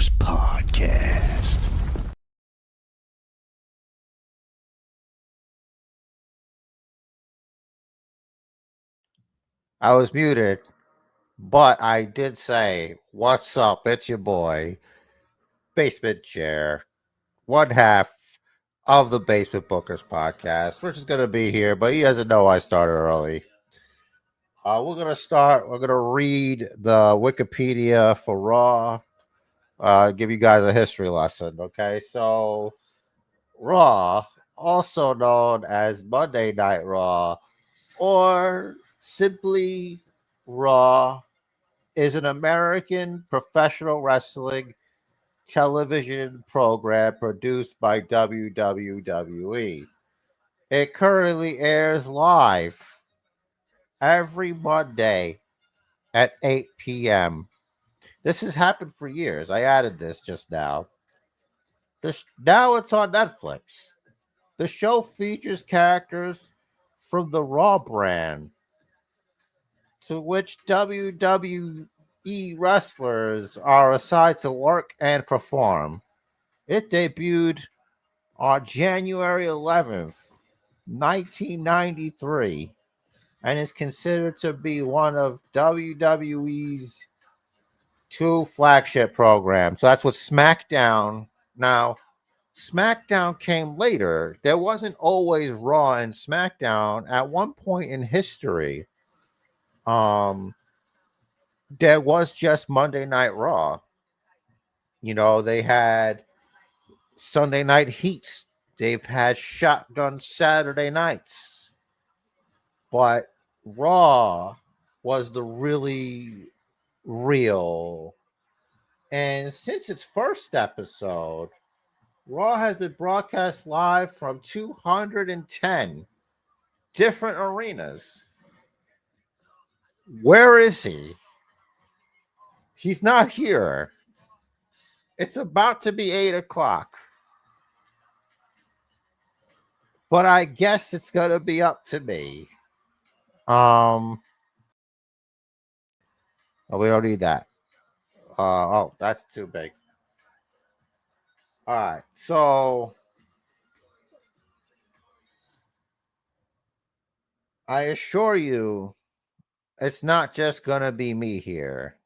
Bookers Podcast. I was muted, but I did say, what's up? It's your boy, Basement Chair, one half of the Basement Bookers Podcast. Rich is going to be here, but he doesn't know I started early. We're going to read the Wikipedia for Raw, give you guys a history lesson, okay? So, Raw, also known as Monday Night Raw, or simply Raw, is an American professional wrestling television program produced by WWE. It currently airs live every Monday at 8 p.m. This has happened for years. I added this just now. Now it's on Netflix. The show features characters from the Raw brand, to which WWE wrestlers are assigned to work and perform. It debuted on January 11th, 1993, and is considered to be one of WWE's two flagship programs. So that's what SmackDown. Now, SmackDown came later. There wasn't always Raw and SmackDown. At one point in history, there was just Monday Night Raw. You know, they had Sunday Night Heats. They've had Shotgun Saturday nights. But Raw was the really real. And since its first episode, Raw has been broadcast live from 210 different arenas. Where is he? He's not here. It's about to be 8 o'clock. But I guess it's going to be up to me. Oh, we don't need that. Oh, that's too big. All right. So I assure you, it's not just going to be me here.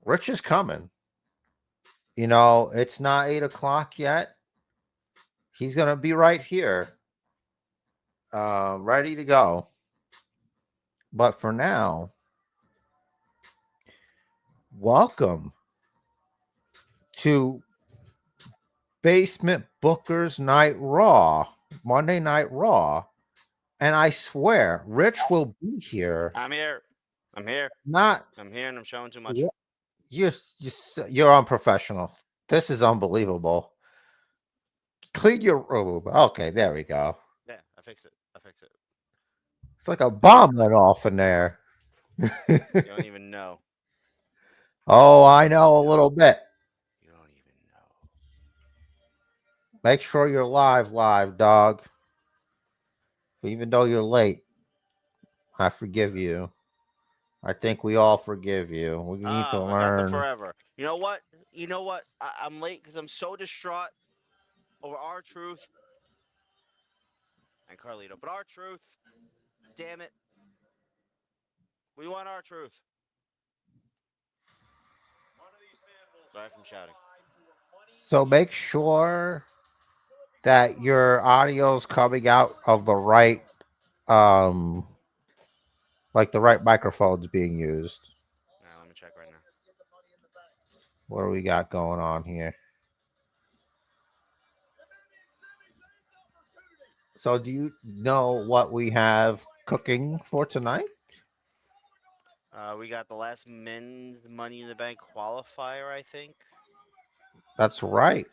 Rich is coming. You know, it's not 8 o'clock yet. He's going to be right here, ready to go. But for now, welcome to Basement Bookers Night Raw, Monday Night Raw. And I swear, Rich will be here. I'm here. I'm here. I'm here, and I'm showing too much. You're unprofessional. This is unbelievable. Clean your room. Okay, there we go. Yeah, I fixed it. It's like a bomb went off in there. You don't even know. Oh, I know a little bit. You don't even know. Make sure you're live, dog. Even though you're late, I forgive you. I think we all forgive you. We need to learn. Forever. You know what? I'm late because I'm so distraught over R-Truth and Carlito. But R-Truth, damn it. We want R-Truth. Sorry from shouting. So make sure that your audio's coming out of the right, like the right microphone's being used. Let me check right now. What do we got going on here? So do you know what we have cooking for tonight? We got the last men's Money in the Bank qualifier, I think. That's right.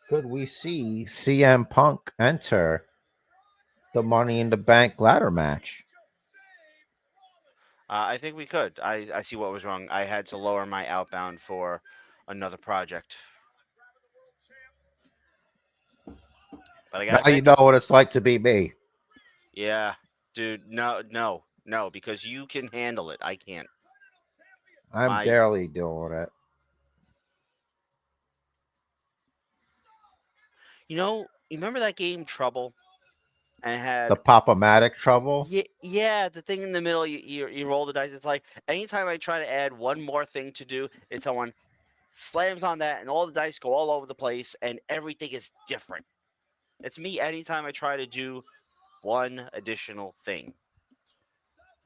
Could we see CM Punk enter the Money in the Bank ladder match? I think we could. I see what was wrong. I had to lower my outbound for another project. But I got now you know what it's like to be me. Yeah, dude. No, because you can handle it. I can't. I'm barely doing it. You remember that game Trouble? And it had The Pop-O-Matic trouble. yeah, the thing in the middle. You roll the dice. It's like anytime I try to add one more thing to do, it's someone slams on that, and all the dice go all over the place, and everything is different. It's me anytime I try to do one additional thing.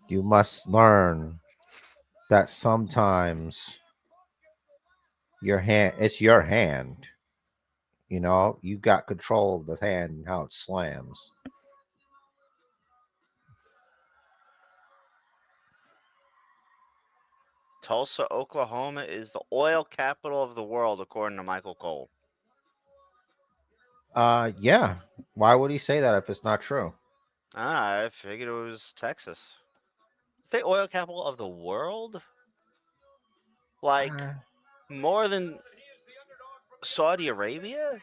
You must learn that sometimes it's your hand. You got control of the hand and how it slams. Tulsa, Oklahoma is the oil capital of the world, according to Michael Cole. Yeah. Why would he say that if it's not true? I figured it was Texas. The oil capital of the world? Like more than Saudi Arabia?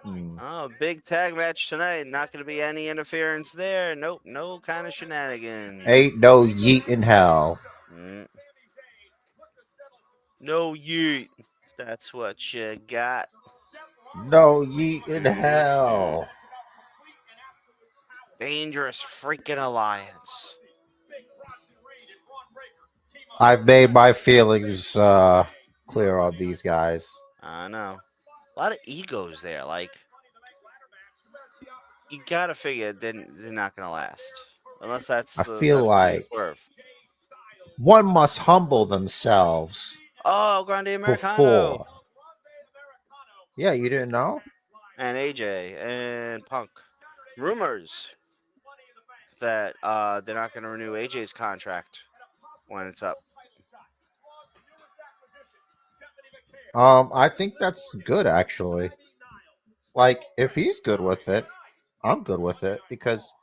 Oh, big tag match tonight. Not going to be any interference there. Nope, no kind of shenanigans. Ain't no yeet in hell. No yeet. That's what you got. No yeet in hell. Dangerous freaking alliance. I've made my feelings clear on these guys. I know. A lot of egos there. Like, you gotta figure they're not gonna last, unless that's. I feel like swerve. One must humble themselves. Oh, Grande Americano. Before. Yeah, you didn't know? And AJ and Punk. Rumors that they're not going to renew AJ's contract when it's up. I think that's good, actually. Like, if he's good with it, I'm good with it, because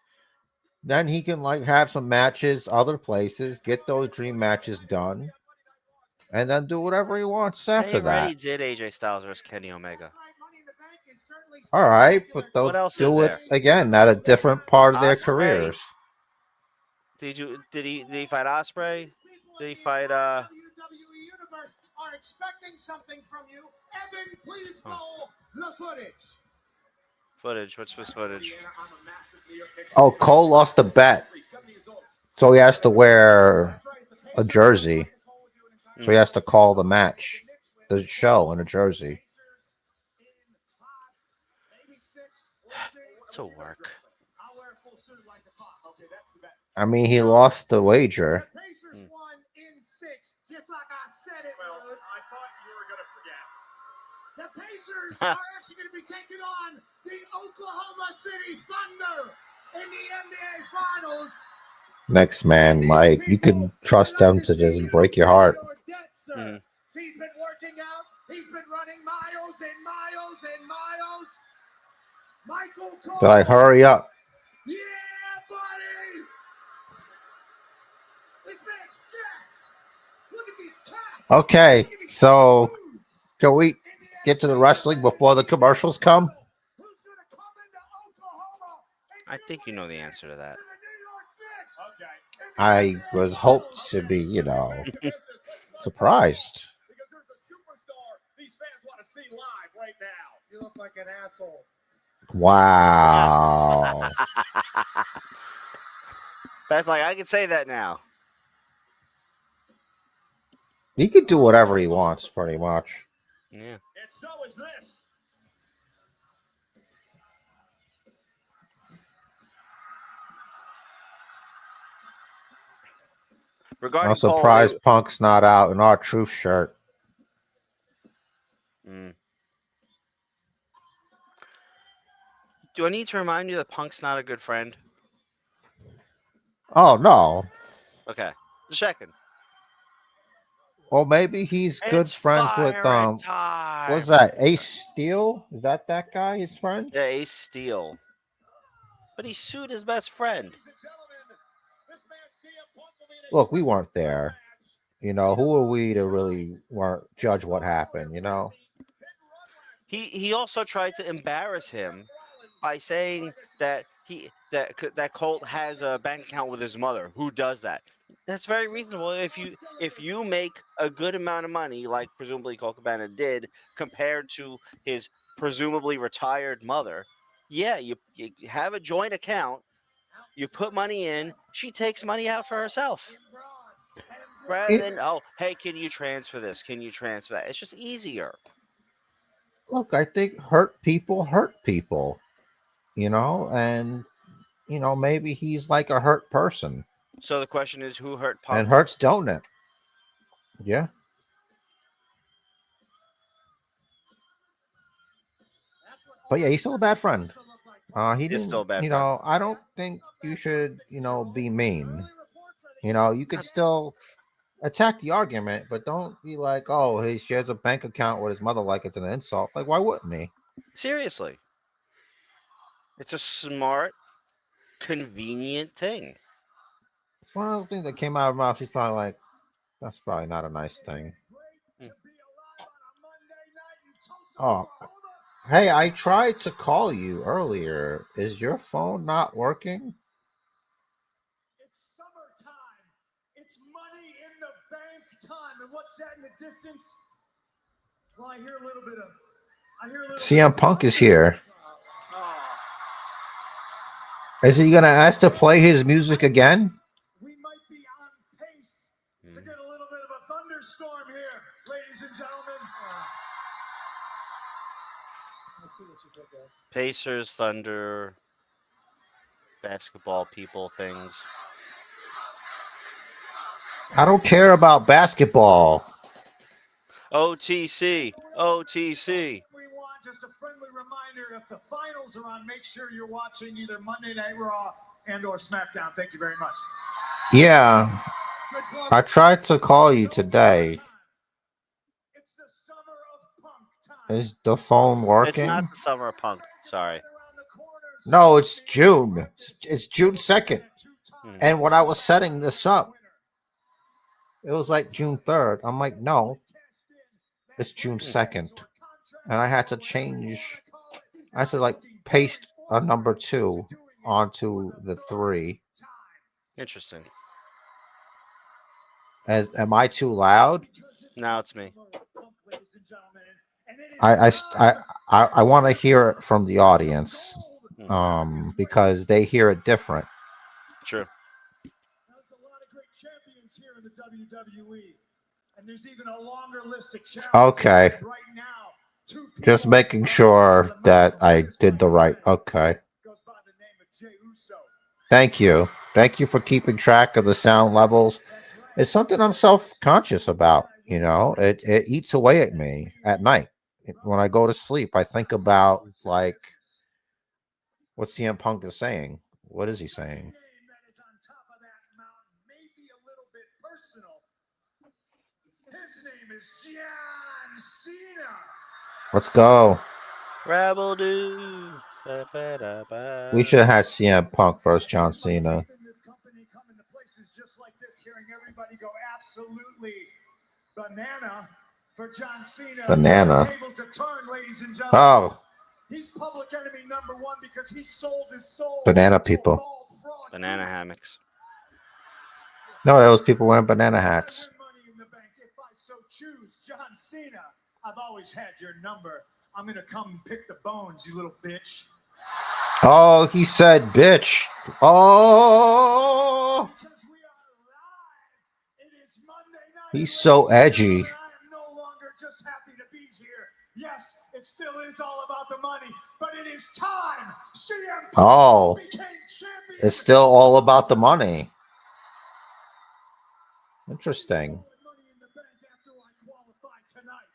then he can have some matches other places, get those dream matches done, and then do whatever he wants after that. He did AJ Styles versus Kenny Omega. All right, but they'll do it again at a different part of their careers. Did he fight Ospreay? Did he fight WWE Universe are expecting something from you. Evan, please roll the footage. Footage. What's this footage? Oh, Cole lost a bet, so he has to wear a jersey. So he has to call the match, the show in a jersey. It's a work. I mean, he lost the wager. The Pacers won in 6, just like I said it would. I thought you were going to forget. The Pacers are actually going to be taking on the Oklahoma City Thunder in the NBA Finals. Next man, Mike, you can trust them to just break your heart. He's been working out. He's been running miles and miles and miles. Michael Cole. They're like, hurry up. Yeah, buddy. This man's jacked. Look at these tats. Okay, so can we get to the wrestling before the commercials come? I think you know the answer to that. I was hoped to be, surprised. Because there's a superstar these fans want to see live right now. You look like an asshole. Wow. That's like, I can say that now. He can do whatever he wants, pretty much. Yeah. And so is this. I'm surprised Punk's not out in our truth shirt. Do I need to remind you that Punk's not a good friend? Oh, no. Okay. Just checking. Well, maybe he's good friends with, what's that, Ace Steel? Is that guy, his friend? Yeah, Ace Steel. But he sued his best friend. Look, we weren't there. Who are we to really judge what happened, He also tried to embarrass him by saying that that Colt has a bank account with his mother. Who does that? That's very reasonable. If you make a good amount of money, like presumably Colt Cabana did, compared to his presumably retired mother, yeah, you have a joint account. You put money in. She takes money out for herself, rather It- than hey, can you transfer this? Can you transfer that? It's just easier. Look, I think hurt people, and maybe he's like a hurt person, So the question is, who hurt and Punk? hurts don't it? Yeah. But yeah, he's still a bad friend. He He's didn't, still a bad friend. I don't think you should, be mean. You could still attack the argument, but don't be like, oh, he shares a bank account with his mother like it's an insult. Like, why wouldn't he? Seriously, it's a smart, convenient thing. It's one of those things that came out of her mouth. She's probably like, that's probably not a nice thing. Oh, hey, I tried to call you earlier. Is your phone not working? It's summertime. It's money in the bank time. And what's that in the distance? Well, I hear a little bit of. CM Punk is here. Is he gonna ask to play his music again? We might be on pace to get a little bit of a thunderstorm here, ladies and gentlemen. Let's see what you pick up. Pacers, Thunder, basketball people, things. I don't care about basketball. OTC, OTC. We want just a friendly reminder: if the finals are on, make sure you're watching either Monday Night Raw and/or SmackDown. Thank you very much. Yeah, I tried to call you today. It's the summer of Punk time. Is the phone It's working? not the summer of Punk. Sorry. No, it's June. It's June 2nd. Hmm. And when I was setting this up, it was like June 3rd. I'm like, no, it's June 2nd. And I had to change. I had to like paste a number 2 onto the 3. Interesting. Am I too loud? Now it's me. I want to hear it from the audience, because they hear it different. True. There's a lot of great champions here in the WWE, and there's even a longer list of champions. Okay, right now. just making sure that I did the right. Okay, Goes by the name of Jey Uso. thank you for keeping track of the sound levels. It's something I'm self-conscious about. It eats away at me at night. When I go to sleep, I think about like what CM Punk is saying. What is he saying? That is on top of that mountain, maybe a little bit personal. His name is John Cena. Let's go. Rabble do. Ba-ba-da-ba. We should have had CM Punk versus John Cena. This company coming to places just like this, hearing everybody go absolutely banana for John Cena. Banana. The tables have turned, ladies and gentlemen. Oh, He's public enemy number 1 because he sold his soul. banana people. Banana hammocks. No, those people wearing banana hats. Money in the bank if I so choose. John Cena, I've always had your number. I'm gonna come and pick the bones, you little bitch. Oh, he said bitch. Oh, Because we are live. It is Monday night. he's so edgy. I am no longer just happy to be here. Yes, it still is all about the money, but it is time. CM Punk Oh, became champion. it's still all about the money. Interesting. Money in the bank after I qualify tonight.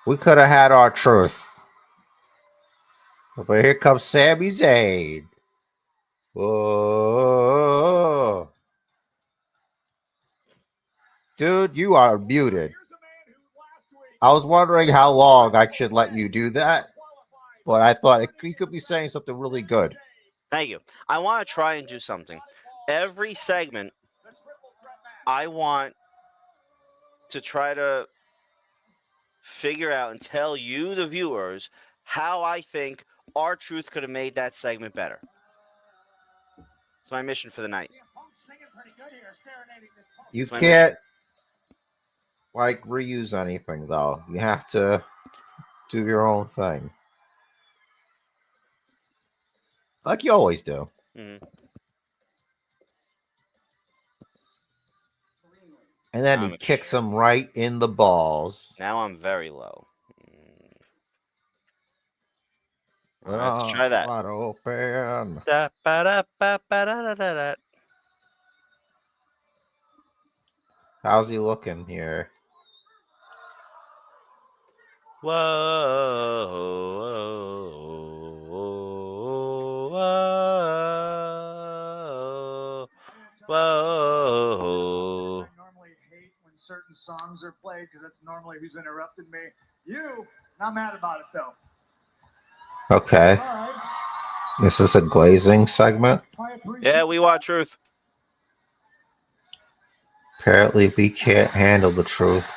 We could have had our truth. But here comes Sami Zayn. Whoa. Dude, you are muted. Here's a man who last week I was wondering how long I should let you do that, but I thought he could be saying something really good. Thank you. I want to try and do something. Every segment, I want to try to figure out and tell you, the viewers, how I think our truth could have made that segment better. It's my mission for the night. Singing pretty good here, serenading this punk. You That's my can't like reuse anything though. You have to do your own thing, like you always do. Mhm. And then I'm he a kicks shit. him right in the balls. Now I'm very low. All right, let's try that. Wide open. Da-ba-da-ba-ba-da-da-da. How's he looking here? Whoa, whoa. I normally hate when certain songs are played because that's normally who's interrupted me. You, not mad about it though. Okay. All right. This is a glazing segment. I appreciate Yeah, we want truth. Apparently, we can't handle the truth.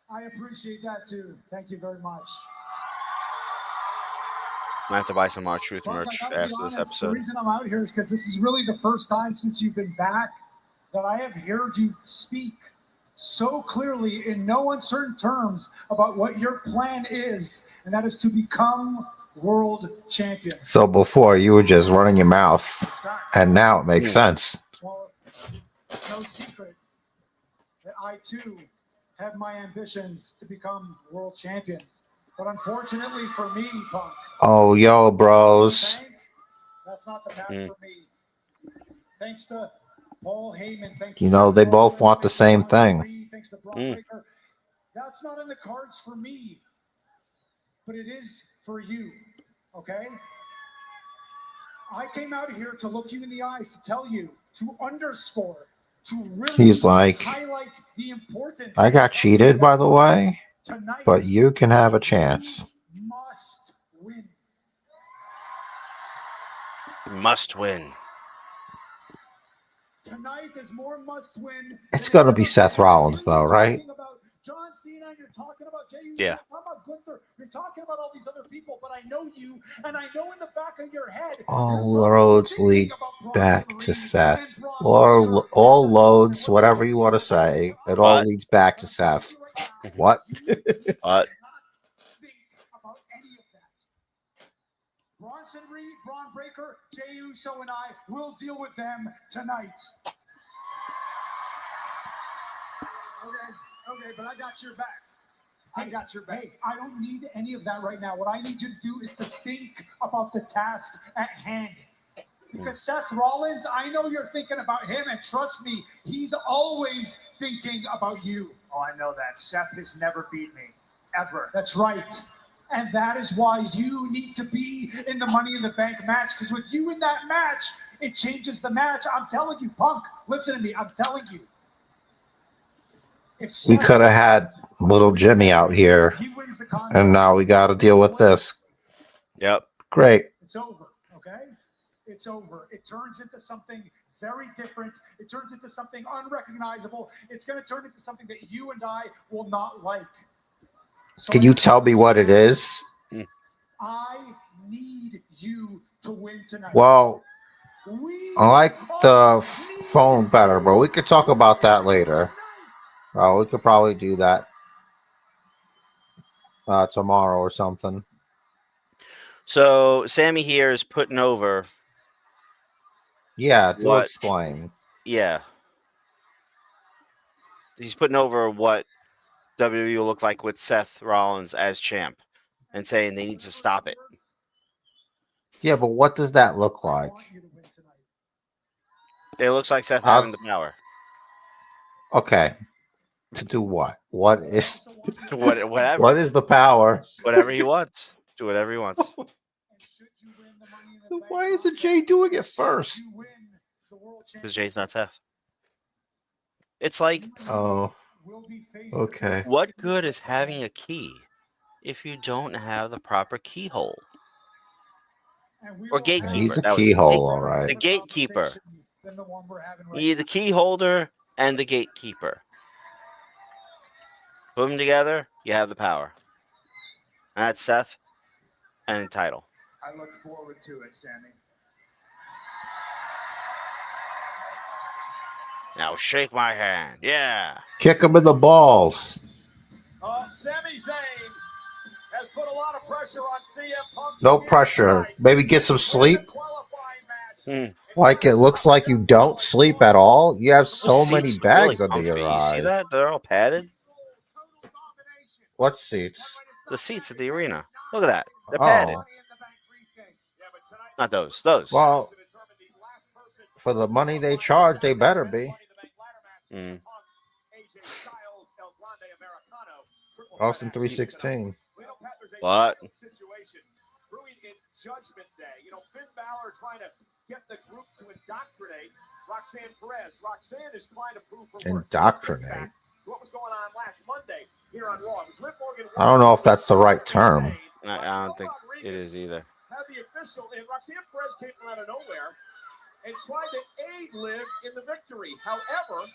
I appreciate that too. Thank you very much. I have to buy some more truth Well, merch I gotta be after this honest, the episode. reason I'm out here is because this is really the first time since you've been back that I have heard you speak so clearly in no uncertain terms about what your plan is, and that is to become world champion. So before you were just running your mouth, It's not- and now it makes sense. Well, it's no secret that I too have my ambitions to become world champion. But unfortunately for me, Punk, Oh, yo, bros. Thank, that's not the path for me. Thanks to Paul Heyman, thanks You to know, Seth they both Rollins, want the thanks to same Ron thing. Reed, thanks to Bron Breaker. That's not in the cards for me, but it is for you, okay? I came out here to look you in the eyes, to tell you, to underscore, to really He's like, highlight the importance. I got cheated, by the way, Tonight, but you can have a chance. you must win. Must win. Tonight is more must win. It's going to be Seth Rollins, though, right? John Cena, you're talking about Jey Uso, Yeah. you're talking about Gunther, you're talking about all these other people, but I know you, and I know in the back of your head, All roads lead back to Seth. Or all loads, whatever you want to say, it all What? leads back to Seth. What? What? Think about any of that. Bronson Reed, Bron Breaker, Jey Uso, and I will deal with them tonight. Okay, but I got your back. I got your back. Hey, I don't need any of that right now. What I need you to do is to think about the task at hand. Because Seth Rollins, I know you're thinking about him, and trust me, he's always thinking about you. Oh, I know that. Seth has never beat me. Ever. That's right. And that is why you need to be in the Money in the Bank match. Because with you in that match, it changes the match. I'm telling you, Punk, listen to me. I'm telling you. We could have had little Jimmy out here, and now we got to deal with this. Yep. Great. It's over, okay? It's over. It turns into something very different. It turns into something unrecognizable. It's going to turn into something that you and I will not like. So Can you tell me what it is? I need you to win tonight. Well, I like the phone better, but we could talk about that later. We could probably do that tomorrow or something. So Sami here is putting over. Yeah, to What? explain. Yeah. He's putting over what WWE will look like with Seth Rollins as champ and saying they need to stop it. Yeah, but what does that look like? It looks like Seth having the power. Okay. To do what? What is Whatever. what is the power? Whatever he wants. Do whatever he wants. Why isn't Jay doing it first? Because Jay's not Seth. It's like, Oh, okay. what good is having a key if you don't have the proper keyhole? Or gatekeeper. He's a That was- keyhole, all right. The gatekeeper. You need the key holder and the gatekeeper. Put them together, you have the power. And that's Seth. and the title. I look forward to it, Sami. Now shake my hand. Yeah. Kick him in the balls. Sami Zayn has put a lot of pressure on CM Punk. No pressure. Maybe get some sleep. Like it looks like you don't sleep at all. You have so Those many seats are bags really under your comfy. You see eyes. that? They're all padded. What seats? The seats at the arena. Look at that. They're Oh. padded. Not those. Those. Well, for the money they charge, they better be. Austin 316. What? Judgment Day. Finn Balor trying to get the group to indoctrinate Roxanne Perez. Roxanne is trying to prove her worth. Indoctrinate. What was going on last Monday here on Raw? I don't know if that's the right term. I don't think it is either. Had the official, and Roxanne Perez came from out of nowhere and tried to aid Liv in the victory. However,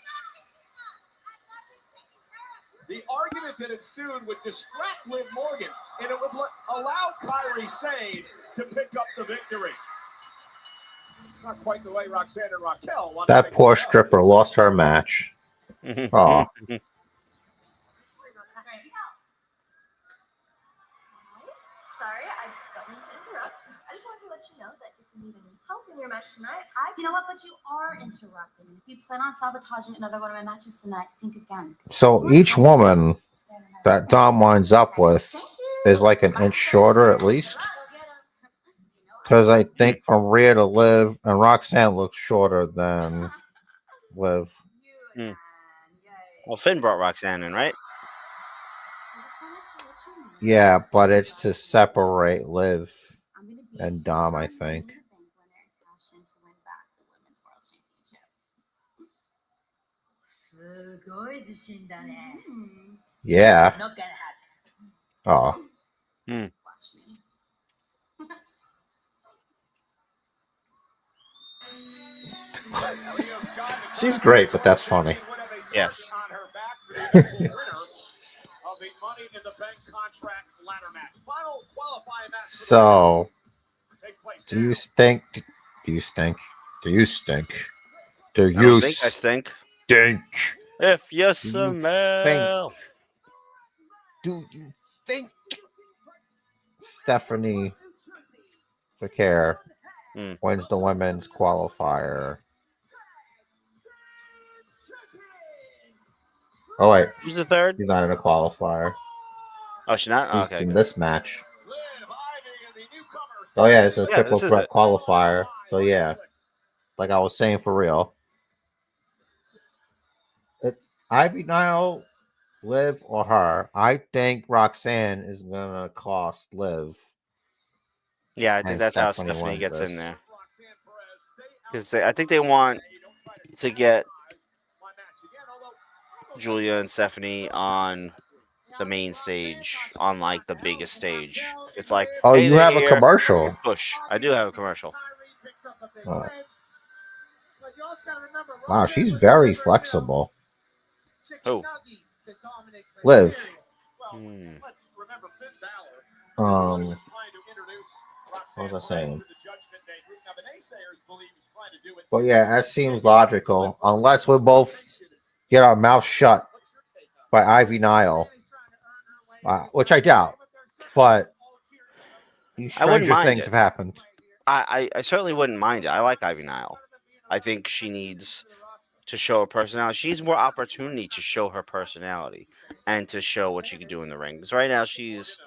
the argument that ensued would distract Liv Morgan, and it would allow Kairi Sane to pick up the victory. Not quite the way Roxanne and Raquel wanted. That poor stripper lost her match. Oh. Sorry, I don't mean to interrupt. I just wanted to let you know that if you need any help in your match tonight, you know what? But you are interrupting. If you plan on sabotaging another one of my matches tonight, think again. So each woman that Dom winds up with is like an inch shorter at least. Because I think from Rhea to Liv, and Roxanne looks shorter than Liv. Well, Finn brought Roxanne in, right? Yeah, but it's to separate Liv and Dom, I think. Yeah. Not gonna happen. Oh. Watch me. She's great, but that's funny. Yes. So, do you stink? Do you stink? Do you stink? Do I you don't think I stink. stink? If you Do you smell. Do you think Stephanie Vaquer wins the women's qualifier? Oh wait, Who's the third? she's not in a qualifier. Oh, she's not? She's Okay. in Good. this match. Oh yeah, it's a triple this is threat it. qualifier. So yeah, like I was saying, for real. Ivy Nile, Liv, or her? I think Roxanne is gonna cost Liv. Yeah, I think And that's how Stephanie Stephanie wins gets this. in there. Because I think they want to get Julia and Stephanie on the main stage, on like the biggest stage. It's like, Oh, hey, you they're have a here. commercial. Push. I do have a commercial. Oh. Wow, she's very flexible. Who? Liv. What What was I saying? But yeah, that seems logical. Unless we both get our mouth shut by Ivy Nile, which I doubt. But these I wouldn't stranger mind things it. have happened. I certainly wouldn't mind it. I like Ivy Nile. I think she needs to show her personality. She needs more opportunity to show her personality and to show what she can do in the ring. Because right now she's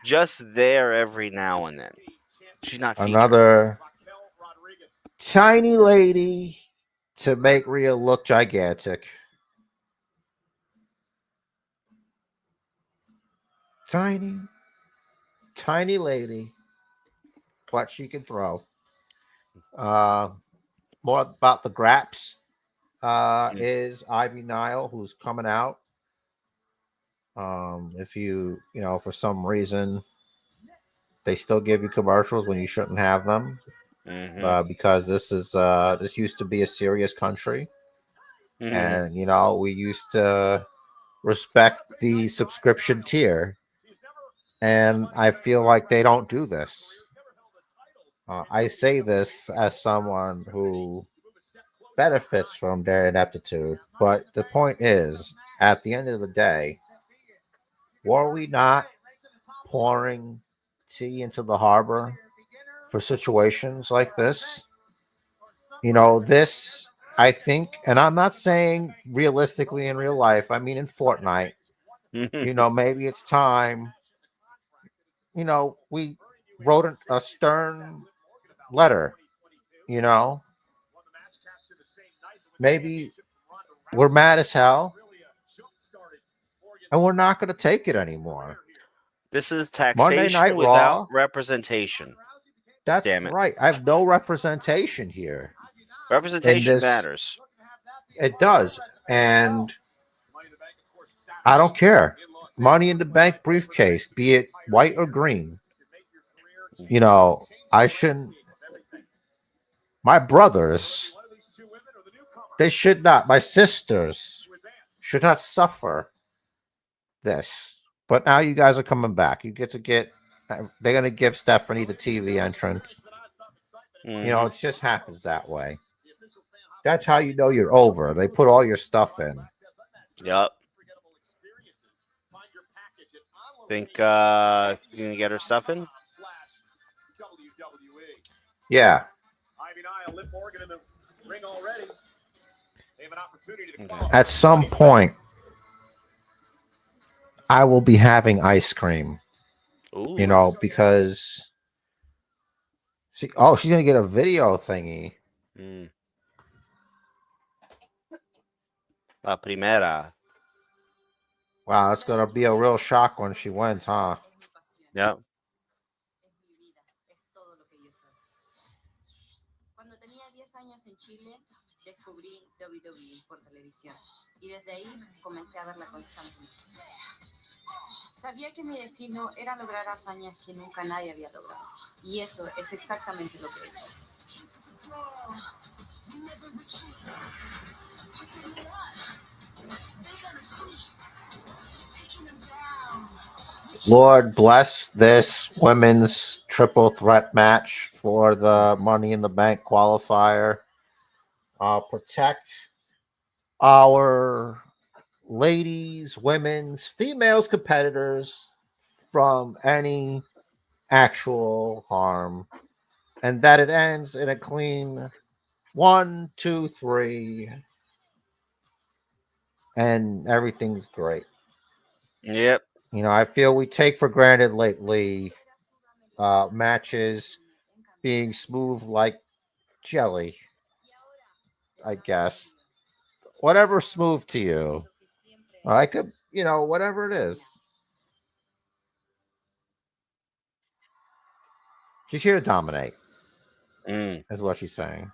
just there every now and then. She's not featured. Another tiny lady to make Rhea look gigantic. Tiny lady. What she can throw. More about the Graps is Ivy Nile, who's coming out. If you for some reason they still give you commercials when you shouldn't have them, because this used to be a serious country, and we used to respect the subscription tier. And I feel like they don't do this. I say this as someone who benefits from their ineptitude. But the point is, at the end of the day, were we not pouring tea into the harbor for situations like this? You know, this, I think, and I'm not saying realistically in real life, I mean in Fortnite, you know, maybe it's time, you know, we wrote a stern letter, you know, maybe we're mad as hell and we're not going to take it anymore. This is Monday taxation Night without Raw. representation. That's Damn it. right. I have no representation here. Representation matters. It does. And I don't care. Money in the Bank briefcase, be it white or green. You know, I shouldn't. My brothers, they should not. My sisters should not suffer this. But now you guys are coming back. You get to get. They're going to give Stephanie the TV entrance. You know, it just happens that way. That's how you know you're over. They put all your stuff in. Yep. Think you're going to get her stuff in? Yeah. At some point, I will be having ice cream. Ooh. You know, because she's gonna get a video thingy. La primera. Wow, it's gonna be a real shock when she wins, huh? Yep. Cuando tenía 10 años en Chile, descubrí WWE por televisión y desde ahí comencé a verla constantemente. Sabía que mi destino era lograr hazañas que nunca nadie había logrado y eso es exactamente lo que he hecho. Lord bless this women's triple threat match for the Money in the Bank qualifier. Protect our ladies, women's, females competitors from any actual harm, and that it ends in a clean 1, 2, 3, and everything's great. Yep. You know, I feel we take for granted lately matches being smooth like jelly, I guess. Whatever's smooth to you. I could, you know, whatever it is. She's here to dominate, is what she's saying.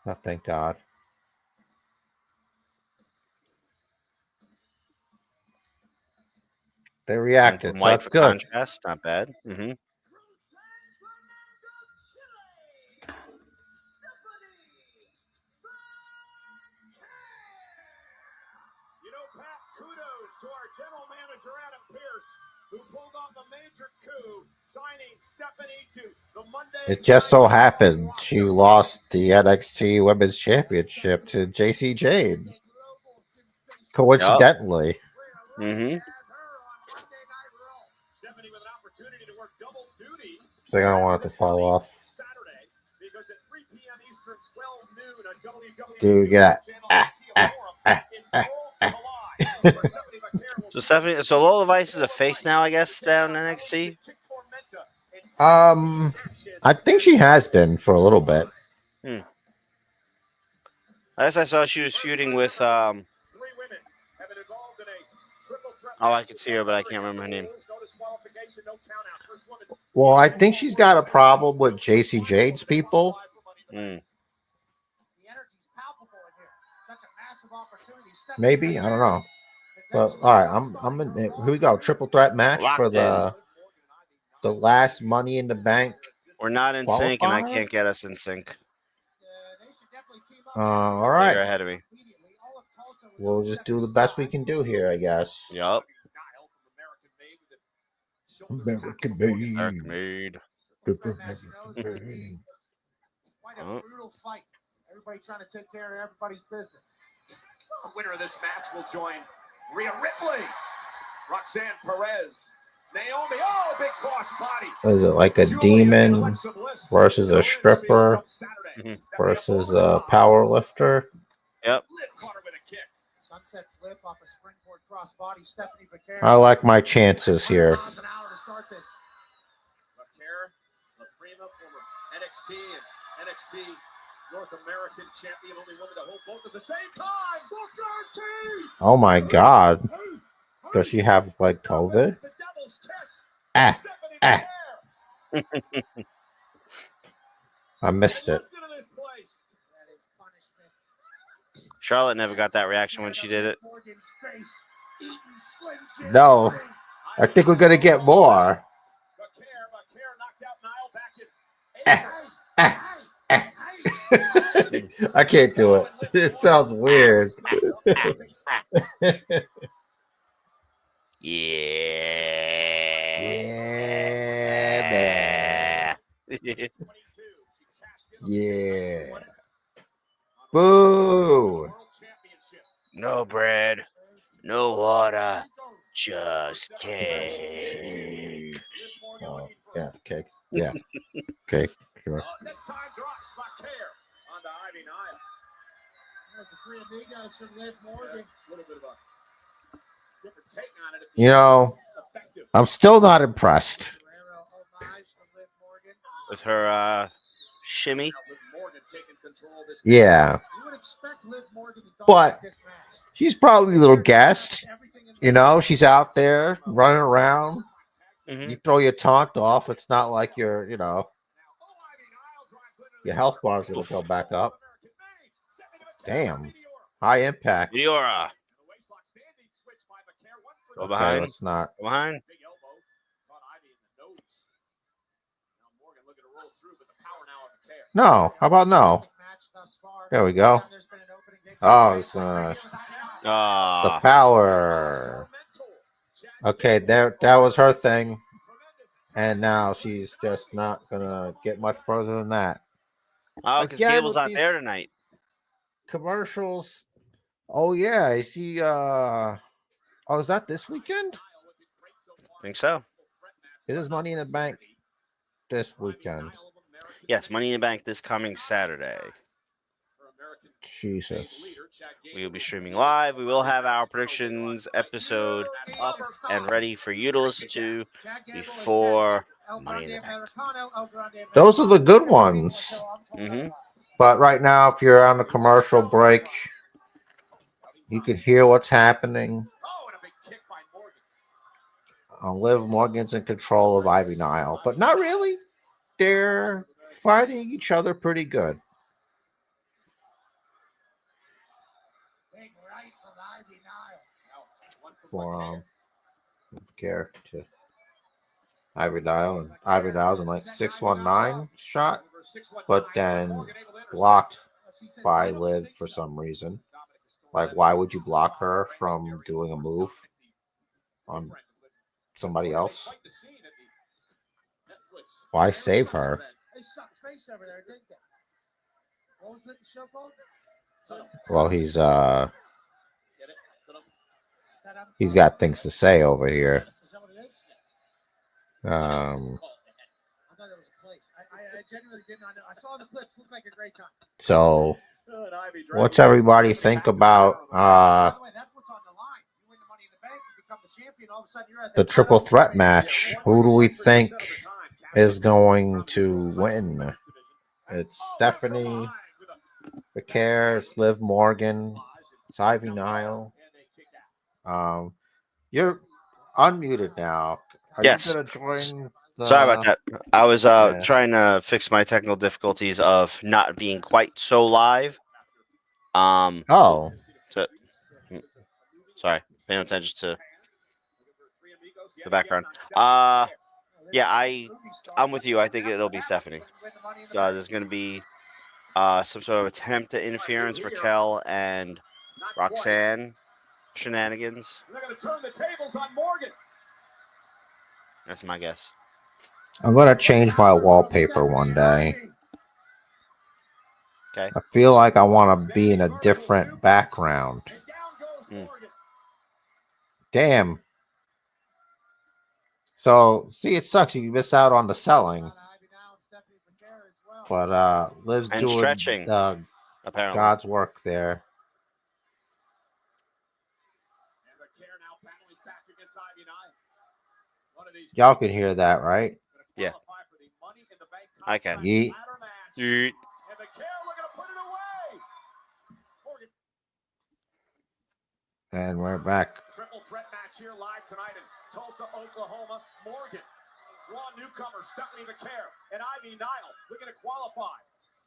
Oh, thank God. They reacted, so that's good. Contrast, not bad. Mm-hmm. Kudos to our general manager, Adam Pearce, who pulled off a major coup, signing Stephanie to the Monday. It just so happened she lost the NXT Women's Championship to JC Jane. Coincidentally. Mm-hmm. So I don't want it to fall off. Dude, yeah. So Stephanie, so Lola Vice is a face now, I guess, down in NXT. I think she has been for a little bit. I guess I saw she was feuding with oh, I could see her, but I can't remember her name. Well, I think she's got a problem with JC Jade's people. Maybe, I don't know. Well, all right, I'm in. Here we go. Triple threat match for Locked the last Money in the Bank. We're not in sync, and I Qualifier? can't get us in sync. All You're right, ahead of me. we'll just do the best we can do here, I guess. Yup. American made. Made. Quite a brutal fight. Everybody trying to take care of everybody's business. The winner of this match will join Rhea Ripley, Roxanne Perez, Naomi. Oh, big cross body. Is it like a demon versus a stripper versus a power lifter? Yep. Sunset flip off a springboard cross body. Stephanie Vaquer. I like my chances here. Vaquer, La Prima, former NXT and NXT North American champion, only woman to hold both at the same time. Booker T. Oh my God! Does she have like COVID? The devil's kiss. Ah, Stephanie ah. Vaquer. I missed it. Listen to this place. That is punishment. Charlotte never got that reaction when she did it. Morgan's face, eating Slim Jim No. pudding. I think we're gonna get more. Vaquer knocked out Nile back in I can't do it. It sounds weird. Yeah. man. Yeah. Boo. No bread, no water, just cake. Oh, yeah, cake. Yeah. Cake. Sure. Next time drops Vaquer onto Ivy Nile. There's the three amigos from Liv Morgan. A little bit of a different take on it. You know, Effective. I'm still not impressed. Guerrero homage from Liv Morgan. With her shimmy. Liv Morgan taking control of this. Yeah. You would expect Liv Morgan to But dominate this match. she's probably a little gassed. You know, she's out there running around. Mhm. You throw your taunt off. It's not like your health bar's going to go back up. Damn. High impact. Leora. Go Okay, behind. let's not. Go behind. Big elbow caught Ivy in the nose. Now Morgan looking to roll through, but the power now of Vaquer. No. How about no? There we go. Oh, it's the Ah. power. Okay, there. That was her thing. And now she's just not going to get much further than that. Oh, because Again Gable's with not these- there tonight. Commercials. Oh, yeah. I see. Oh, is that this weekend? Think so. It is Money in the Bank this weekend. Yes, Money in the Bank this coming Saturday. Jesus. We will be streaming live. We will have our predictions episode up and ready for you to listen to before Money in the Bank. Those are the good ones. Mhm. But right now, if you're on a commercial break, you can hear what's happening. Liv Morgan's in control of Ivy Nile, but not really. They're fighting each other pretty good. For care to Ivy Nile, and Ivy Nile's in like 619 shot, but then blocked by Liv for some reason. Like, why would you block her from doing a move on somebody else? Why save her? Well, he's got things to say over here. I thought it was a place. I genuinely did not know. I saw the clips. Looked like a great time. So, what's everybody think about By the way, that's what's on the line. You win the Money in the Bank, you become the champion. All of a sudden, you're at the triple threat match? Who do we think is going to win? It's Stephanie, Vaquer, it's Liv Morgan, it's Ivy Nile. You're unmuted now. Are Yes. you gonna join the... Sorry about that. I was yeah. trying to fix my technical difficulties of not being quite so live. Oh, Sorry. paying attention to the background. Yeah, I'm with you. I think it'll be Stephanie. So there's going to be some sort of attempt at interference, Raquel and Roxanne shenanigans. They're going to turn the tables on Morgan. That's my guess. I'm gonna change my wallpaper one day. Okay. I feel like I want to be in a different background. Damn. So, see, it sucks. You miss out on the selling. But Liv's And doing stretching, apparently. God's work there. Y'all can hear that, right? Yeah. I can. Yeet. Yeet. And we're back. Triple threat match here live tonight in Tulsa, Oklahoma. Morgan, Raw newcomer Stephanie Vaquer, and Ivy Nile looking to qualify.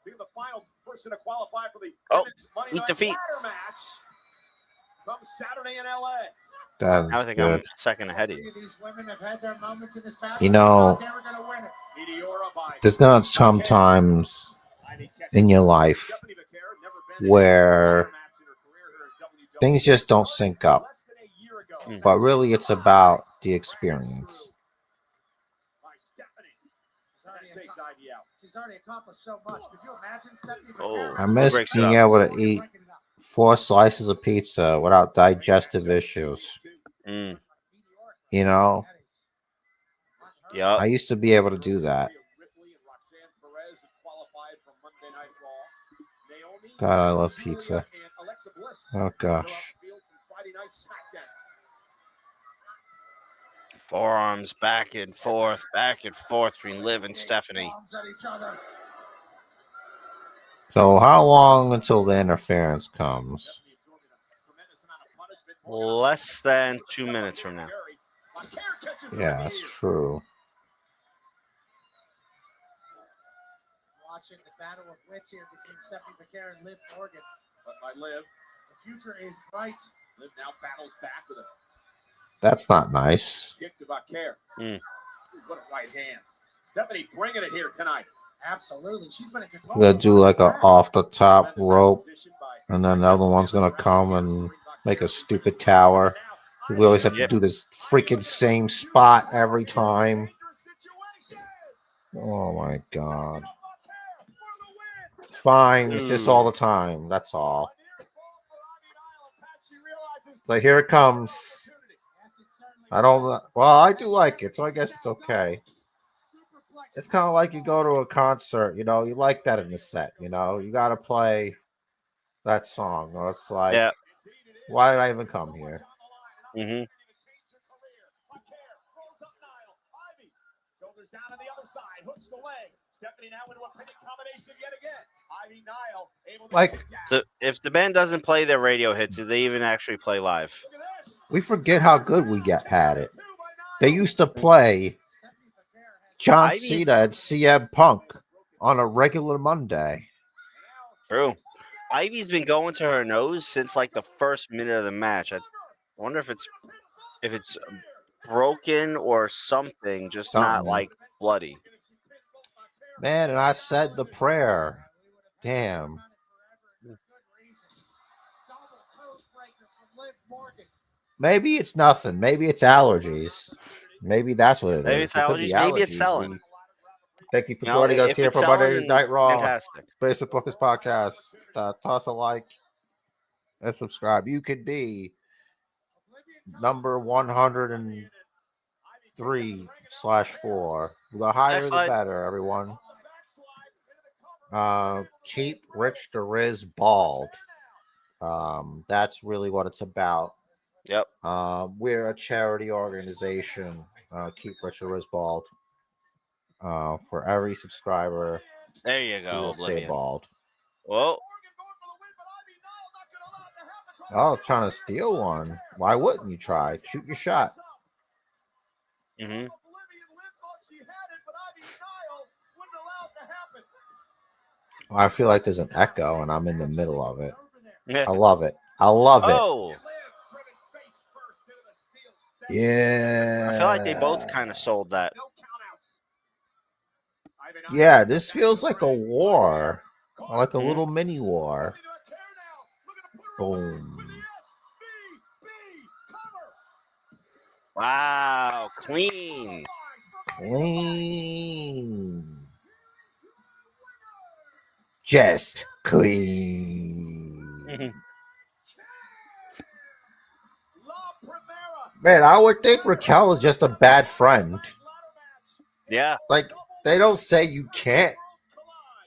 Being the final person to qualify for the Money Night Ladder match from Saturday in LA. I think I'm second ahead of you. These women have had their moments in this battle. You know, there's gonna come times in your life where things just don't sync up. But really, it's about the experience. I miss being able to eat 4 slices of pizza without digestive issues. Mm. You know? Yeah. I used to be able to do that. God, I love pizza. Oh, gosh. Forearms back and forth between Liv and Stephanie. So how long until the interference comes? Less than 2 minutes from now. Yeah, that's true. Watching the battle of wits here between Stephanie Vaquer and Liv Morgan. But by Liv, the future is bright. Liv now battles back with a That's not nice. kick to Vaquer. What a right hand. Stephanie bringing it here tonight. Absolutely. She's been in control. They'll do like a off the top rope, and then the other one's gonna come and make a stupid tower. We always have to do this freaking same spot every time. Oh my god. Fine, it's just all the time. That's all. So here it comes. I don't. Well, I do like it, so I guess it's okay. It's kind of like you go to a concert, you know, you like that in the set, you know, you got to play that song. Or it's like, why did I even come here? Mm-hmm. Like, if the band doesn't play their radio hits, do they even actually play live? We forget how good we had it. They used to play John Cena and CM Punk on a regular Monday. True. Ivy's been going to her nose since like the first minute of the match. I wonder if it's broken or something, just not like bloody. Man, and I said the prayer. Damn. Maybe it's nothing. Maybe it's allergies. Maybe that's what it is. Maybe it's allergies. Maybe it's selling. Thank you for joining us here for Monday Night Raw. Fantastic. Facebook Bookers Podcast. Toss a like and subscribe. You could be number 103/4. The higher the better, everyone. Keep Rich the Riz bald. That's really what it's about. Yep. We're a charity organization. Keep Rich the Riz bald. For every subscriber, there you go. Stay bald. Whoa. Oh, trying to steal one. Why wouldn't you try? Shoot your shot. Mm-hmm. I feel like there's an echo, and I'm in the middle of it. Yeah. I love it. I love it. Oh. Yeah. I feel like they both kind of sold that. Yeah, this feels like a war. Like a little mini war. Boom. Wow, clean. Clean. Just clean. Man, I would think Raquel is just a bad friend. Yeah. Like, they don't say you can't.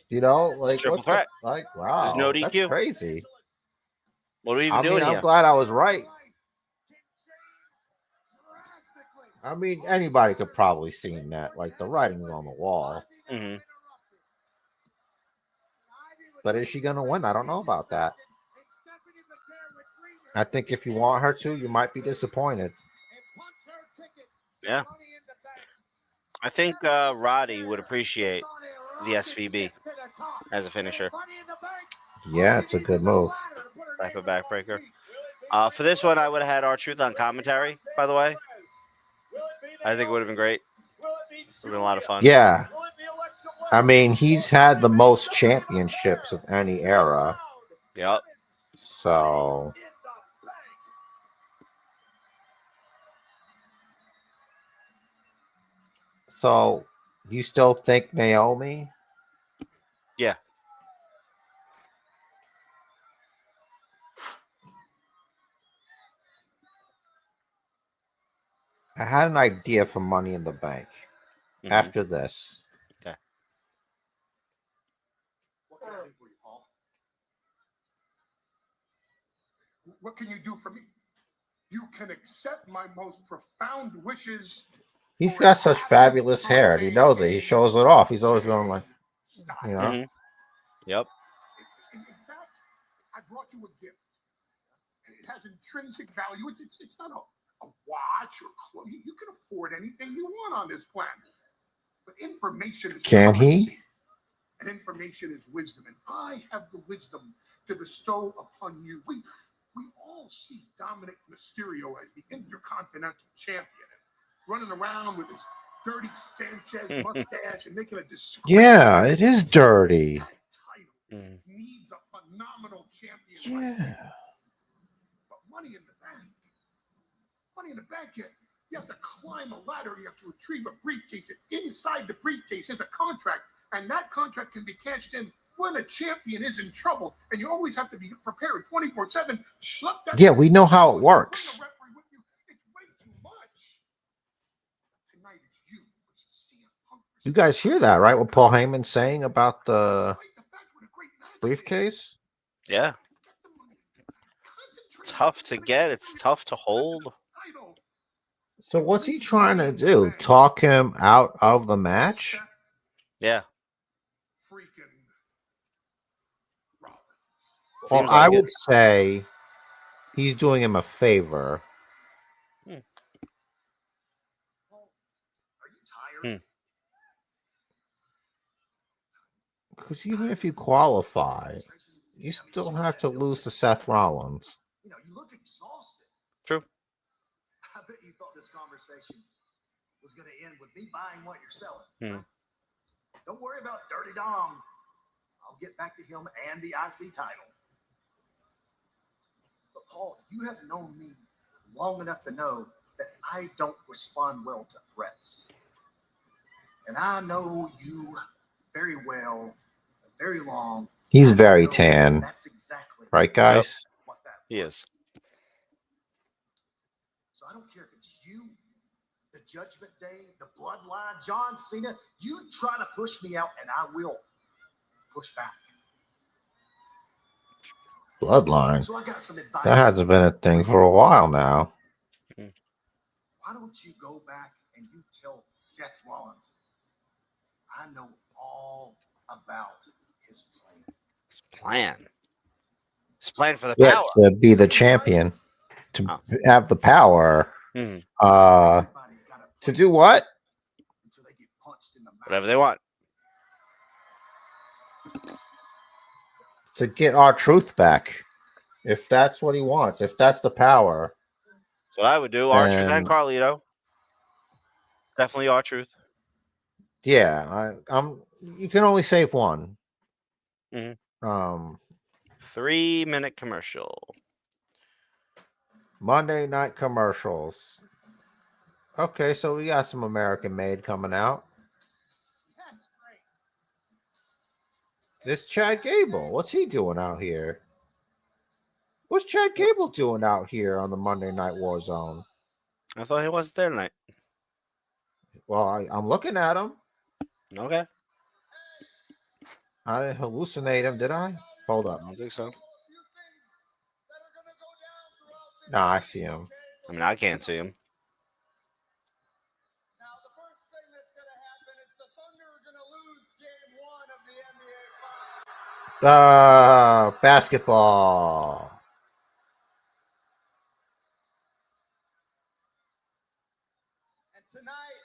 You know, like Triple what's threat. like There's wow, no that's DQ. crazy. What are we even doing I'm here? glad I was right. I mean, anybody could probably seen that. Like the writing's on the wall. Mm-hmm. But is she gonna win? I don't know about that. I think if you want her to, you might be disappointed. Yeah. I think Roddy would appreciate the SVB as a finisher. Yeah, it's a good move. Rapid backbreaker. For this one, I would have had R-Truth on commentary, by the way. I think it would have been great. Would have been a lot of fun. Yeah. I mean, he's had the most championships of any era. Yep. So you still think Naomi? Yeah. I had an idea for Money in the Bank after this. Okay. What can I do for you, Paul? What can you do for me? You can accept my most profound wishes. He's got such fabulous hair, and he knows it. He shows it off. He's always going like, you know. Mm-hmm. Yep. In fact, I brought you a gift. It has intrinsic value. It's not a watch or clothes. You can afford anything you want on this planet. But information is currency. And information is wisdom. And I have the wisdom to bestow upon you. We all see Dominik Mysterio as the Intercontinental Champion, and running around with his dirty Sanchez mustache and making a disgrace. Yeah, it is dirty. That title needs a phenomenal champion. Yeah. But Money in the Bank, you have to climb a ladder. You have to retrieve a briefcase. And inside the briefcase is a contract, and that contract can be cashed in when a champion is in trouble, and you always have to be prepared 24/7. Yeah, we know how it works. It's way too much. Tonight it's you versus CM Punk. You guys hear that, right? What Paul Heyman's saying about the briefcase? Yeah. Tough to get. It's tough to hold. So what's he trying to do? Talk him out of the match? Yeah. Well, I would say he's doing him a favor. Are you tired? Because even if you qualify, you still have to lose to Seth Rollins. You look exhausted. True. I bet you thought this conversation was going to end with me buying what you're selling. Don't worry about Dirty Dom. I'll get back to him and the IC title. But Paul, you have known me long enough to know that I don't respond well to threats. And I know you very well, very long. He's very tan. That's exactly right, guys? what that He is. So I don't care if it's you, the Judgment Day, the Bloodline, John Cena. You try to push me out, and I will push back. Bloodline. So I got some advice. That hasn't been a thing for a while now. Why don't you go back and you tell Seth Rollins, I know all about his plan. His plan for the Yeah, power. to be the champion. To have the power. Mhm. To do what? Until they get punched in the mouth. Whatever they want. To get our truth back. If that's what he wants. If that's the power. what I would do. R-Truth and Carlito. Definitely R-Truth. Yeah, I'm. You can only save one. Mhm. 3-minute commercial. Monday night commercials. Okay, so we got some American Made coming out. This Chad Gable, what's he doing out here? What's Chad Gable doing out here on the Monday Night Warzone? I thought he wasn't there tonight. Well, I'm looking at him. Okay. I didn't hallucinate him, did I? Hold up. I don't think so. No, I see him. I mean, I can't see him. Now, the first thing that's going to happen is the Thunder are going to lose game 1 of the NBA Finals. Basketball. And tonight,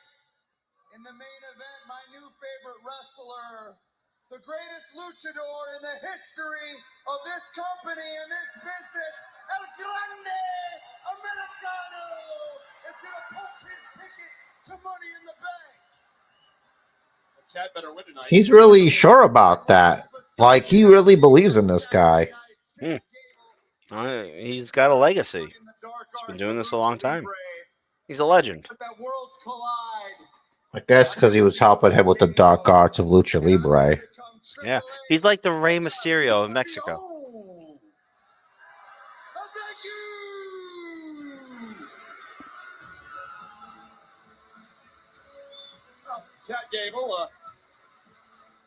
in the main event, my new favorite wrestler, the greatest luchador in the history of this company and this business, El Grande Americano, is going to punch his ticket to Money in the Bank. Chad better win tonight. He's really sure about that. Like, he really believes in this guy. He's got a legacy. He's been doing this a long time. He's a legend. I guess because he was helping him with the dark arts of Lucha Libre. Yeah. He's like the Rey Mysterio of Mexico. Chad Gable,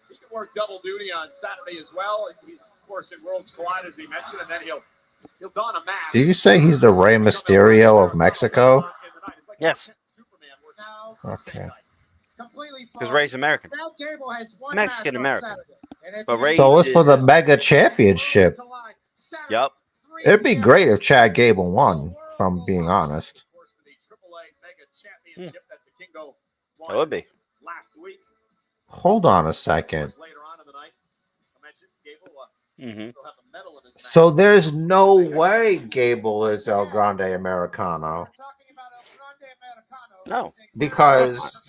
he can work double duty on Saturday as well. He's, of course, in Worlds Collide, as he mentioned, and then he'll don a mask. Did you say he's the Rey Mysterio of Mexico? Yes. Okay. Because Rey's American. Mexican American. But Rey So it's for the Mega Championship. Yep. It'd be great if Chad Gable won, if I'm being honest. That would be. Hold on a second. Mm-hmm. So there's no way Gable is El Grande Americano. No. Because,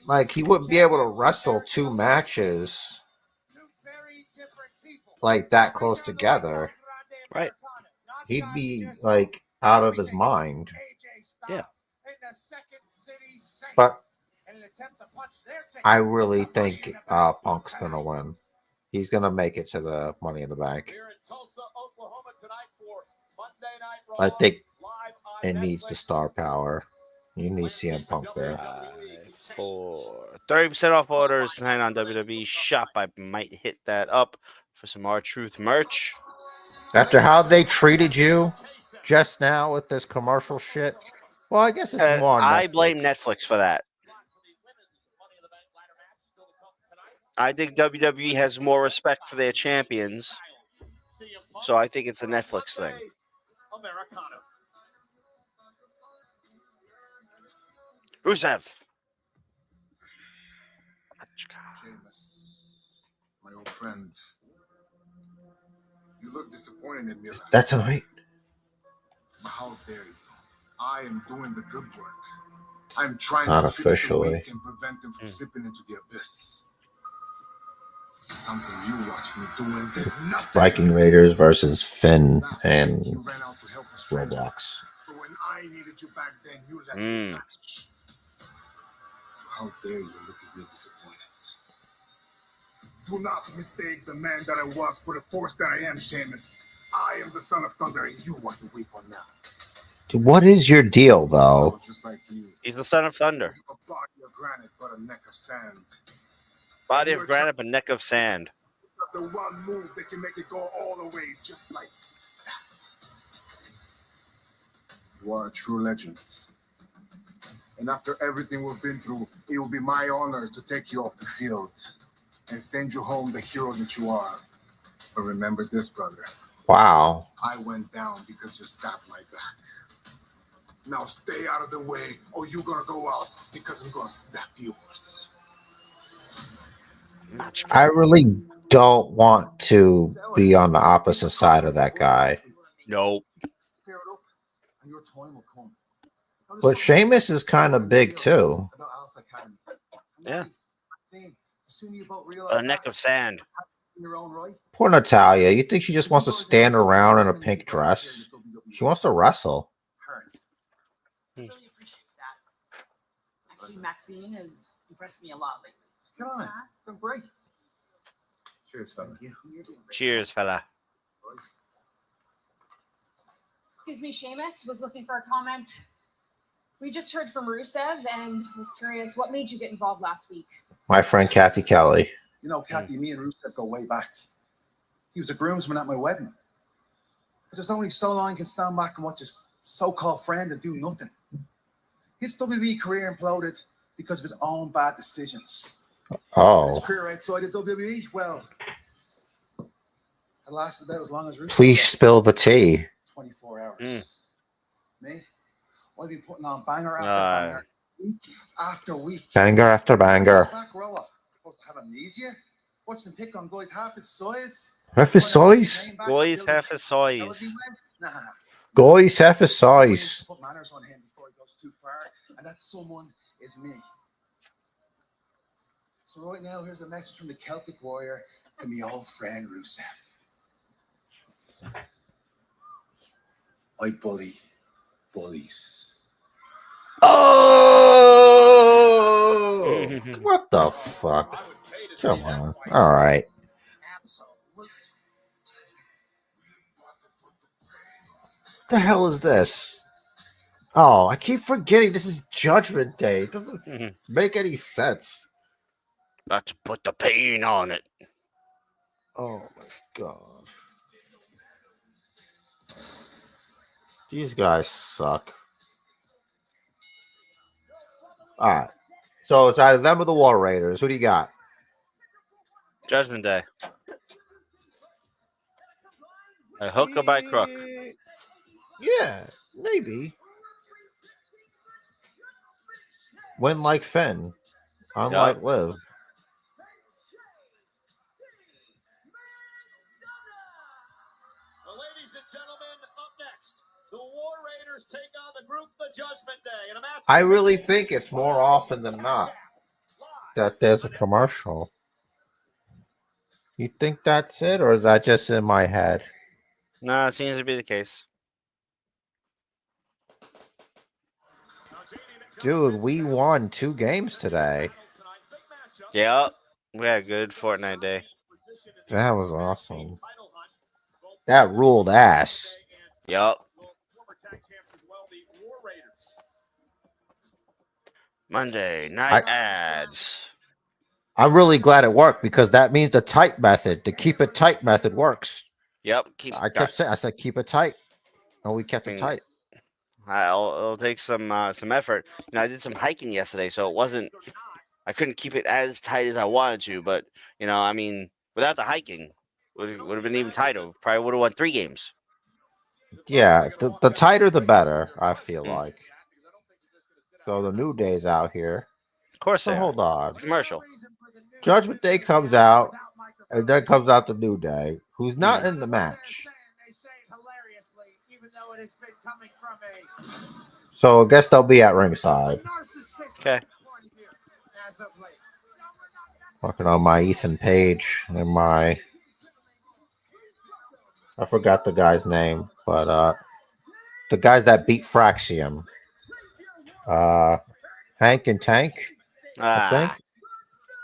like, he wouldn't be able to wrestle 2 matches like that close together. Right. He'd be, like, out of his mind. Yeah. But I really think Punk's going to win. He's going to make it to the Money in the Bank. I think it needs the star power. You need CM Punk there. For 30% off orders tonight on WWE Shop, I might hit that up for some R-Truth merch. After how they treated you just now with this commercial shit, well, I guess it's more on I Netflix. blame Netflix for that. I think WWE has more respect for their champions, so I think it's a Netflix thing. Rusev. Sheamus, my old friend. You look disappointed in me. That's right. How dare you? I am doing the good work. I'm trying Not to fix officially. the weak and prevent them from slipping into the abyss. Something you watched me do and did nothing. Viking Raiders versus Finn Last and week, you ran out to help a stranger. Roblox. But when I needed you back then, you let me vanish. So how dare you look at me disappointed? Do not mistake the man that I was for the force that I am, Sheamus. I am the son of thunder, and you want to weep on now. Dude, what is your deal, though? Just like you. He's the son of thunder. A body of granite, but a neck of sand. Body of granite, but neck of sand. The one move that can make it go all the way, just like that. You are a true legend. And after everything we've been through, it will be my honor to take you off the field and send you home the hero that you are. But remember this, brother. Wow. I went down because you stabbed my back. Now stay out of the way, or you're gonna go out because I'm gonna stab yours. I really don't want to be on the opposite side of that guy. Nope. And your time will come. But Sheamus is kind of big too. Yeah. The sooner you both A realize neck of sand. in your own right. Poor Natalia. You think she just wants to stand around in a pink dress? She wants to wrestle. I really appreciate that. Actually, Maxine has impressed me a lot lately. Come on. It's done great. Cheers, fella. You're doing great. Cheers, fella. Excuse me, Seamus was looking for a comment. We just heard from Rusev and was curious what made you get involved last week. My friend Kathy Kelly. You know, Kathy, me and Rusev go way back. He was a groomsman at my wedding. But there's only so long I can stand back and watch his so-called friend and do nothing. His WWE career imploded because of his own bad decisions. Oh. His career outside of WWE, well, it lasted about as long as Rusev. Please spill the tea. 24 hours. Me? I've been putting on banger after banger, week after week. Banger after banger. Back rower. Supposed to have amnesia? Watch them pick on guys half his size. Half his size? Boys half his size. Nah. Guys, half his size. Put manners on him before he goes too far, and that someone is me. So right now, here's a message from the Celtic Warrior to my old friend Rusev. I bully bullies. Oh! What the fuck? Come on. All right. The hell is this? Oh, I keep forgetting this is Judgment Day. It doesn't make any sense. About to put the pain on it. Oh my god. These guys suck. All right. So it's either them or the War Raiders. Who do you got? Judgment Day. A hook or by crook? Yeah, maybe. Win like Finn. Unlike Liv. Ladies and gentlemen, up next, the War Raiders take on the group The Judgment Day in a match. I really think it's more often than not that there's a commercial. You think that's it, or is that just in my head? No, it seems to be the case. Dude, we won 2 games today. Yep. We had a good Fortnite day. That was awesome. That ruled ass. Yep. Monday night ads. I'm really glad it worked because that means the tight method, the keep it tight method works. Yep. I said keep it tight. And we kept it tight. It'll take some effort. You know, I did some hiking yesterday, so it wasn't. I couldn't keep it as tight as I wanted to, but you know, I mean, without the hiking, would have been even tighter. Probably would have won 3 games. Yeah, the tighter the better. I feel like. So the New Day's out here. Of course. So hold on. Commercial. Judgment Day comes out, and then comes out the New Day, who's not in the match. So I guess they'll be at ringside. Okay. Working on my Ethan Page and my. I forgot the guy's name, but the guys that beat Fraxium. Hank and Tank, I think.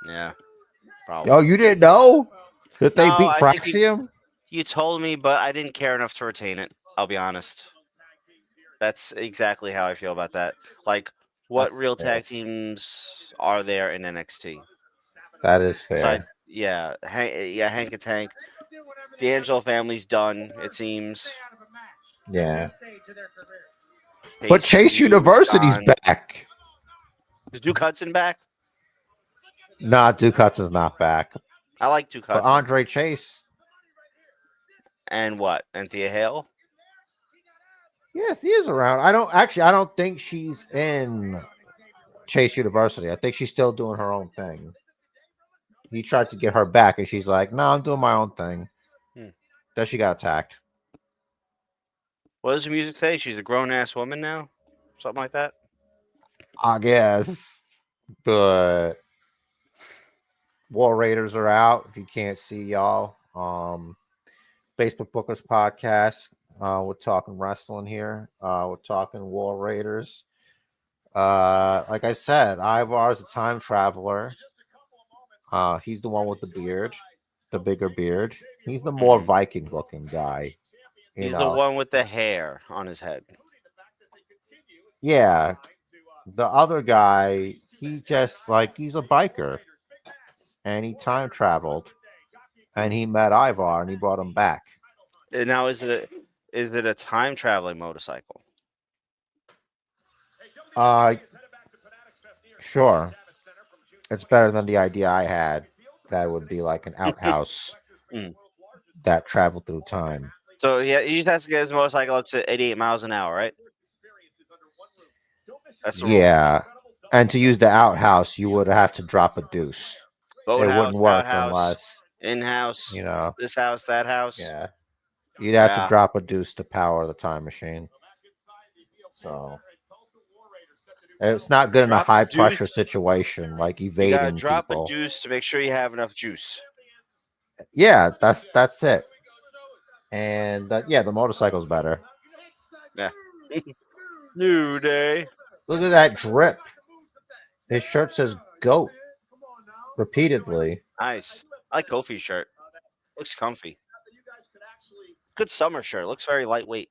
Yeah. Probably. Oh, you didn't know that they No, beat I think Fraxium? You told me, but I didn't care enough to retain it. I'll be honest. That's exactly how I feel about that. Like, what real tag teams are there in NXT? That is fair. So Hank and Tank. D'Angelo family's done, it seems. Yeah. But Chase University's back. Is Duke Hudson back? Nah, Duke Hudson's not back. I like Duke Hudson. But Andre Chase. And what? Anthea Hale? Yeah, Thea's around. I don't think she's in Chase University. I think she's still doing her own thing. He tried to get her back, and she's like, "No, I'm doing my own thing." Then she got attacked. What does the music say? She's a grown ass woman now, something like that. I guess. But War Raiders are out. If you can't see y'all, Facebook Bookers podcast. We're talking wrestling here. We're talking War Raiders. Like I said, Ivar is a time traveler. He's the one with the beard, the bigger beard. He's the more Viking looking guy. He's the one with the hair on his head. Yeah. The other guy, he just like he's a biker. And he time traveled. And he met Ivar and he brought him back. And now is it a time traveling motorcycle? Sure. It's better than the idea I had. That would be like an outhouse that traveled through time. So he just has to get his motorcycle up to 88 miles an hour, right? That's the rule. Yeah. And to use the outhouse, you would have to drop a deuce. Boathouse, it wouldn't work outhouse, unless in-house, you know, this house, that house. Yeah. You'd have to drop a deuce to power the time machine. So it's not good in a high pressure situation like evading You gotta drop people. a deuce to make sure you have enough juice. Yeah, that's it. And yeah, the motorcycle's better. Yeah. New Day. Look at that drip. His shirt says GOAT repeatedly. Nice. I like Kofi's shirt. Looks comfy. Good summer shirt. Looks very lightweight.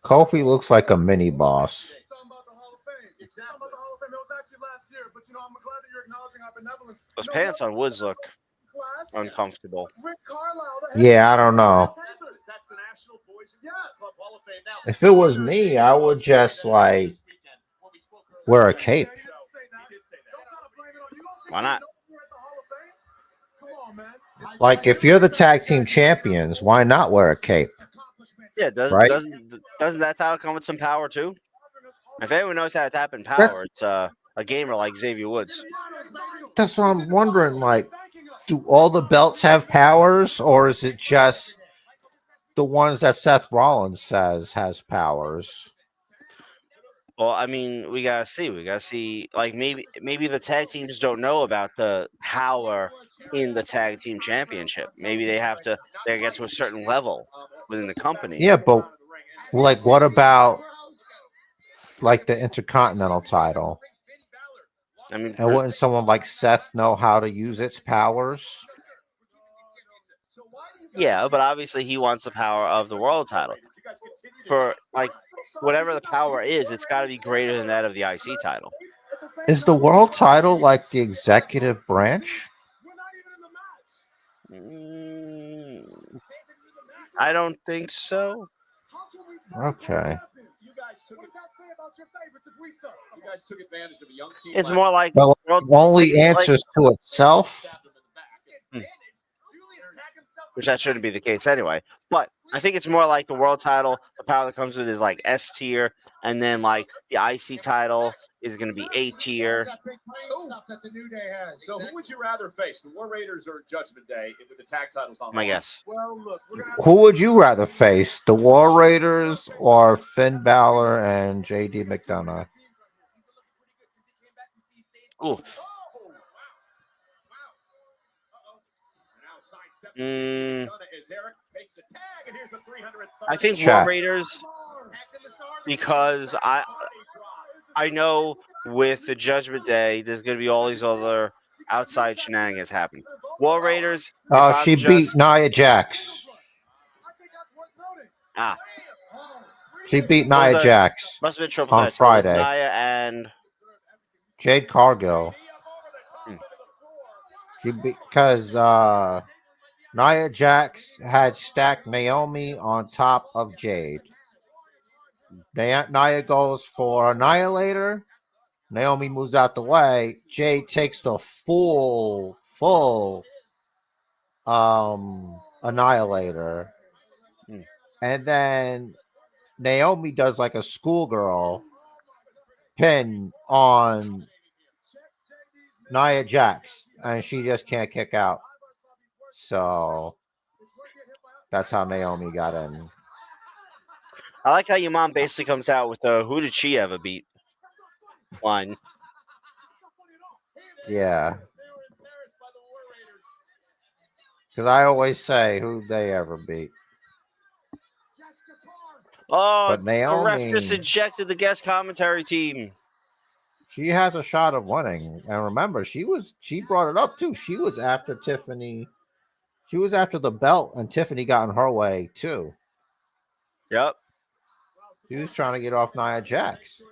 Kofi looks like a mini boss. Those pants on Woods look uncomfortable. Yeah, I don't know. If it was me, I would just like wear a cape. Why not? Like if you're the tag team champions, why not wear a cape? Yeah, Right? doesn't that title come with some power too? If anyone knows how to tap in power, it's a gamer like Xavier Woods. That's what I'm wondering. Like, do all the belts have powers, or is it just the ones that Seth Rollins says has powers? Well, I mean, we gotta see. We gotta see. Like maybe the tag teams don't know about the power in the tag team championship. Maybe they get to a certain level within the company. Yeah, but like, what about like the Intercontinental title? I mean, and wouldn't someone like Seth know how to use its powers? Yeah, but obviously he wants the power of the world title. For like whatever the power is, it's got to be greater than that of the IC title. Is the world title like the executive branch? I don't think so. Okay. It's more like Well, it only answers to itself. Which that shouldn't be the case anyway. But I think it's more like the world title. The power that comes with it is like S tier, and then like the IC title is going to be A tier. So who would you rather face, the War Raiders or Judgment Day, with the tag titles on? My guess. Well, look, Who would you rather face, the War Raiders or Finn Balor and JD McDonough? Ooh. I think War Raiders, because I know with the Judgment Day, there's going to be all these other outside shenanigans happening. War Raiders. She beat Nia Jax. She beat Nia Jax must have been triple on Friday. Nia and Jade Cargill. Because Nia Jax had stacked Naomi on top of Jade. Nia goes for Annihilator. Naomi moves out the way. Jade takes the full Annihilator. And then Naomi does like a schoolgirl pin on Nia Jax, and she just can't kick out. So that's how Naomi got in. I like how your mom basically comes out with the "Who did she ever beat?" line. Yeah. Because I always say who they ever beat. Oh, But the ref just Naomi, ejected the guest commentary team. she has a shot of winning. And remember, she brought it up too. She was after Tiffany. She was after the belt, and Tiffany got in her way too. Yep. She was trying to get off Nia Jax.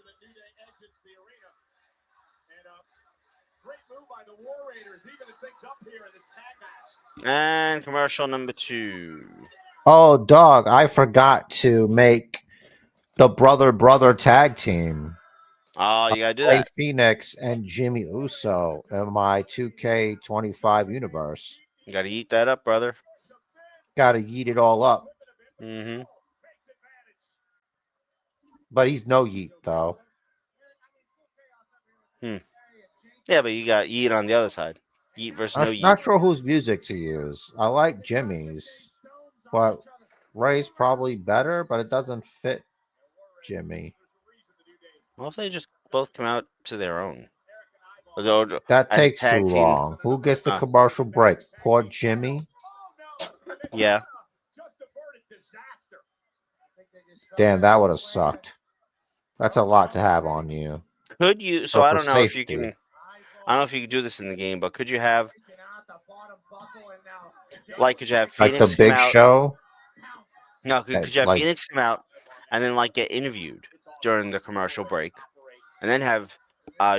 And commercial number 2. Oh, dog! I forgot to make the brother tag team. Oh, you gotta do Ray that. Phoenix and Jimmy Uso in my 2K25 universe. You gotta eat that up, brother. Got to yeet it all up. Mm-hmm. But he's no yeet though. Yeah, but you got yeet on the other side. Yeet versus no I'm yeet. not sure whose music to use. I like Jimmy's, but Ray's probably better, but it doesn't fit Jimmy. Well, if they just both come out to their own. That As takes tag too team. long. Who gets the commercial break? Poor Jimmy. Yeah. Damn, that would have sucked. That's a lot to have on you. Could you? So But I for don't know if you safety. can. I don't know if you can do this in the game, but could you have could you have Like Phoenix the Big come out? Show. No, could you have like- Phoenix come out and then get interviewed during the commercial break, and then have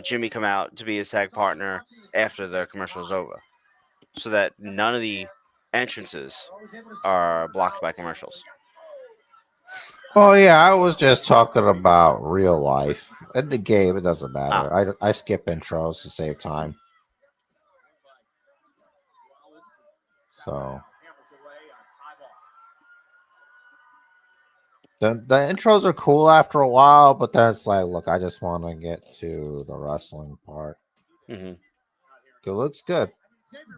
Jimmy come out to be his tag partner after the commercial is over, so that none of the entrances are blocked by commercials. Oh yeah, I was just talking about real life. In the game, it doesn't matter. I skip intros to save time. So the intros are cool after a while, but then it's like, look, I just want to get to the wrestling part. Mm-hmm. It looks good.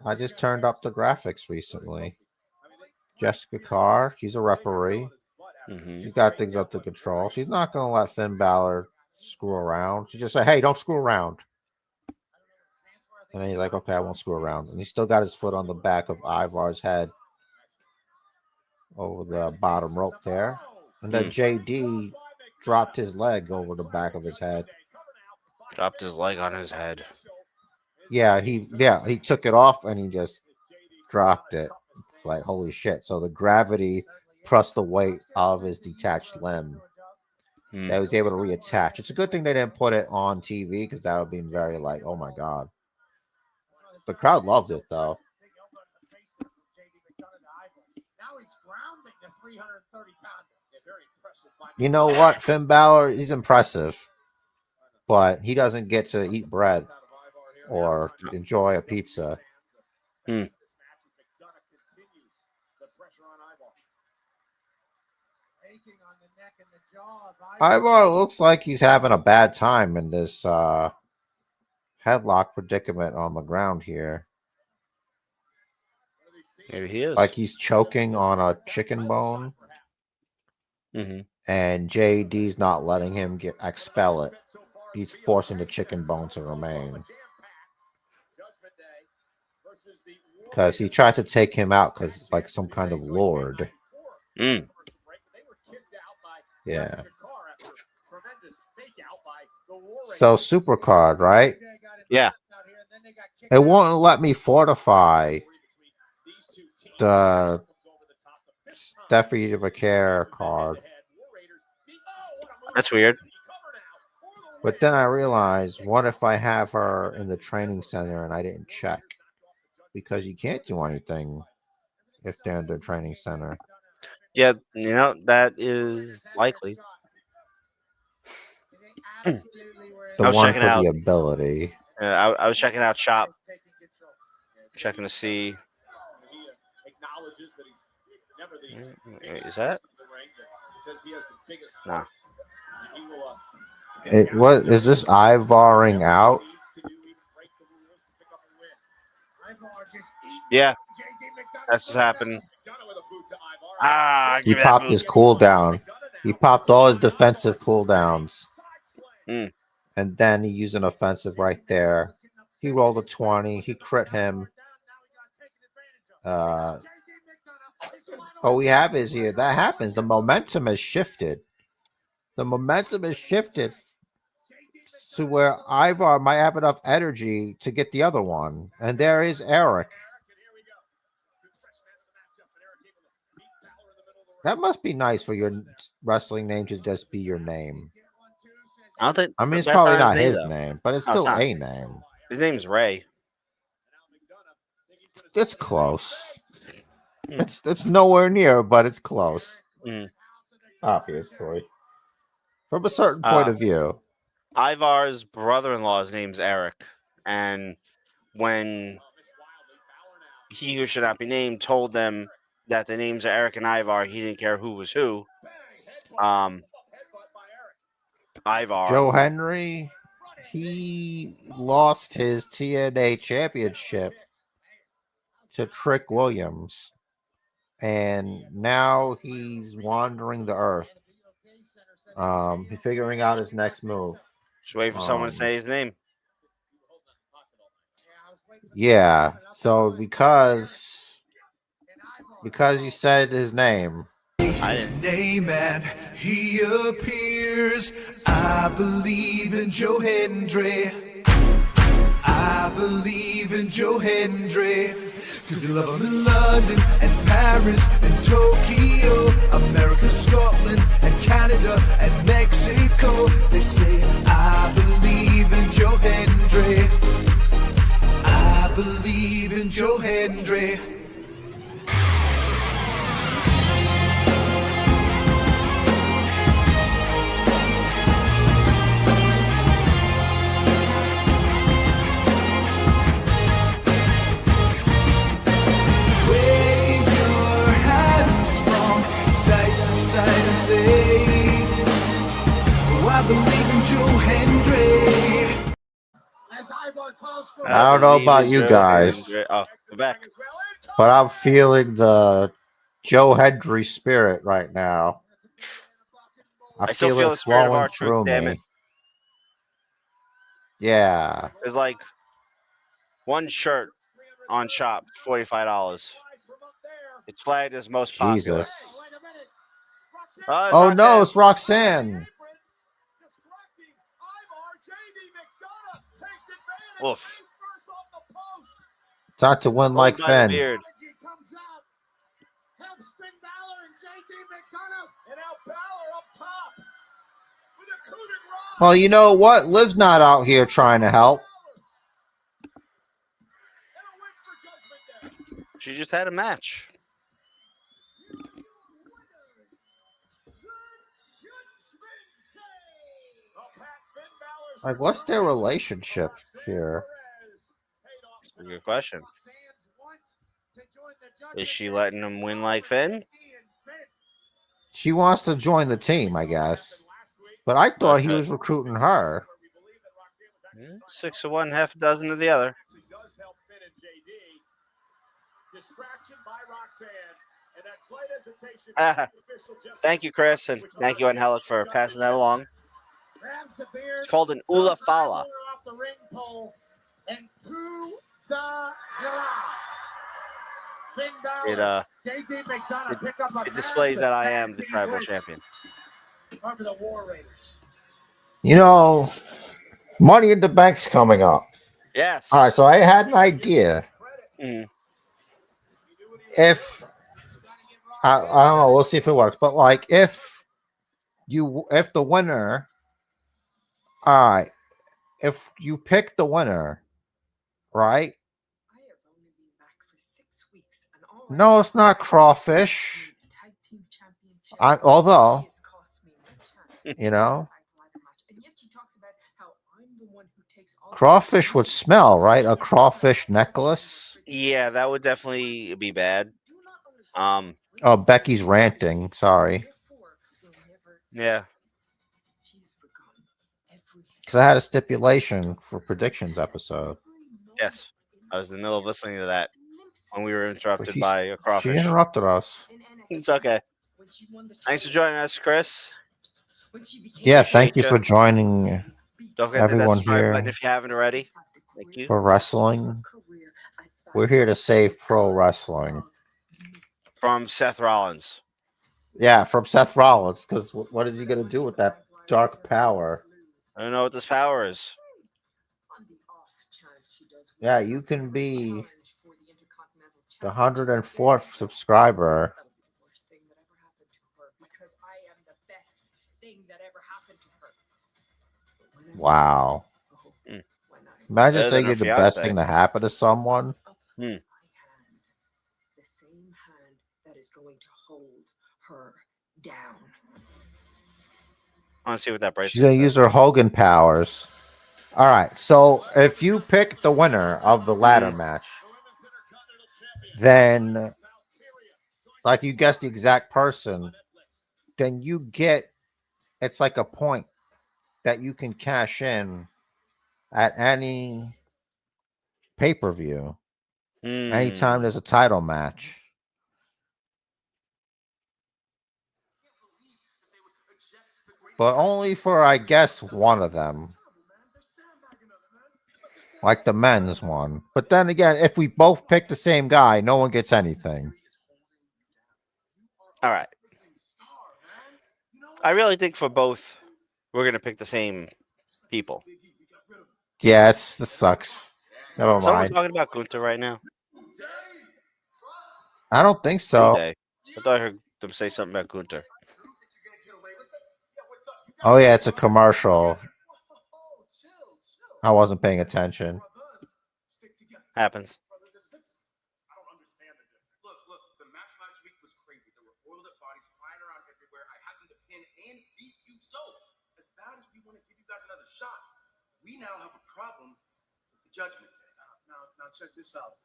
I just turned up the graphics recently. Jessica Carr, she's a referee. Mm-hmm. She's got things up to control. She's not going to let Finn Balor screw around. She just say, hey, don't screw around. And then he's like, okay, I won't screw around. And he still got his foot on the back of Ivar's head over the bottom rope there. And then JD dropped his leg over the back of his head. Dropped his leg on his head. Yeah, he took it off and he just dropped it. It's like, holy shit. So the gravity plus the weight of his detached limb that was able to reattach. It's a good thing they didn't put it on TV because that would be very oh my god. The crowd loved it though. You know what? Finn Balor, he's impressive, but he doesn't get to eat bread or enjoy a pizza. Ivar looks like he's having a bad time in this headlock predicament on the ground here. Maybe he is. Like he's choking on a chicken bone. Mm-hmm. And JD's not letting him expel it. He's forcing the chicken bone to remain. Because he tried to take him out because like some kind of lord. Yeah. So Supercard, right? Yeah. It won't let me fortify the Stephanie Vaquer card. That's weird. But then I realized, what if I have her in the training center and I didn't check? Because you can't do anything if they're in the training center. Yeah, that is likely. The I was one checking for out the ability. I was checking out Shop, checking to see. Is that? Nah. Is this Ivaring out? Yeah, that's what's happening. He popped his cooldown. He popped all his defensive cooldowns. Mm. And then he used an offensive right there. He rolled a 20. He crit him. What we have is here. That happens. The momentum has shifted. The momentum has shifted to where Ivar might have enough energy to get the other one. And there is Eric. That must be nice for your wrestling name to just be your name. I don't think. I mean, it's that's probably not his his though. name, but it's No, it's still not. a name. His name's Ray. It's close. It's nowhere near, but it's close. Mm. Obviously. From a certain point of view. Ivar's brother-in-law's name's Eric. And when he who should not be named told them that the names are Eric and Ivar, he didn't care who was who. Ivar. Joe Henry, he lost his TNA championship to Trick Williams. And now he's wandering the earth. He's figuring out his next move. Just wait for someone to say his name. Yeah. So because you said his name. His name and he appears. I believe in Joe Hendry. I believe in Joe Hendry. Cause they love him in London and Paris and Tokyo, America, Scotland and Canada and Mexico. They say, I believe in Joe Hendry. I believe in Joe Hendry. I believe in Joe Hendry. I don't know about you guys, Oh, we're back. but I'm feeling the Joe Hendry spirit right now. I still feel feel it the spirit of flowing R-Truth, through damn me. it. Yeah. There's like one shirt on shop, $45. It's flagged as most popular. Jesus. Oh, Oh no, it's Roxanne. Oof. Time to win like Hold by the Finn. beard. Well, you know what? Liv's not out here trying to help. She just had a match. Like, what's their relationship here? That's a good question. Is she letting him win like Finn? She wants to join the team, I guess. But I thought he Okay. was recruiting her. 6 of one, half a dozen of the other. Thank you, Chris, and thank you, Angelic, for passing that along. It's called an Ula Fala. It displays that I am the tribal champion. You know, Money in the Bank's coming up. Yes. All right, so I had an idea. Mm. If I don't know, we'll see if it works. But like, if the winner, all right, if you pick the winner, right? No, it's not Crawfish. Although, you know, Crawfish would smell, right? A crawfish necklace. Yeah, that would definitely be bad. Oh, Becky's ranting. Sorry. Yeah. Because I had a stipulation for predictions episode. Yes. I was in the middle of listening to that when we were interrupted by a She crawfish. interrupted us. It's okay. Thanks for joining us, Chris. Yeah, Appreciate thank you ya. for joining Don't forget everyone that subscribe button here if you haven't already. Thank you. for wrestling. We're here to save pro wrestling. From Seth Rollins. Yeah, from Seth Rollins, because what is he going to do with that dark power? I don't know what this power is. Yeah, you can be the 104th subscriber. Wow. Mm. Imagine Better saying than you're her the best fiance. thing to happen to someone. The same hand that is going to hold her down. I want to see what that bracelet She's going to use her Hogan powers. All right, so if you pick the winner of the ladder match, then, like you guessed the exact person, then you get, it's like a point that you can cash in at any pay-per-view, anytime there's a title match. But only for, I guess, one of them. Like the men's one. But then again, if we both pick the same guy, no one gets anything. All right. I really think for both, we're going to pick the same people. Yeah, this sucks. Never Someone mind. talking about Gunther right now? I don't think so. I thought I heard them say something about Gunther. Oh, yeah, it's a commercial. I wasn't paying attention. Happens. I don't understand the difference. Look, the match last week was crazy. There were oiled up bodies flying around everywhere. I happened to pin and beat you. So, as bad as we want to give you guys another shot, we now have a problem with the Judgment Day. Now check this out.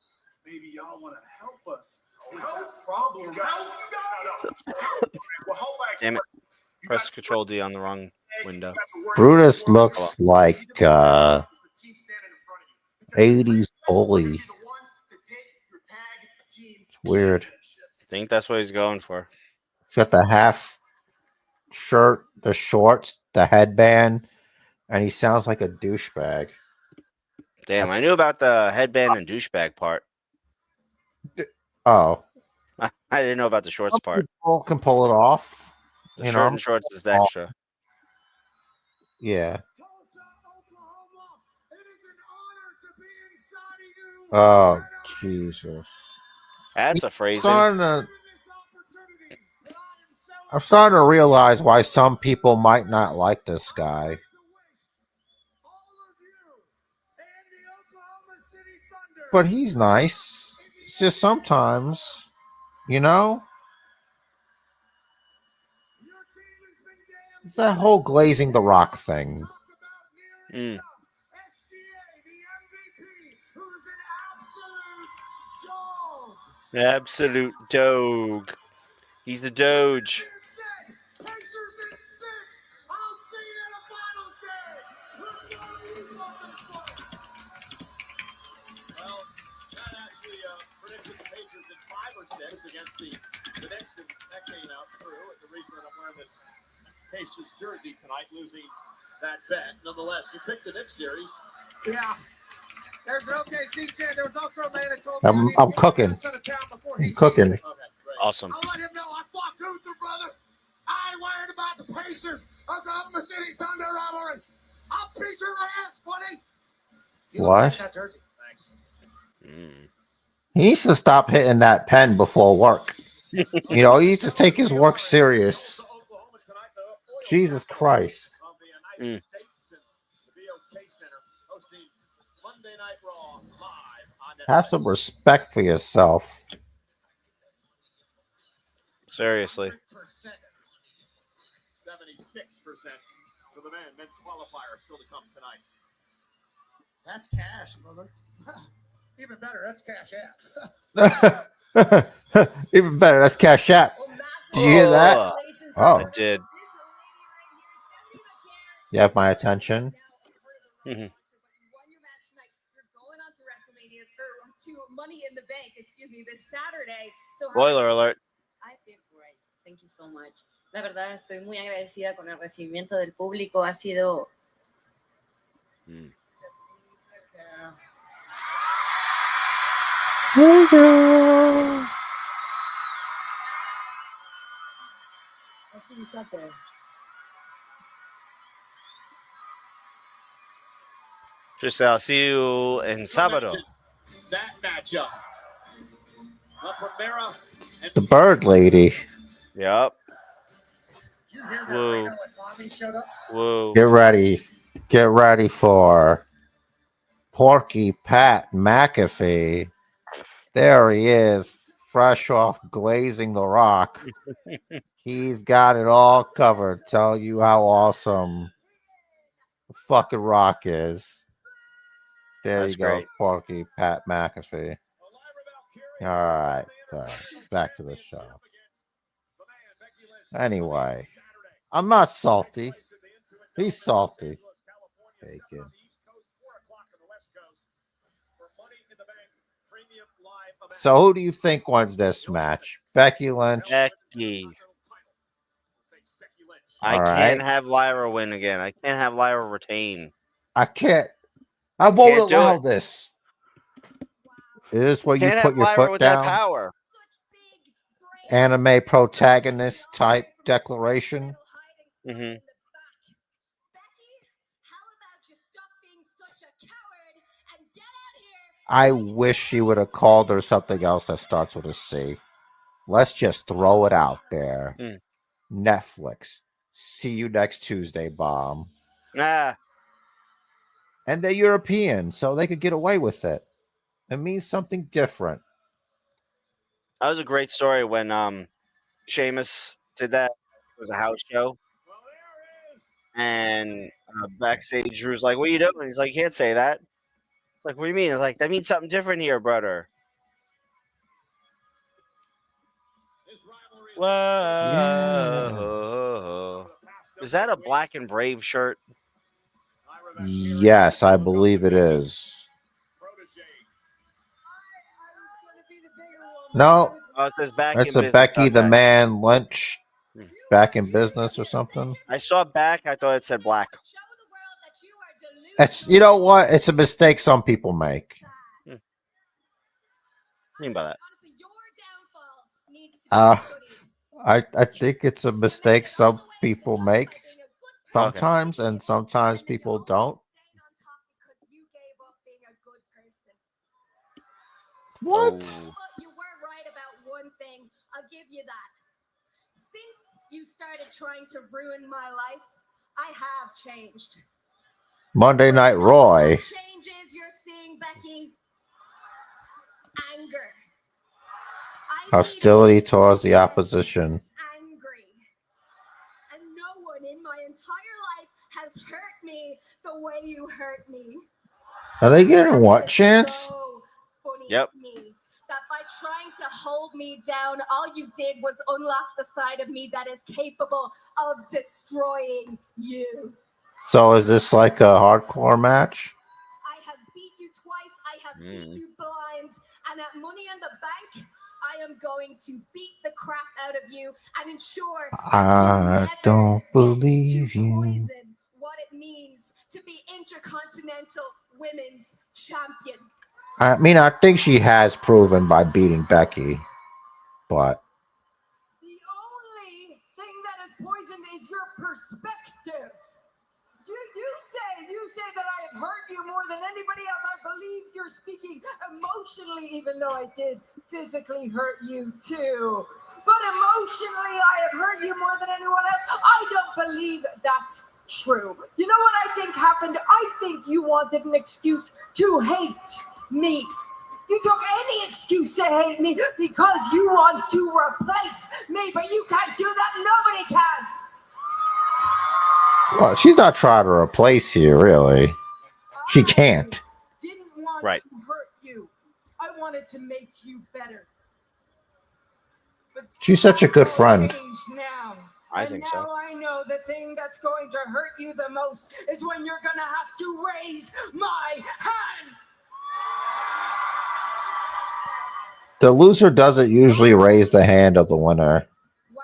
Maybe y'all want to help us with that problem. Help you guys? Well, help I Damn it. explain this. You Press guys- Control D on the wrong window. Brutus looks like 80s bully. It's weird. I think that's what he's going for. He's got the half shirt, the shorts, the headband, and he sounds like a douchebag. Damn, I knew about the headband and douchebag part. Oh. I didn't know about the shorts part. People can pull it off. The You shirt know? and shorts is extra. Yeah. Oh, Jesus. That's a phrasing. I'm starting to realize why some people might not like this guy. But he's nice. It's just sometimes, you know? It's that whole glazing the rock thing. Mm. Absolute dog. He's the Doge. Against the Knicks, and that came out true. The reason that I'm wearing this Pacers jersey tonight, losing that bet. Nonetheless, you picked the Knicks series. Yeah. There's an OKC chant. There was also a man that told me I'm cooking. I'm cooking. Okay, great. Awesome. I'll let him know I fought Gunther, brother. I ain't worried about the Pacers, Oklahoma City Thunder rivalry. I'll beat your ass, buddy. You What? like that jersey. Thanks. Mm. He needs to stop hitting that pen before work. You know, he needs to take his work serious. Jesus Christ. Mm. Have some respect for yourself. Seriously. 76% for the men's qualifier still to come tonight. That's cash, brother. Even better, that's cash app. Even better, that's Cash App. Did you hear that? Oh. I did. You have my attention. Mhm. To Money in the Bank, excuse me, this Saturday. So Spoiler alert. I feel great. Thank you so much. La verdad, estoy muy agradecida con el recibimiento del público. Ha sido... Just I'll see you in sábado. That matchup. La Primera and The Bird Lady. Yep. Did you hear that Whoa. Reno and Bobby showed up? Whoa. Get ready. Get ready for Porky Pat McAfee. There he is, fresh off glazing the rock. He's got it all covered. Tell you how awesome the fucking rock is. There That's you go, great. Porky Pat McAfee. All right, back to the show. Anyway, I'm not salty. He's salty. Bacon. So who do you think wins this match? Becky Lynch? Becky. I All can't right. have Lyra win again. I can't have Lyra retain. I can't. I won't Can't do allow it. this. Is this where you Can't put have your Lyra foot with that down? power. Anime protagonist type declaration. Mm-hmm. I wish she would have called her something else that starts with a C. Let's just throw it out there. Netflix. See you next Tuesday, bomb. Ah, And they're European, so they could get away with it. It means something different. that was a great story when Sheamus did that. It was a house show. And backstage, Drew's like, "What are you doing?" He's like, "You can't say that." It's like, "What do you mean?" It's like, "That means something different here, brother." Whoa. Is that a Black and Brave shirt? Yes, I believe it is. No, Oh, it says back it's in a business. Becky the Okay. Man Lynch back in business or something. I saw back. I thought it said black. It's, you know what? It's a mistake some people make. What do you mean by that? I think it's a mistake some people make sometimes, and sometimes people don't. What? But you were right about one thing. I'll give you that. Since you started trying to ruin my life, I have changed. Monday Night Roy. Changes you're seeing, Becky. Anger. Hostility towards the opposition. Angry. And no one in my entire life has hurt me the way you hurt me. Are they getting what chance? So funny Yep. to me that by trying to hold me down, all you did was unlock the side of me that is capable of destroying you. So is this like a hardcore match? I have beat you twice. I have beat you blind. And at Money in the Bank, I am going to beat the crap out of you and ensure I don't believe you. poison what it means to be Intercontinental Women's Champion. I mean, I think she has proven by beating Becky, but The only thing that is poisoned is your perspective. You say that I have hurt you more than anybody else. I believe you're speaking emotionally, even though I did physically hurt you too. But emotionally, I have hurt you more than anyone else. I don't believe that's true. You know what I think happened? I think you wanted an excuse to hate me. You took any excuse to hate me because you want to replace me, but you can't do that. Nobody can. well, she's not trying to replace you, really. She can't. I didn't want Right. to hurt you. I wanted to make you better. But She's such a good that's all friend. changed now. I And think now so. I know the thing that's going to hurt you the most is when you're gonna have to raise my hand. The loser doesn't usually raise the hand of the winner. Wow.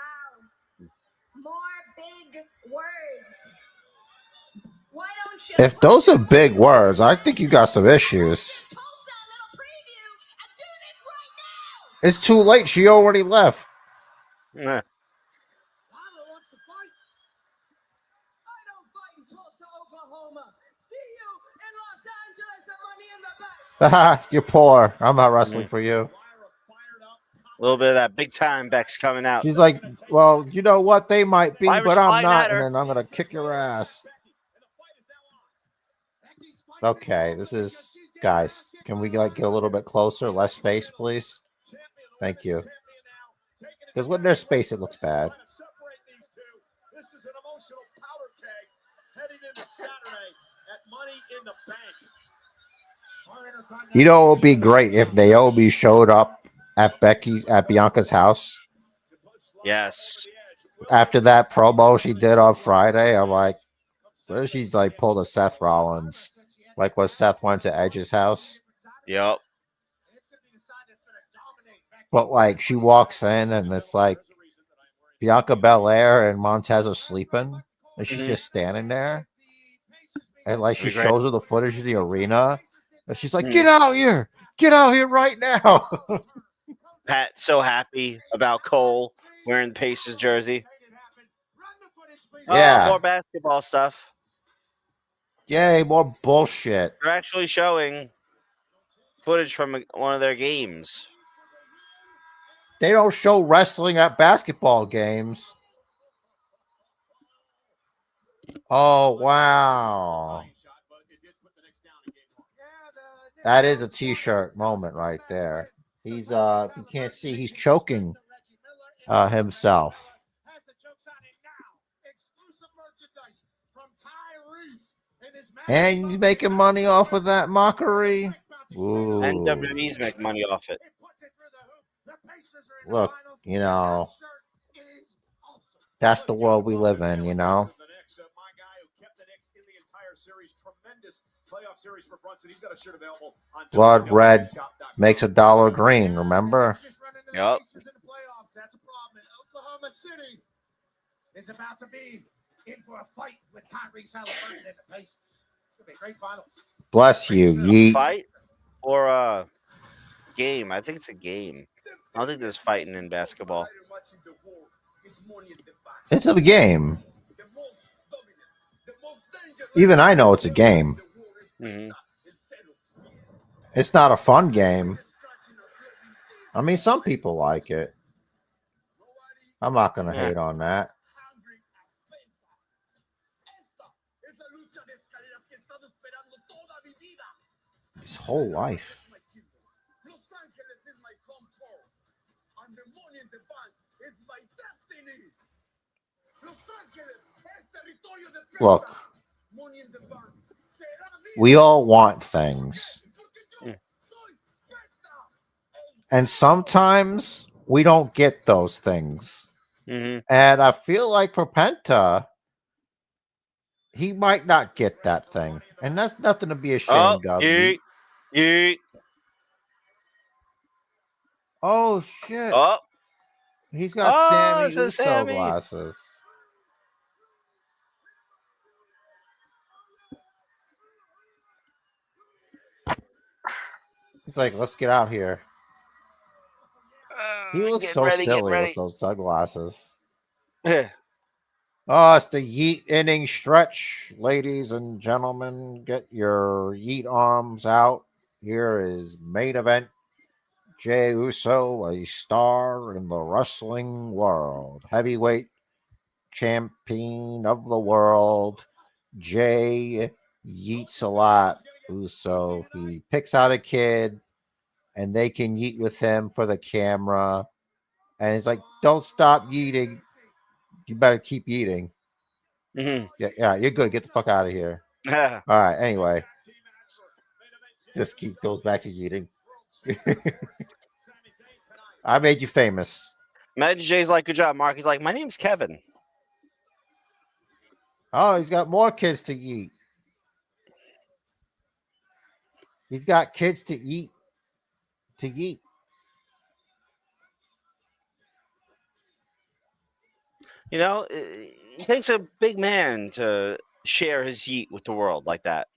If those are big words, I think you got some issues. It's too late. She already left. Eh. I don't fight in Tulsa, Oklahoma. See you in Los Angeles and Money in the Bank. You're poor. I'm not wrestling for you. A little bit of that big time Beck's coming out. She's like, well, you know what? They might be, Lyra's but I'm flying not. at And her. then I'm going to kick your ass. Okay, this is, guys, can we like get a little bit closer? Less space, please? Thank you. Because when there's space, it looks bad. This is an emotional powder keg heading into Saturday at Money in the Bank. You know, it would be great if Naomi showed up at Bianca's house. Yes. After that promo she did on Friday, I'm like, what if she's like pulled a Seth Rollins? Like when Seth went to Edge's house. Yep. But like she walks in and it's like Bianca Belair and Montez are sleeping. And she's just standing there. And like she That'd be great. shows her the footage of the arena. And she's like, get out here. Get out here right now. Pat so happy about Cole wearing the Pacers jersey. Yeah. More basketball stuff. Yay, more bullshit. They're actually showing footage from one of their games. They don't show wrestling at basketball games. Oh, wow. That is a t-shirt moment right there. He's you can't see, he's choking himself. And he's making money off of that mockery. Ooh. And WWE's make money off it. Look, you know, that's the world we live in, you know. Blood red makes a dollar green, remember? Yep. That's a problem. Oklahoma City is about to be in for a fight with Tyrese Halliburton in the Pacers. It's gonna be a great finals. Bless you, yeet. Fight or a game? I think it's a game. I don't think there's fighting in basketball. It's a game. Even I know it's a game. Mm-hmm. It's not a fun game. I mean, some people like it. I'm not going to hate on that. His whole life. Look, we all want things. And sometimes we don't get those things. Mm-hmm. And I feel like for Penta, he might not get that thing. And that's nothing to be ashamed of. Yeet. Oh, shit. Oh. He's got Sammy it's a Uso Sami. glasses. He's like, let's get out here. He looks so silly with those sunglasses. Oh, it's the yeet inning stretch, ladies and gentlemen. Get your yeet arms out. Here is main event. Jey Uso, a star in the wrestling world. Heavyweight champion of the world. Jey yeets a lot. Uso, he picks out a kid, and they can yeet with him for the camera. And he's like, don't stop yeeting. You better keep eating. Mm-hmm. Yeah, you're good. Get the fuck out of here. All right, anyway. This goes back to eating. I made you famous. Imagine Jay's like, good job, Mark. He's like, my name's Kevin. Oh, he's got more kids to eat. He's got kids to eat. To eat. You know, it takes a big man to share his yeet with the world like that.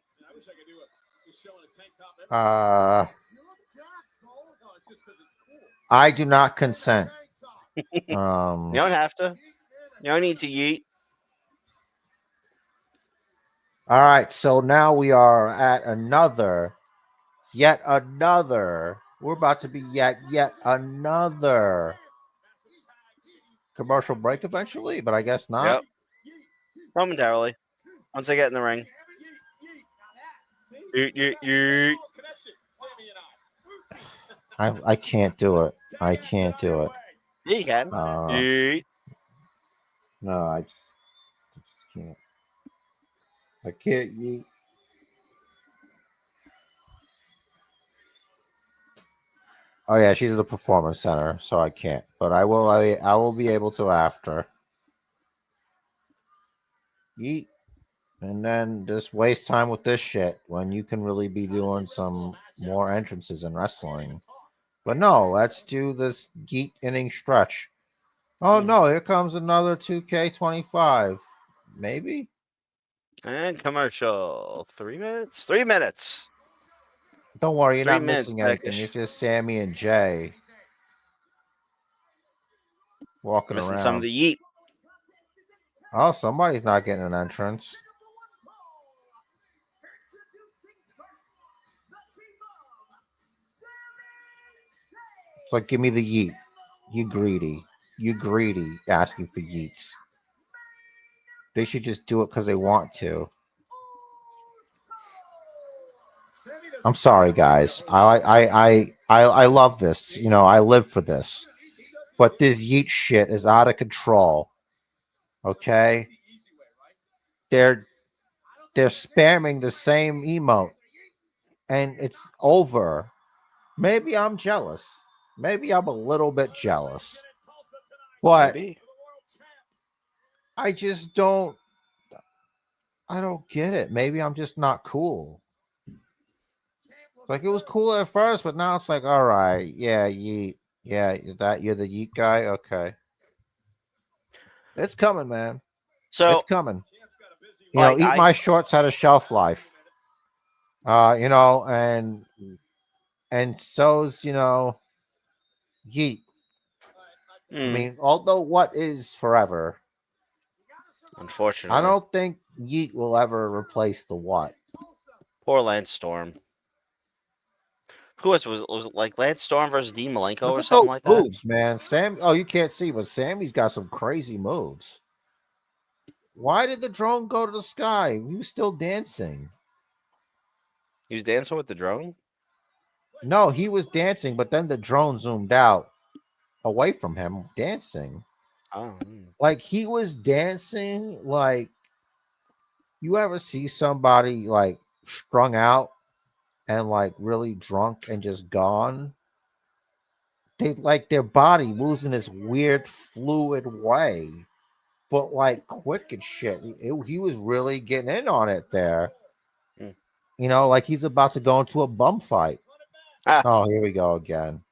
I do not consent. You don't have to. You don't need to yeet. All right, so now we are at yet another. We're about to be yet another commercial break eventually, but I guess not. Yep. Momentarily. Once I get in the ring. Yeet. I can't do it. I can't do it. Yeah, you can. Yeet. No, I just can't. I can't yeet. Oh yeah, she's at the performance center, so I can't. But I will be able to after. Yeet. And then just waste time with this shit when you can really be doing some more entrances in wrestling. But no, let's do this yeet inning stretch. Oh no, here comes another 2K25. Maybe? And commercial. 3 minutes? 3 minutes. Don't worry, you're 3 not minutes, missing anything. Beckish. It's just Sami and Jay walking Missing around. some of the yeet. Oh, somebody's not getting an entrance. It's like, give me the yeet. You greedy. You greedy asking for yeets. They should just do it because they want to. I'm sorry, guys. I love this. You know, I live for this. But this yeet shit is out of control. Okay? They're spamming the same emote. And it's over. Maybe I'm jealous. Maybe I'm a little bit jealous. But Maybe. I just don't. I don't get it. Maybe I'm just not cool. Like, it was cool at first, but now it's like, all right, yeah, yeet. Yeah, you're the yeet guy? Okay. It's coming, man. So it's coming. You like, know, Eat My Shorts had a shelf life. You know, and so's, you know, yeet. I mean, although what is forever? Unfortunately. I don't think yeet will ever replace the what. Poor Lance Storm. Who was it like Lance Storm versus Dean Malenko or something like that? Moves, man. Sam. Oh, you can't see, but Sammy's got some crazy moves. Why did the drone go to the sky? He was still dancing. He was dancing with the drone? No, he was dancing, but then the drone zoomed out away from him dancing. Oh. Like, he was dancing like, you ever see somebody like strung out and like really drunk and just gone? They like, their body moves in this weird fluid way, but like quick and shit. He was really getting in on it there. You know, like he's about to go into a bum fight. Oh, here we go again.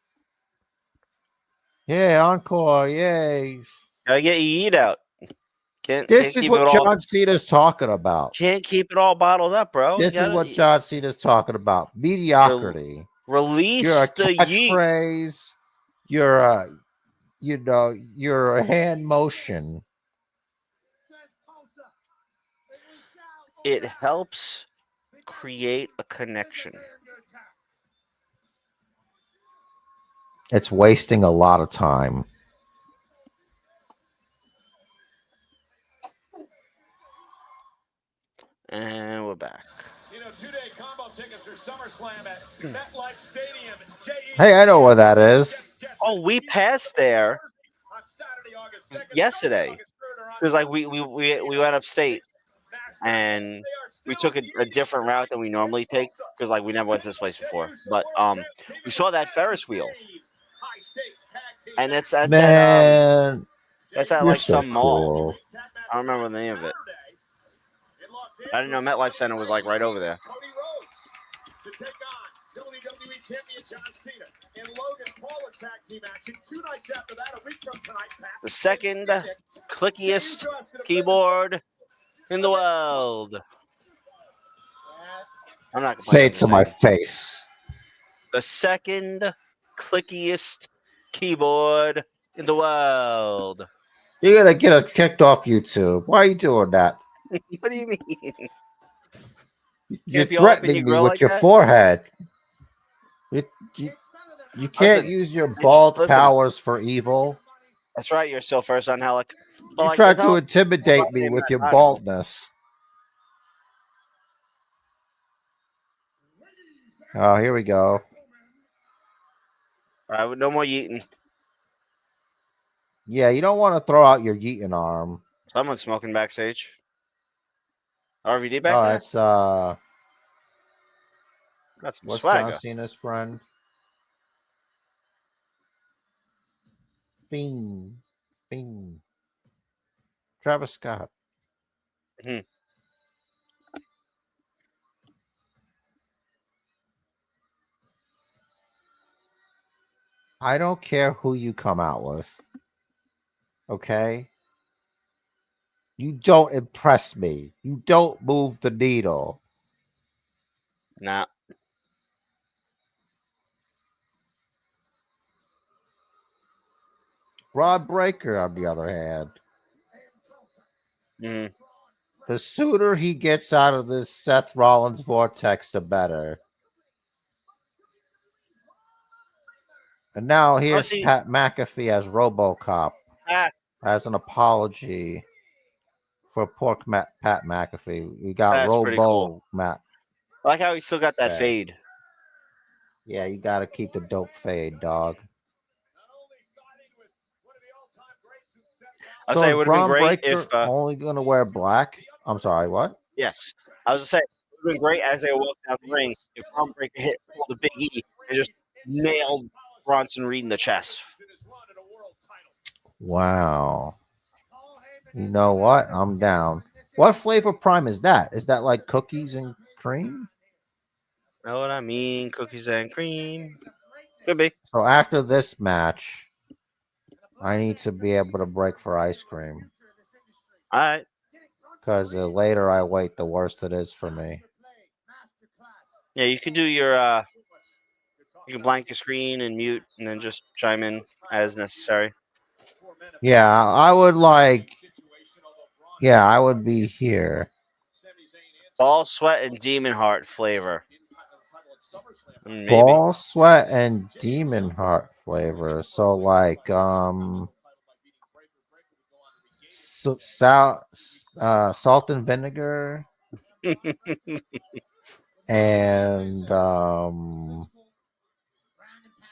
Yeah, encore. Yay. Gotta get your eat out. This is what John Cena's talking about. Can't keep it all bottled up, bro. This is what John Cena's talking about. Mediocrity. Release the catchphrase. You're a hand motion. It helps create a connection. It's wasting a lot of time. And we're back. You know, 2-day combo tickets for SummerSlam at MetLife Stadium. Hey, I know where that is. Oh, we passed there yesterday. Because like we went upstate and we took a different route than we normally take because like we never went to this place before. But we saw that Ferris wheel. And that's at like some mall. I don't remember the name of it. I didn't know MetLife Center was like right over there. To take on WWE Champion John Cena and Logan Paul tag team action 2 nights after that, a week from tonight. The second clickiest keyboard in the world. I'm not Say it complaining. to my face. The second clickiest keyboard in the world. You're gonna get us kicked off YouTube. Why are you doing that? What do you mean? You're be all up in threatening your me grill with like your that? forehead. You can't Listen, use your bald listen. powers for evil. That's right. You're still first on Helic. But You like, tried that's to how- intimidate me with your I know. baldness. Oh, here we go. No more yeeting. Yeah, you don't want to throw out your yeeting arm. Someone's smoking backstage. RVD back Oh, there? that's That's some what's swagger. John Cena's friend? Fiend. Travis Scott. Mhm. I don't care who you come out with. Okay? You don't impress me. You don't move the needle. Nah. Rod Breaker, on the other hand. Mm. The sooner he gets out of this Seth Rollins vortex, the better. And now here's see- Pat McAfee as RoboCop Ah, as an apology for poor Pat McAfee. We got That's pretty cool. Matt. I like how he still got that Okay. fade. Yeah, you got to keep the dope fade, dog. I'd So say is it would have been Bron great Breakker if. only going to wear black? I'm sorry, what? Yes. I was just saying, it would have been great as they walked down the ring if Bron Breakker hit the Big E and just nailed Bronson Reed in the chest. Wow. You know what? I'm down. What flavor prime is that? Is that like cookies and cream? Know what I mean? Cookies and cream. Could be. So after this match, I need to be able to break for ice cream. All right. Because the later I wait, the worse it is for me. Yeah, you can do your. You can blank your screen and mute, and then just chime in as necessary. Yeah, I would like. Yeah, I would be here. Ball, sweat, and demon heart flavor. Maybe. Ball, sweat, and demon heart flavor. So like salt and vinegar and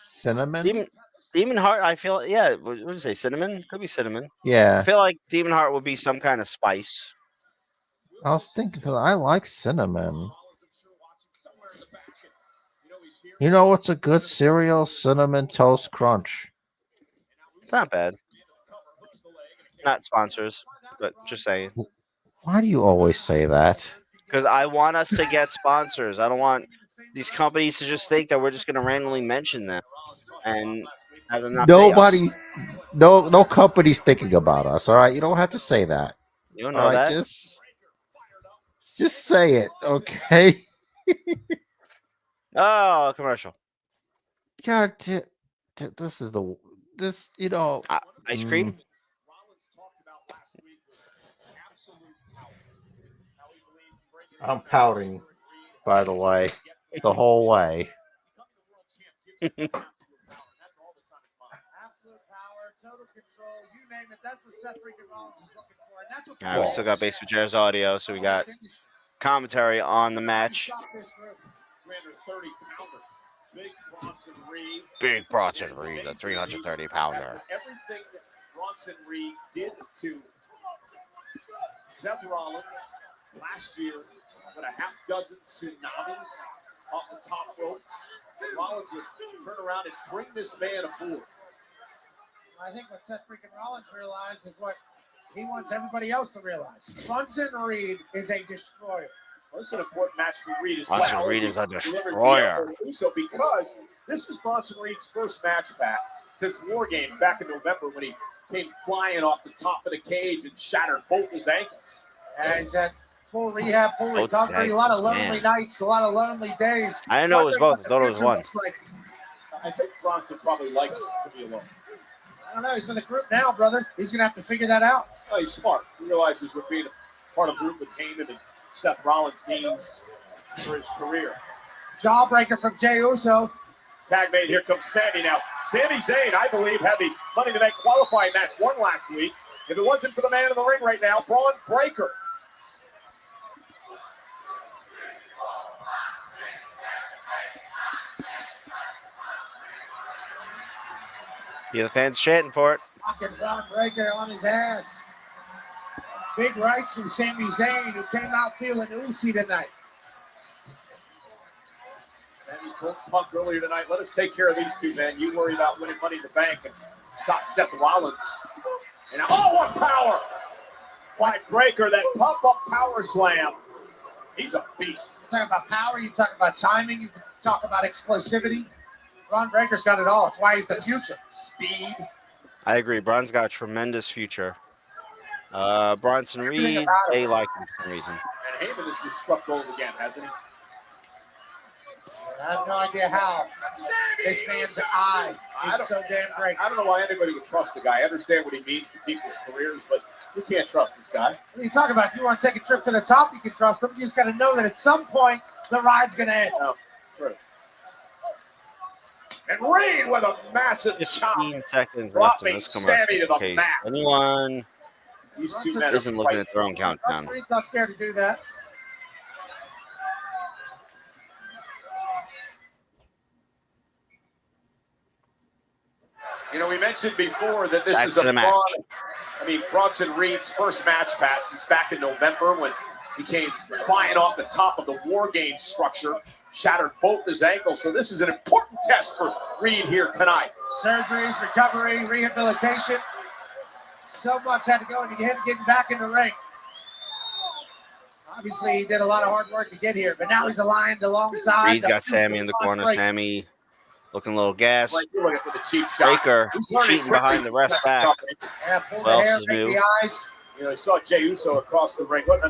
cinnamon. Demon heart. I feel what did you say? Cinnamon? Could be cinnamon. I Yeah, feel like demon heart would be some kind of spice. I was thinking because I like cinnamon. You know what's a good cereal? Cinnamon Toast Crunch. It's not bad. Not sponsors, but just saying. Why do you always say that? Because I want us to get sponsors. I don't want these companies to just think that we're just going to randomly mention them and have them not pay us. Nobody, no company's thinking about us. All right, you don't have to say that. You don't All know right, that. just say it, okay? Oh, commercial. God, this is you know. Ice cream. I'm pouting, by the way, the whole way. Absolute power, total control, you name it. That's what Seth freaking Rollins is looking for. And that's what All right, we still got Basement Jared's audio, so we got commentary on the match. Big Bronson Reed, the 330-pounder. Everything that Bronson Reed did to Seth Rollins last year, with a half dozen tsunamis off the top rope, Rollins would turn around and bring this man aboard. I think what Seth freaking Rollins realized is what he wants everybody else to realize. Bronson Reed is a destroyer. Well, this is an important match for Reed as well. Bronson Reed is a destroyer. So because this is Bronson Reed's first match back since War Games back in November when he came flying off the top of the cage and shattered both his ankles. And he's at full rehab, full recovery. A lot of lonely nights, a lot of lonely days. I didn't know it was both. I thought it was one. I think Bronson probably likes to be alone. I don't know. He's in the group now, brother. He's going to have to figure that out. Oh, he's smart. He realizes what being part of a group with Heyman and Seth Rollins means for his career. Jawbreaker from Jey Uso. Tag made. Here comes Sami now. Sami Zayn, I believe, had the Money to Make qualifying match won last week. If it wasn't for the man in the ring right now, Braun Breaker. Yeah, the fans chanting for it. Rocking Braun Breaker on his ass. Big rights from Sami Zayn, who came out feeling oozy tonight. Sami told Punk earlier tonight, let us take care of these two, man. You worry about winning Money in the Bank and stop Seth Rollins. And now, what power by Breaker, that pump-up power slam. He's a beast. You talk about power, you talk about timing, you talk about explosivity. Braun Breaker's got it all. It's why he's the future. Speed. I agree. Braun's got a tremendous future. Bronson Reed, they like him for some reason. And Heyman has just struck gold again, hasn't he? I have no idea how. This man's eye is so damn great. I don't know why anybody would trust the guy. I understand what he means to people's careers, but you can't trust this guy. What are you talking about? If you want to take a trip to the top, you can trust him. You just got to know that at some point, the ride's going to end. Oh, true. And Reed with a massive 15 chop, seconds left in this Sami to the commercial. mat. Anyone These two men isn't looking at their own countdown. Reed's not scared to do that. You know, we mentioned before that this Back is to a the match. Bronson Reed's first match, Pat, since back in November when he came flying off the top of the War Games structure, shattered both his ankles. So this is an important test for Reed here tonight. Surgeries, recovery, rehabilitation. So much had to go into him getting back in the ring. Obviously, he did a lot of hard work to get here, but now he's aligned alongside. Reed's got Sami in the corner. Sami looking a little gas. Like you're looking for the cheap shot. Breaker cheating behind the ref's back. Yeah, pull Well, the hair, else is make new. the eyes. You know, he saw Jey Uso across the ring. Look,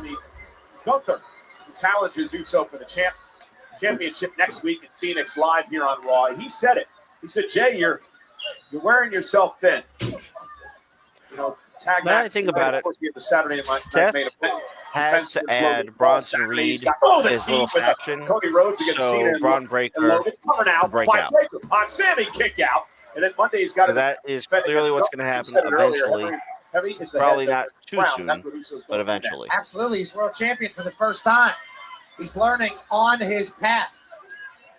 Gunther challenges Uso for the championship next week at Phoenix Live here on Raw. He said it. He said, Jay, you're wearing yourself thin. You know, tag Now match. I think about it, The Saturday night Seth main event. had to add Bronson Reed the his little team with faction, Cody Rhodes against so Cena Braun and Breaker Logan coming out break by out. Breaker on Sami kick out, and then Monday he's got So that is clearly what's going to happen eventually. Probably not too soon, but eventually. Absolutely, he's world champion for the first time. He's learning on his path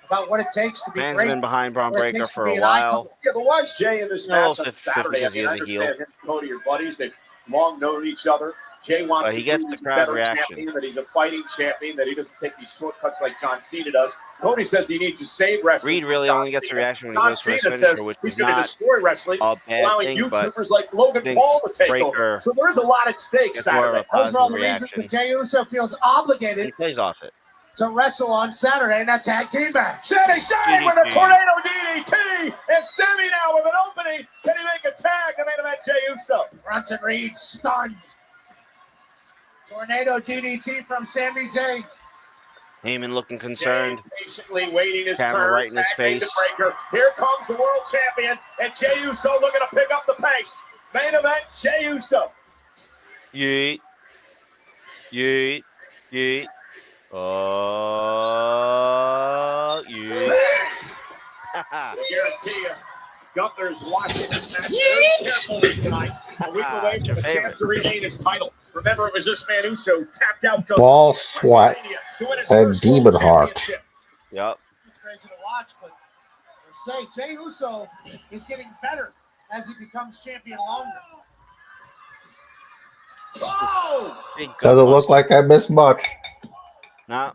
about what it takes to be Man's great. been behind Braun what it Breaker takes to for be a an while. icon. Yeah, but why is Jay in this No, match on 50-50 Saturday? because he is a heel. Him and Cody are buddies. They've long known each other. Jay wants But to he gets prove the he's a crowd better reaction. champion, that he's a fighting champion, that he doesn't take these shortcuts like John Cena does. Cody says he needs to save wrestling. Reed really John only gets a Cena. reaction when he John goes for his Cena finisher, says which he's is going to not destroy wrestling, a bad allowing thing, but YouTubers like Logan think Paul to take Breaker over. So there is a lot at stake gets more of Saturday. a Those are all the positive reasons reaction. that Jey Uso feels He obligated plays off it. to wrestle on Saturday in that tag team match. Sami Zayn with a DDT. tornado DDT, and Sami now with an opening. Can he make a tag? The main event, Jey Uso. Bronson Reed stunned. Tornado DDT from Sami Zayn. Heyman looking concerned. Jey patiently waiting his Camera turn. right in his Tag made to face. Breaker. Here comes the world champion, and Jey Uso looking to pick up the pace. Main event, Jey Uso. Yeet. Yeet. Yeet. Yeet. Guarantee you, Gunther's watching this match very carefully tonight. A week away Your from a chance favorite. to regain his title. Remember, it was this man Uso tapped out Gunther. Ball sweat to win his and first demon world heart. championship. Yep. It's crazy to watch, but I say Jey Uso is getting better as he becomes champion longer. Oh! Big gut Doesn't look muscle. like I missed much. No.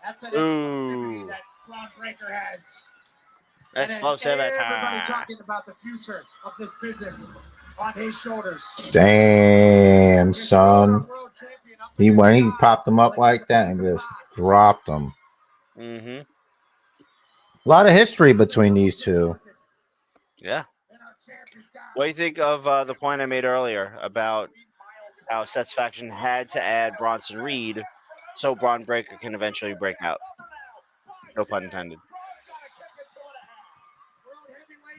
That's an Ooh. exclusivity that Braun Breaker has. And has Explosive everybody attack. talking about the future of this business on his shoulders. Damn, His son. world champion up He against when he God, popped him up like he's that a and piece of just pie. dropped him. Mm-hmm. A lot of history between these two. Yeah. And our champ is God. What do you think of the point I made earlier about how Seth's faction had to add Bronson Reed so Braun Breaker can eventually break out. No pun intended.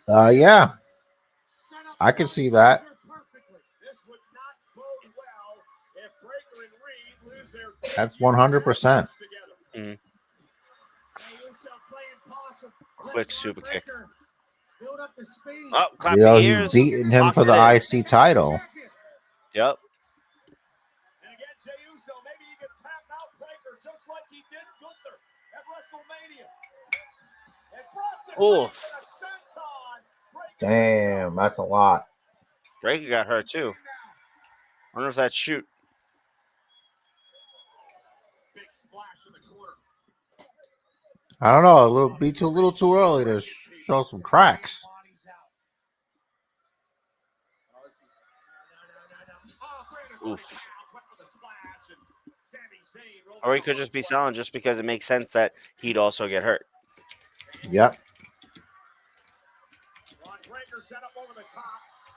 Yeah, I can see that. That's 100%. Quick super kick. Oh, clap You know, the he's ears. beating him Locked for it the in. IC title. Yep. And again, Jey Uso, maybe he can tap out Breaker just like he did Gunther at WrestleMania. And Bronson Oof. Damn, that's a lot. Breaker got hurt too. I wonder if that's shoot. Big splash in the corner. I don't know. A little too early to show some cracks. Oof. Or he could just be selling just because it makes sense that he'd also get hurt. Yep. Breaker set up over the top.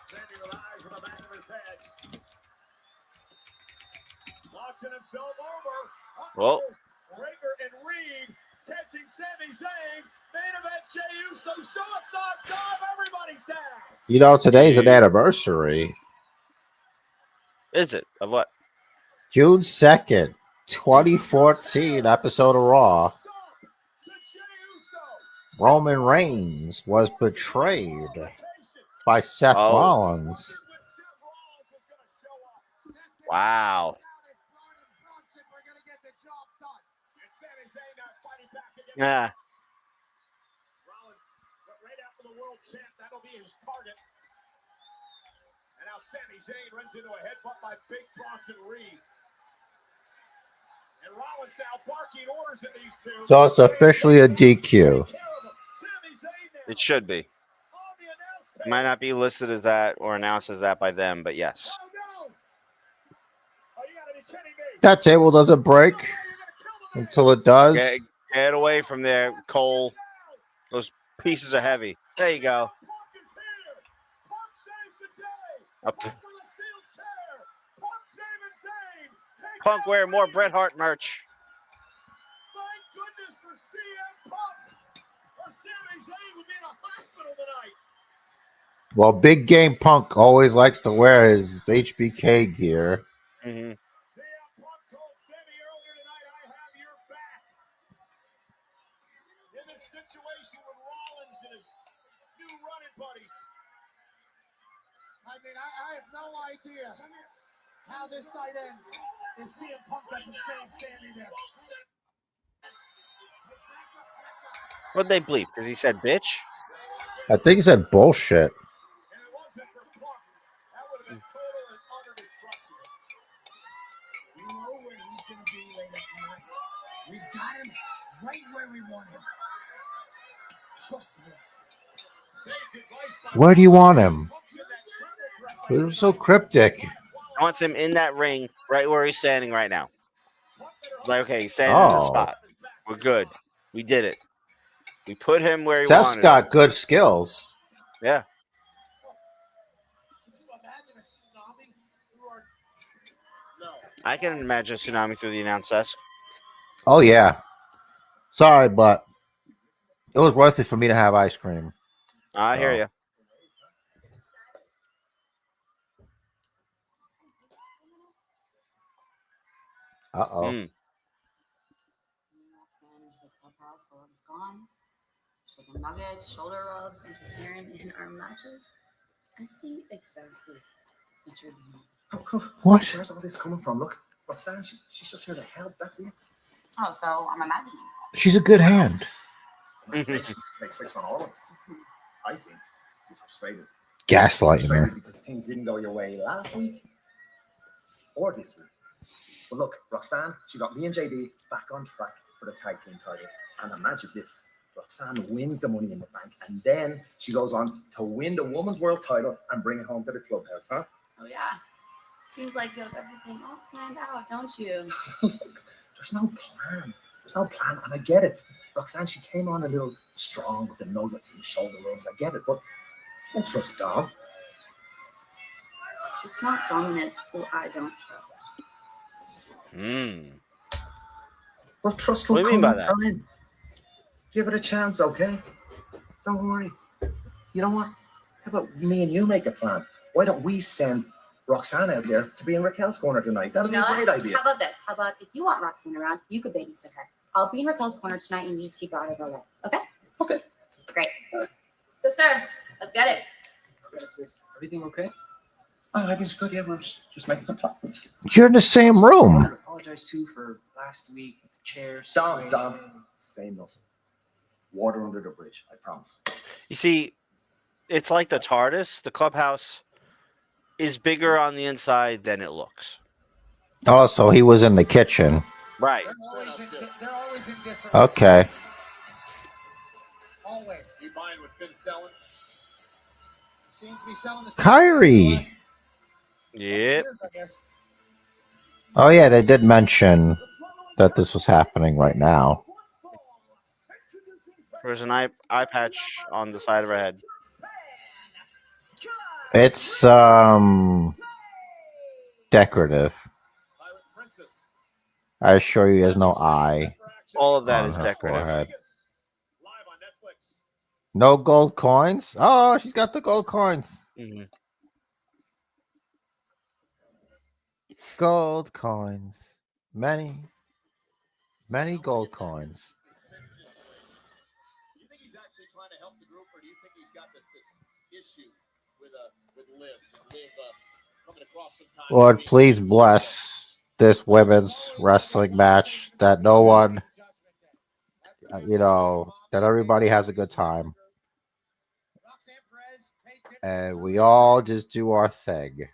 Sami with eyes in the back of his head. Launching himself over. Well. Breaker and Reed catching Sami Zayn. Main event Jey Uso. Suicide dive. Everybody's down. You know, today's an anniversary. Is it? Of what? June 2nd, 2014 episode of Raw. Roman Reigns was betrayed by Seth Rollins. Wow. Yeah. Rollins, right after the world champ, that'll be his target. And now Sami Zayn runs into a headbutt by Big Bronson Reed. And Rollins now barking orders at these two. So it's officially a DQ. It should be. It might not be listed as that or announced as that by them, but yes. That table doesn't break until it does. Get away from there, Cole. Those pieces are heavy. There you go. Up. Punk wearing more Bret Hart merch. Thank goodness for CM Punk. Or Sami Zayn would be in a hospital tonight. Well, Big Game Punk always likes to wear his HBK gear. Mm-hmm. CM Punk told Sami earlier tonight, I have your back. In this situation with Rollins and his new running buddies. I mean, I have no idea how this night ends if CM Punk doesn't save Sami there. What'd they bleep? Because he said bitch? I think he said bullshit. And it wasn't for Punk. That would have been total and utter destruction. We know where he's going to be later tonight. We've got him right where we want him. Trust me. Where do you want him? It was so cryptic. I want him in that ring right where he's standing right now. Like, okay, he's standing in the spot. We're good. We did it. We put him where he Seth's wanted. got good skills. Yeah. I can imagine a tsunami through the announce desk. Oh, yeah. Sorry, but it was worth it for me to have ice cream. I hear you. Uh-oh. Into the clubhouse while I was gone. Chicken nuggets, shoulder rubs, interfering in our matches. I see exactly what you're doing. What? Where's all this coming from? Look, Roxanne, she's just here to help. That's it. Oh, so I'm imagining. She's a good hand. Makes tricks on all of us. I think you're frustrated. Gaslighting her. Because things didn't go your way last week or this week. But look, Roxanne, she got me and JD back on track for the tag team titles. And imagine this. Roxanne wins the Money in the Bank. And then she goes on to win the Women's World title and bring it home to the clubhouse, huh? Oh, yeah. Seems like you have everything all planned out, don't you? There's no plan. There's no plan. And I get it. Roxanne, she came on a little strong with the nuggets and the shoulder rubs. I get it. But don't trust Dom. It's not Dominik who I don't trust. Well, trust What will do you mean come by in that? time. Give it a chance, okay? Don't worry. You know what? How about me and you make a plan? Why don't we send Roxanne out there to be in Raquel's corner tonight? That'd be a great idea. How about this? How about if you want Roxanne around, you could babysit her. I'll be in Raquel's corner tonight and you just keep her out of her way. Okay? Okay. Great. Sister, let's get it. Everything okay? Oh, everything's good. Yeah, we're just making some plans. You're in the same I room. apologize too for last week with the chairs. Dom, say nothing. Water under the bridge, I promise. You see, it's like the TARDIS. The clubhouse is bigger on the inside than it looks. Oh, so he was in the kitchen. Right. They're always in disarray. Okay. Always. You buying what Finn's selling? Seems to be selling the same Kyrie. thing Yep. for the last 5 years, I guess. Oh, yeah, they did mention that this was happening right now. There's an eye patch on the side of her head. It's decorative. Pirate Princess. I assure you, there's no eye All of that on is her decorative. forehead. Live on Netflix. No gold coins. Oh, she's got the gold coins. Mhm. Gold coins. Many gold coins. Do you think he's actually trying to help the group, or do you think he's got this issue with Liv? Liv coming across sometimes. Lord, please bless this women's wrestling match that no one, that everybody has a good time. And we all just do our thing.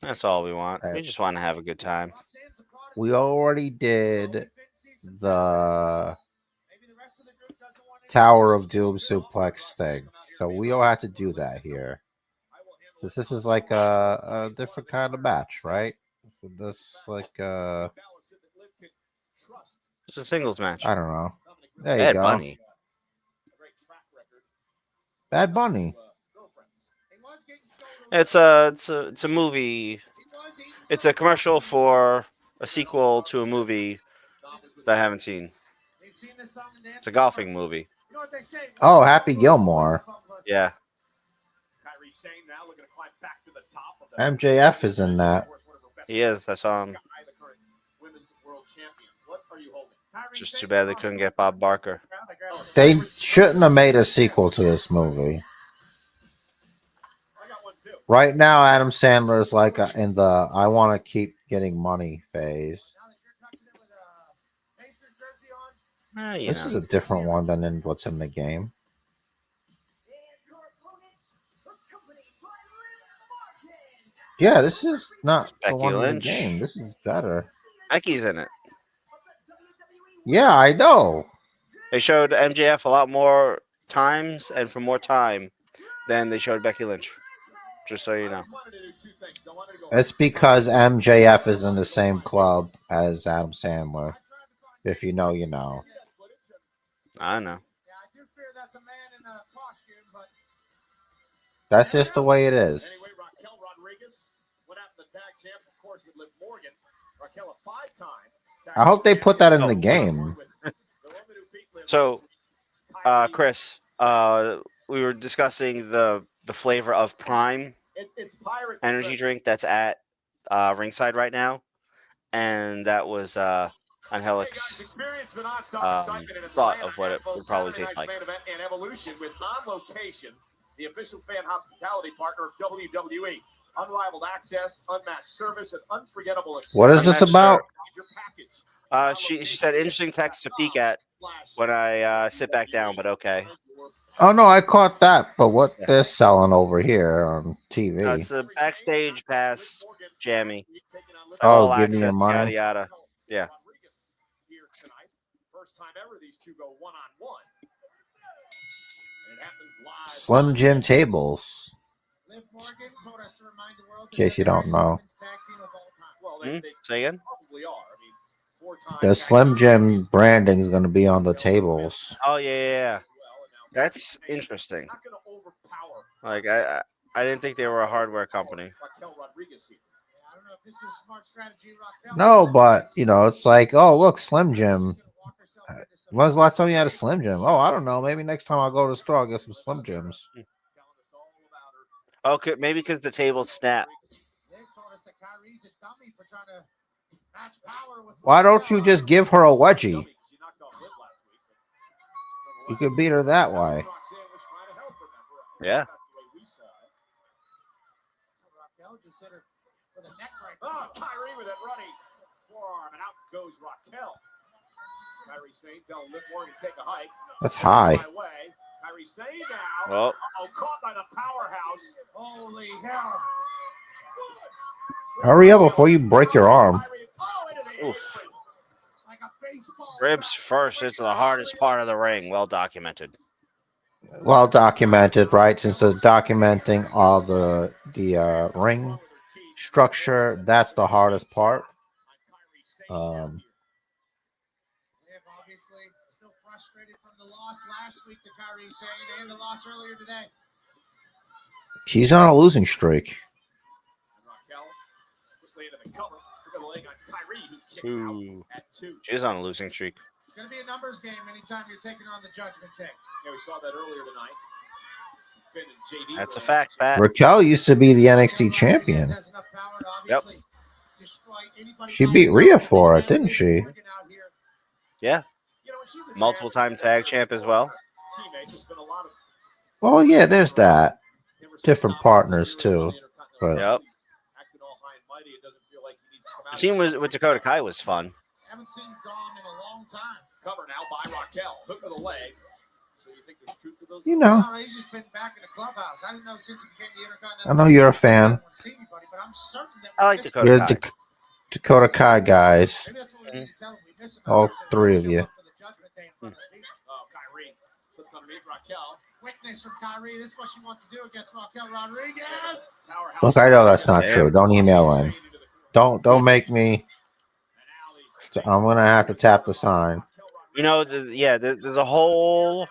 That's all we want. We just want to have a good time. We already did the Tower of Doom suplex thing. So we don't have to do that here. Since this is like a different kind of match, right? So this like It's a singles match. I don't know. There you Bad go. Bunny. Bad Bunny. It's a movie. It's a commercial for a sequel to a movie that I haven't seen. It's a golfing movie. Oh, Happy Gilmore. Yeah. Kyrie Sane now looking to climb back to the top of the MJF is in that. He is. I saw him. the current women's world champion. What are you holding? Just too bad they couldn't get Bob Barker. They shouldn't have made a sequel to this movie. I got one too. Right now, Adam Sandler is like in the I want to keep getting money phase. This is a different one than in what's in the game. Yeah, this is not the Becky one in the Lynch. game. This is better. Becky's in it. Yeah, I know. They showed MJF a lot more times and for more time than they showed Becky Lynch. Just so you know. It's because MJF is in the same club as Adam Sandler. If you know, you know. I know. That's just the way it is. Anyway, Raquel Rodriguez went after the tag champs, of course, with Liv Morgan. Raquel a 5-time. I hope they put that in the game. So, Chris, we were discussing the flavor of Prime It's pirate energy drink that's at ringside right now, and that was Angelic's thought of what it would probably taste like. And Evolution with On Location, the official fan hospitality partner of WWE. Unrivaled access, unmatched service, and unforgettable experience. What is this about? She said interesting text to peek at when I sit back down, but okay. Oh no, I caught that. But what they're selling over here on TV? No, it's a backstage pass, jammy. Oh, All give me your access, money. Yada yada. Yeah. First time ever these two go one-on-one. It happens live. Slim Jim tables. In case you don't know. Well, Say again? probably are. I mean, 4 times. The Slim Jim branding is going to be on the tables. Oh yeah. That's interesting. Not gonna overpower. Like I didn't think they were a hardware company. Raquel Rodriguez here. I don't know if this is a smart strategy, Raquel. No, but it's like, oh look, Slim Jim. When was the last time you had a Slim Jim? Oh, I don't know. Maybe next time I'll go to the store, I'll get some Slim Jims. Okay, maybe because the table snapped. Why don't you just give her a wedgie? You could beat her that way. Yeah. Oh, Kyrie with it running forearm, and out goes Raquel. Kyrie Zayn telling Liv Morgan to take a hike. That's high. Kyrie Zayn now. Well, Caught by the powerhouse. Holy hell. Hurry up before you break your arm. oof. Ribs first. It's the hardest part of the ring. Well documented. Well documented, right? Since they're documenting all the ring structure, that's the hardest part. Obviously still frustrated from the loss last week to Kyrie Zayn and the loss earlier today. She's on a losing streak. Ooh. She's on a losing streak. It's going to be a numbers game anytime you're taking her on the Judgment Day. Yeah, we saw that earlier tonight. That's a fact, Pat. Raquel used to be the NXT champion. Yep. She beat Rhea for it, didn't she? Yeah. Multiple time tag champ as well. Well, yeah, there's that. Different partners too. But Yep. The team with Dakota Kai was fun. Haven't seen Dom in a long time. Cover now by Raquel. Hook of the leg. So you think there's truth to those? you know, No, he's just been back in the clubhouse. I didn't know since he became the Intercontinental. I know you're a fan. I don't see anybody, but I'm certain that I like we miss Dakota You're Kai. Dakota Kai guys. Maybe that's what we need to tell him. We miss him. All three of you. For the Judgment Day in front of the people. Oh, Kyrie slips underneath Raquel. Quickness from Kyrie. This is what she wants to do against Raquel Rodriguez. Powerhouse. Look, I know that's not true. Don't email in. Don't make me. I'm gonna have to tap the sign. You know, there's a whole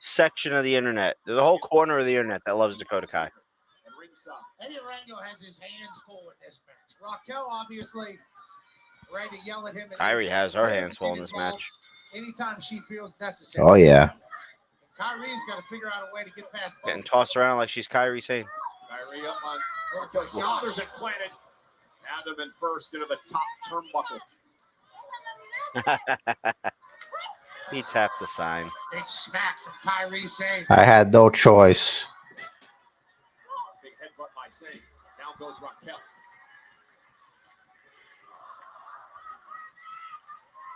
section of the internet. There's a whole corner of the internet that loves Dakota Kai. Eddie Rango has his hands full in this match. Raquel obviously ready to yell at him. Kyrie has her hands full in this match. Anytime she feels necessary. Oh yeah. Kyrie's got to figure out a way to get past both. Getting tossed around like she's Kyrie Sane. Kyrie up on Raquel's shoulders and planted. Abdomen first into the top turnbuckle. He tapped the sign. Big smack from Kyrie Zayn. I had no choice. Big headbutt by Zayn. Down goes Raquel.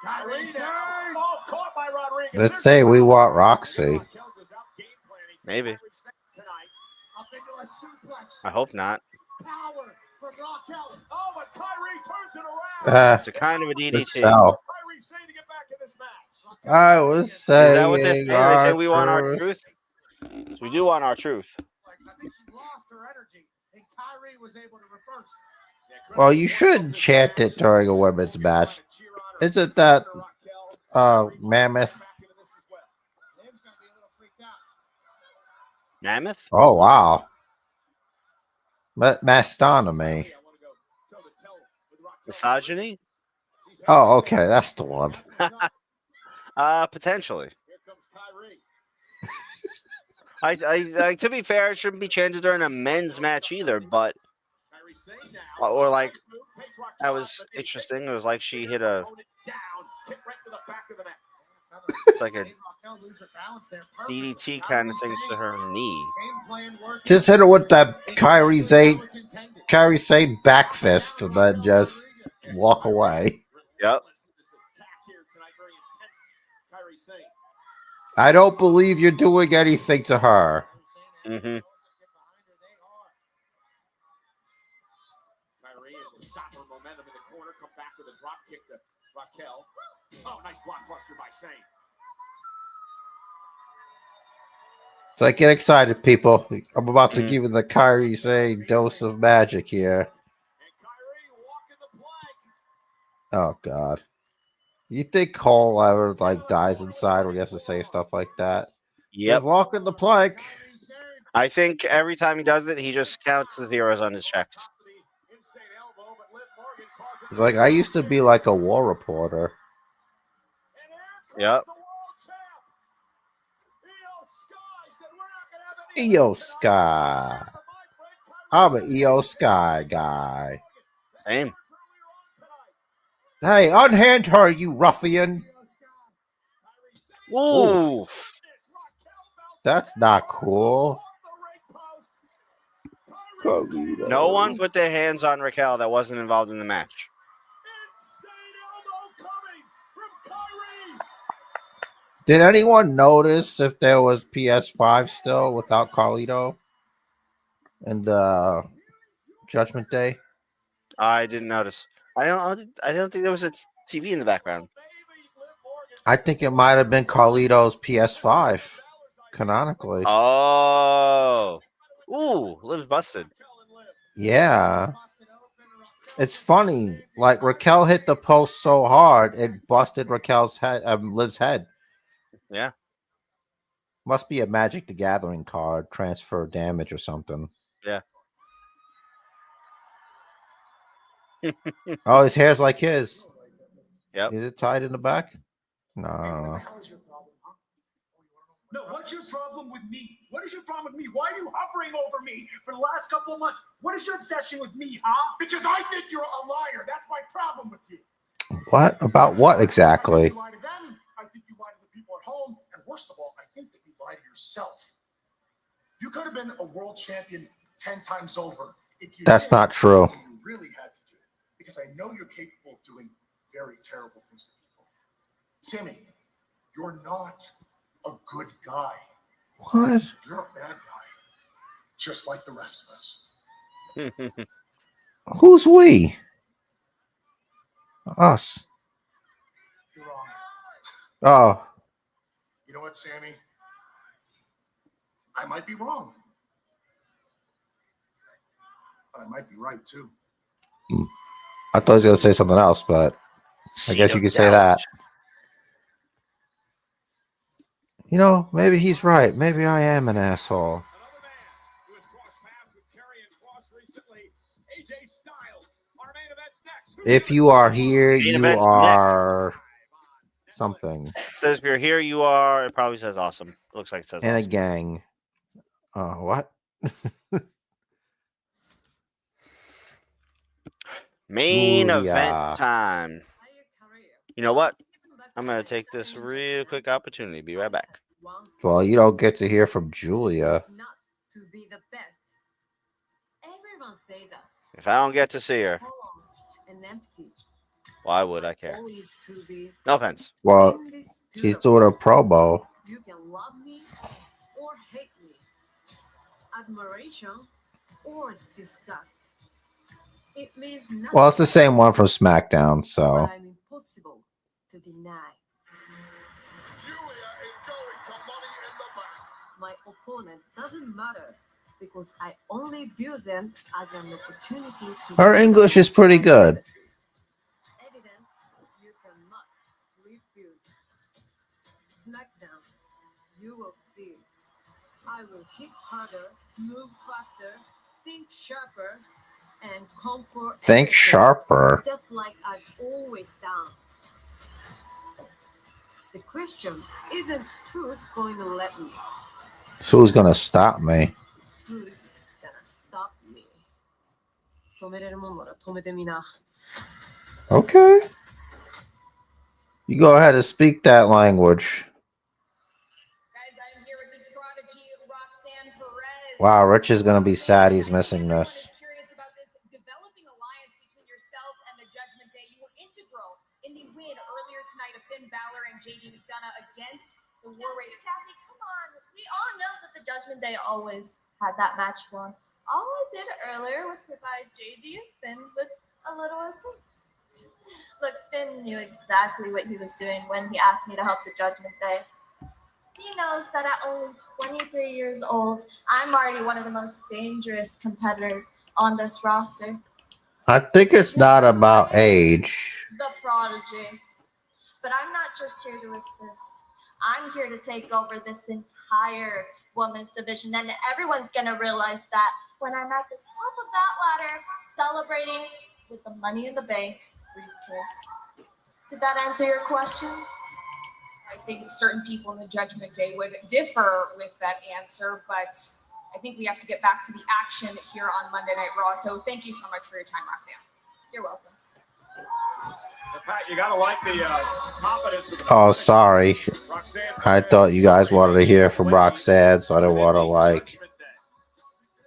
Kyrie now. Oh, caught by Rodriguez. Let's say we want Roxy. Maybe. Up into a suplex. I hope not. Power from Raquel. Oh, but Kyrie turns it around. It's a kind of a Good DDT. sell. Kyrie Zayn to get back in this match. I was Is saying. that what they say? They say we want our truth. truth. We do want our truth. I think she lost her energy, and Kyrie was able to reverse it. Well, you should chant it during a women's match. Isn't that Mammoth? Liv's gonna be a little freaked out. Mammoth? Oh wow. Mastonomy. Misogyny? Oh, okay, that's the one. Potentially. I to be fair, it shouldn't be chanted during a men's match either, but or like that was interesting. It was like she hit a like a DDT kind of thing to her knee. Just hit her with that Kyrie Zayn back fist and then just walk away. Yep. I don't believe you're doing anything to her. Mm-hmm. Kyrie able to stop her momentum in the corner, come back with a drop kick to Raquel. Oh, nice blockbuster by Zayn. So get excited, people. I'm about to give you the Kyrie Zayn dose of magic here. And Kyrie walking the plank. Oh God. You think Cole ever dies inside when he has to say stuff like that? Yep. Walking the plank. I think every time he does it, he just counts the zeros on his checks. It's like I used to be like a war reporter. Yep. EO Sky. I'm an EO Sky guy. Same. Hey, unhand her, you ruffian. Ooh. That's not cool. No one put their hands on Raquel that wasn't involved in the match. Did anyone notice if there was PS5 still without Carlito and the Judgment Day? I didn't notice. I don't think there was a TV in the background. I think it might have been Carlito's PS5 canonically. Oh. Ooh, Liv's busted. Yeah. It's funny. Like Raquel hit the post so hard it busted Raquel's head, Liv's head. Yeah. Must be a Magic the Gathering card, transfer damage or something. Yeah. Oh, his hair's like his. Yep. Is it tied in the back? No, I don't know. No, what's your problem with me? What is your problem with me? Why are you hovering over me for the last couple of months? What is your obsession with me, huh? Because I think you're a liar. That's my problem with you. What? About what exactly? You lie to them. I think you lie to the people at home. And worst of all, I think that you lie to yourself. You could have been a world champion 10 times over if you That's did not true. what you really had to do. Because I know you're capable of doing very terrible things to people. Sami, you're not a good guy. What? You're a bad guy. Just like the rest of us. Who's we? Us. You're wrong. Oh. You know what, Sami? I might be wrong. But I might be right, too. I thought he was going to say something else, but I guess you could say that. You know, maybe he's right. Maybe I am an asshole. If you are here, you are something. It says if you're here, you are. It probably says awesome. It looks like it says And awesome. a gang. What? Main Ooh, event yeah. time. You know what? I'm going to take this real quick opportunity. Be right back. Well, you don't get to hear from Julia. Not to be the best. Everyone say that. If I don't get to see her, And empty. why would I care? Always to be No offense. Well, she's doing a promo. You can love me or hate me. Admiration or disgust. It means nothing. Well, it's the same one from SmackDown, so. But I'm impossible to deny. Julia is going to Money in the Bank. My opponent doesn't matter because I only view them as an opportunity to. Her English is pretty good. Evidence you cannot refute. SmackDown, you will see. I will hit harder, move faster, think sharper, and conquer. Think everything, sharper. Just like I've always done. The question isn't who's going to let me. Who's going to stop me? It's who's gonna stop me. 止めれるもんなら止めてみな。 Okay. You go ahead and speak that language. Guys, I'm here with the prodigy Roxanne Perez. Wow, Rich is going to be sad he's missing this. I'm curious about this developing alliance between yourself and the Judgment Day. You were integral in the win earlier tonight of Finn Balor and JD McDonough against the War Raiders. Kathy, come on. We all know that the Judgment Day always had that match won. All I did earlier was provide JD and Finn with a little assist. Look, Finn knew exactly what he was doing when he asked me to help the Judgment Day. He knows that at only 23 years old, I'm already one of the most dangerous competitors on this roster. I think it's not about age. The prodigy. But I'm not just here to assist. I'm here to take over this entire women's division, and everyone's gonna realize that when I'm at the top of that ladder, celebrating with the Money in the Bank briefcase. Did that answer your question? I think certain people in the Judgment Day would differ with that answer, but I think we have to get back to the action here on Monday Night Raw. So thank you so much for your time, Roxanne. You're welcome. Pat, you gotta like the confidence of the Oh, sorry. Roxanne I thought you guys wanted to hear from Roxanne, so I didn't want to like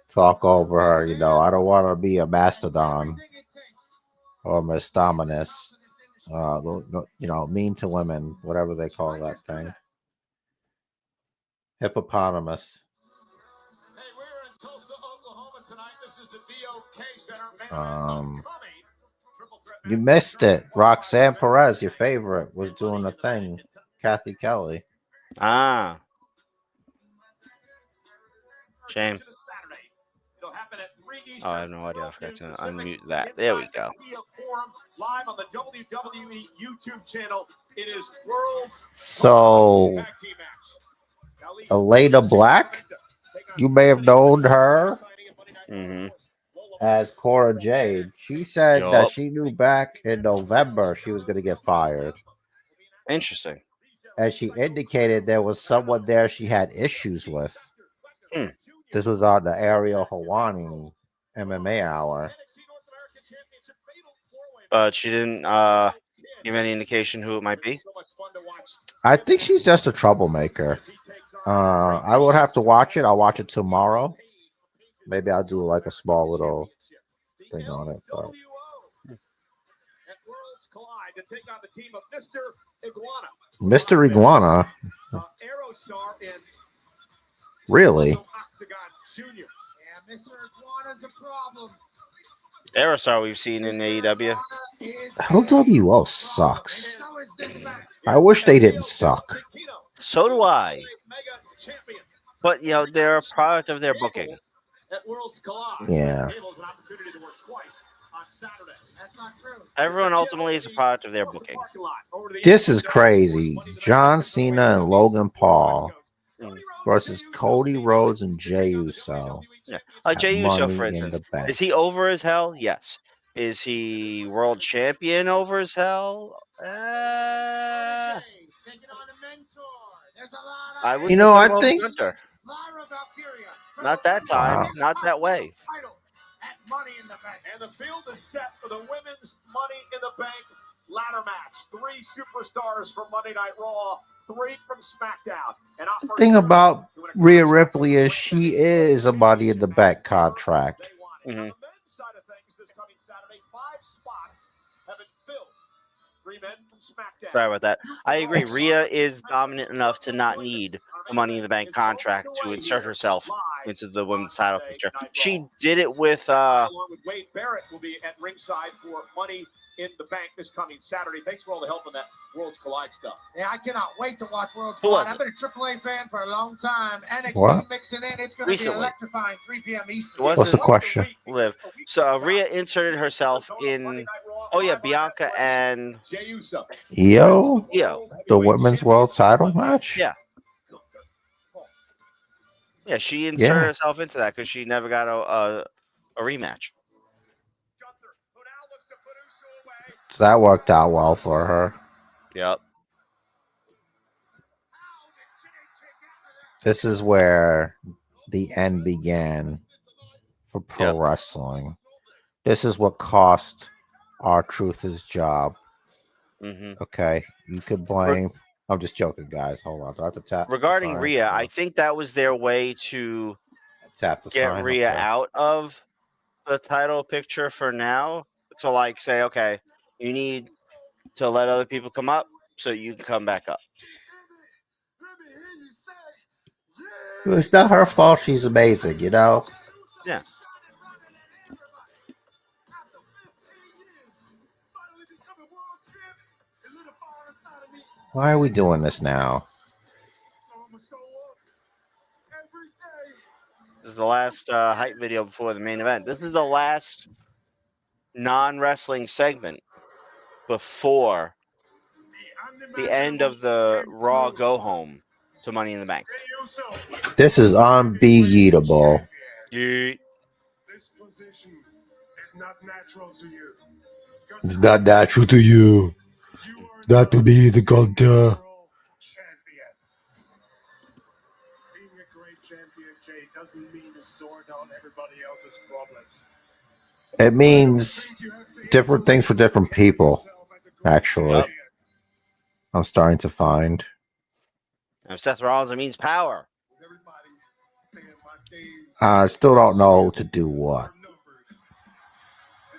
talk over her. You know, I don't want to be a mastodon or Miss Dominus. You know, mean to women, whatever they call that thing. Hippopotamus. Hey, we're in Tulsa, Oklahoma tonight. This is the BOK Center. You missed it. Roxanne Perez, your favorite, was doing a thing. Kathy Kelly. Ah. Shame. Oh, I have no idea. I forgot to unmute that. There we go. Live on the WWE YouTube channel. It is World So, Tag Team Match. Elena Black, you may have known her as Cora Jade. She said that she knew back in November she was going to get fired. Interesting. And she indicated there was someone there she had issues with. This was on the Ariel Helwani MMA hour. But she didn't give any indication who it might be. I think she's just a troublemaker. I would have to watch it. I'll watch it tomorrow. Maybe I'll do like a small little thing on it. But. Mr. Iguana. Really? Yeah, Mr. Iguana's a problem. Aerostar we've seen in AEW. LWO sucks. I wish they didn't suck. So do I. But, you know, they're a product of their booking. Yeah. Everyone ultimately is a product of their booking. This is crazy. John Cena and Logan Paul versus Cody Rhodes and Jey Uso. Yeah. Like Jey Uso, for instance. Is he over as hell? Yes. Is he world champion over as hell? I would I think Gunther. Not that time. Wow. Not that way. And the field is set for the women's Money in the Bank ladder match. 3 superstars from Monday Night Raw, 3 from SmackDown. And the thing about Rhea Ripley is she is a Money in the Bank contract. Mm-hmm. Sorry about that. I agree. Rhea is dominant enough to not need the Money in the Bank contract to insert herself into the women's title picture. She did it with along with Wade Barrett will be at ringside for Money in the Bank this coming Saturday. Thanks for all the help on that Worlds Collide stuff. Yeah, I cannot wait to watch Worlds Collide. I've been a AAA fan for a long time. NXT mixing in. It's going to be electrifying. 3 p.m. Eastern. What's the question? Liv. So Rhea inserted herself in. Oh yeah, Bianca and Io, the women's world title match. Yeah. Yeah, she inserted herself into that because she never got a rematch. So that worked out well for her. Yep. This is where the end began for pro wrestling. This is what cost R-Truth his job. Mm-hmm. Okay, you could blame. I'm just joking, guys. Hold on. Do I have to tap? Regarding Rhea, I think that was their way to tap the get Rhea out of the title picture for now. To like say, okay, you need to let other people come up so you can come back up. It's not her fault. She's amazing, you know? Yeah. Why are we doing this now? This is the last hype video before the main event. This is the last non-wrestling segment before the end of the Raw go home to Money in the Bank. This is unbeatable. Yeet. This position is not natural to you. It's not natural to you not to be the Gunther. Champion. Being a great champion, Jay, doesn't mean to sort out everybody else's problems. It means different things for different people, actually. Yep. I'm starting to find. And Seth Rollins, it means power. I still don't know to do what.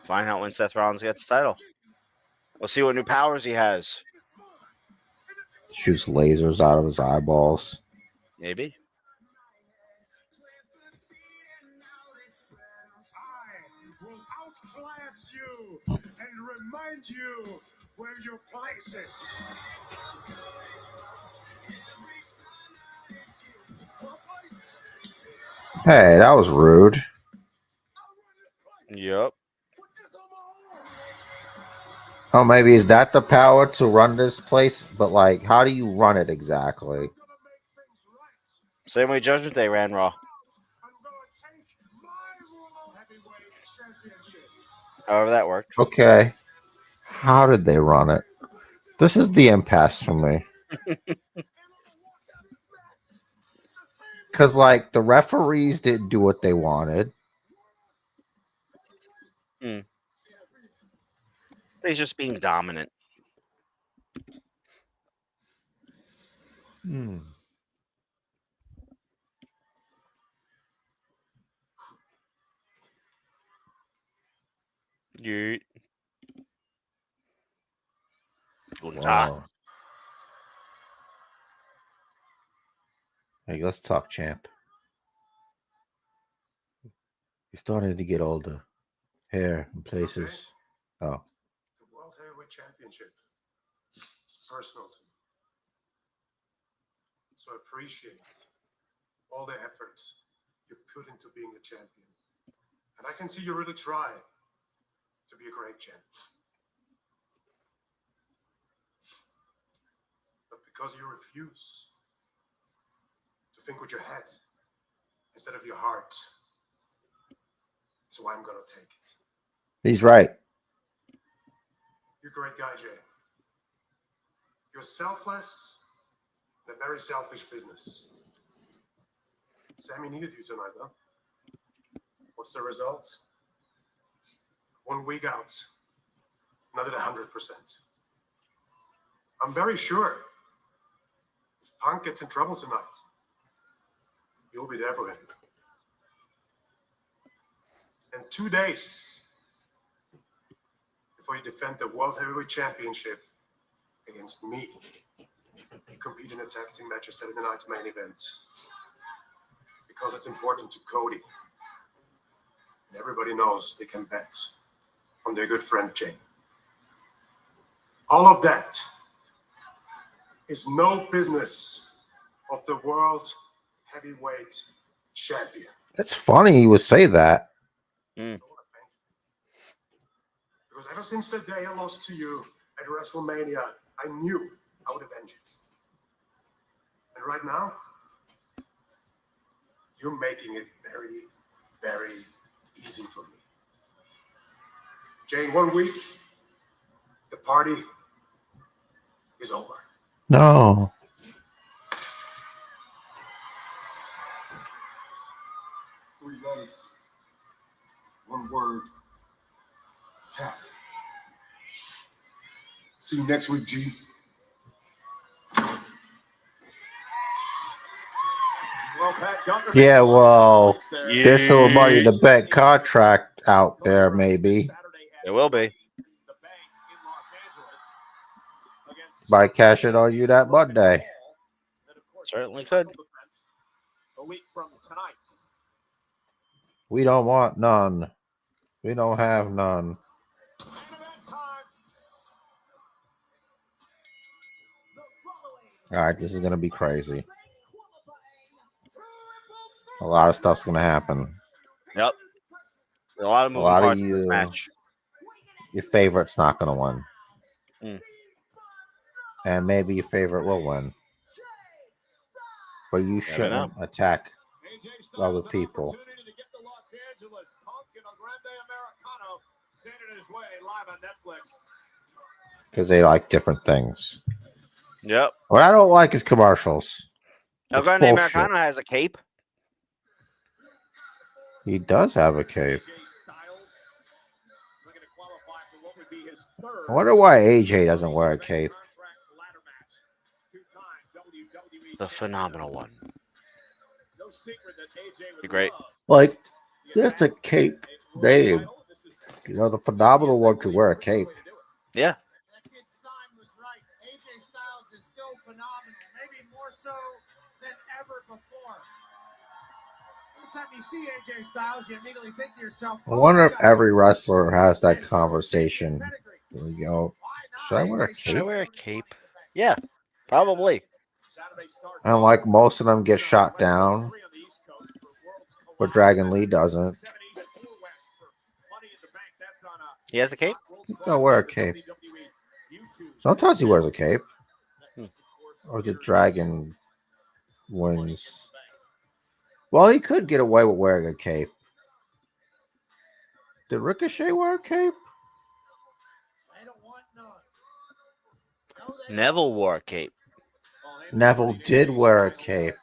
Find out when Seth Rollins gets the title. We'll see what new powers he has. Shoots lasers out of his eyeballs. Maybe. I will outclass you and remind you where your place is. Hey, that was rude. Yep. Oh, maybe is that the power to run this place? But, like, how do you run it exactly? Same way Judgment Day ran Raw. However that worked. Okay. How did they run it? This is the impasse for me. Because, like, the referees didn't do what they wanted. He's just being dominant. Yeet. Gunther. Wow. Hey, let's talk, champ. You're starting to get older. Hair in places. Oh. The World Heavyweight Championship is personal to me. So I appreciate all the efforts you put into being a champion. And I can see you really try to be a great champion. But because you refuse to think with your head instead of your heart, so I'm going to take it. He's right. You're a great guy, Jay. You're selfless in a very selfish business. Sami needed you tonight, huh? What's the result? 1 week out, not at 100%. I'm very sure if Punk gets in trouble tonight, you'll be there for him. And 2 days before you defend the World Heavyweight Championship against me, you compete in a tag team match at Saturday night's main event. Because it's important to Cody. And everybody knows they can bet on their good friend Jay. All of that is no business of the World Heavyweight Champion. It's funny you would say that. Because ever since the day I lost to you at WrestleMania, I knew I would avenge it. And right now, you're making it very, very easy for me. Jay, in 1 week, the party is over. No. Three letters, one word, tap. See you next week, G. Well, Pat, Gunther Yeah, well, Yeah. there's still a Money in the Bank contract out there, maybe. It will be. By cashing on you that Monday. Certainly could. A week from tonight. We don't want none. We don't have none. All right, this is going to be crazy. A lot of stuff's going to happen. Yep. A lot of moving lot of parts in this match. Your favorite's not going to win. and maybe your favorite will win. But you shouldn't attack AJ Styles other an people opportunity to get to Los Angeles. Punk in a Grande Americano. Sending his way live on Netflix. because they like different things. Yep. What I don't like is commercials. El It's Grande bullshit. Americano has a cape. He does have a cape. AJ Styles looking to qualify for what would be his third. I wonder why AJ doesn't wear a cape. Ladder match. Two-time WWE The phenomenal one. No secret that AJ would Be great. love Like, that's a cape name. You know, the phenomenal one could wear a cape. Yeah. That kid Simon was right. AJ Styles is still phenomenal, maybe more so than ever before. Anytime you see AJ Styles, you immediately think to yourself, I wonder if every wrestler has that conversation. You know, should I wear a Should I cape? wear a cape? Yeah, probably. And like most of them get shot down, but Dragon Lee doesn't. He has a cape? He's gonna wear a cape. Sometimes he wears a cape. Or is it Dragon wins? Well, he could get away with wearing a cape. Did Ricochet wear a cape? Neville wore a cape Neville did wear a cape.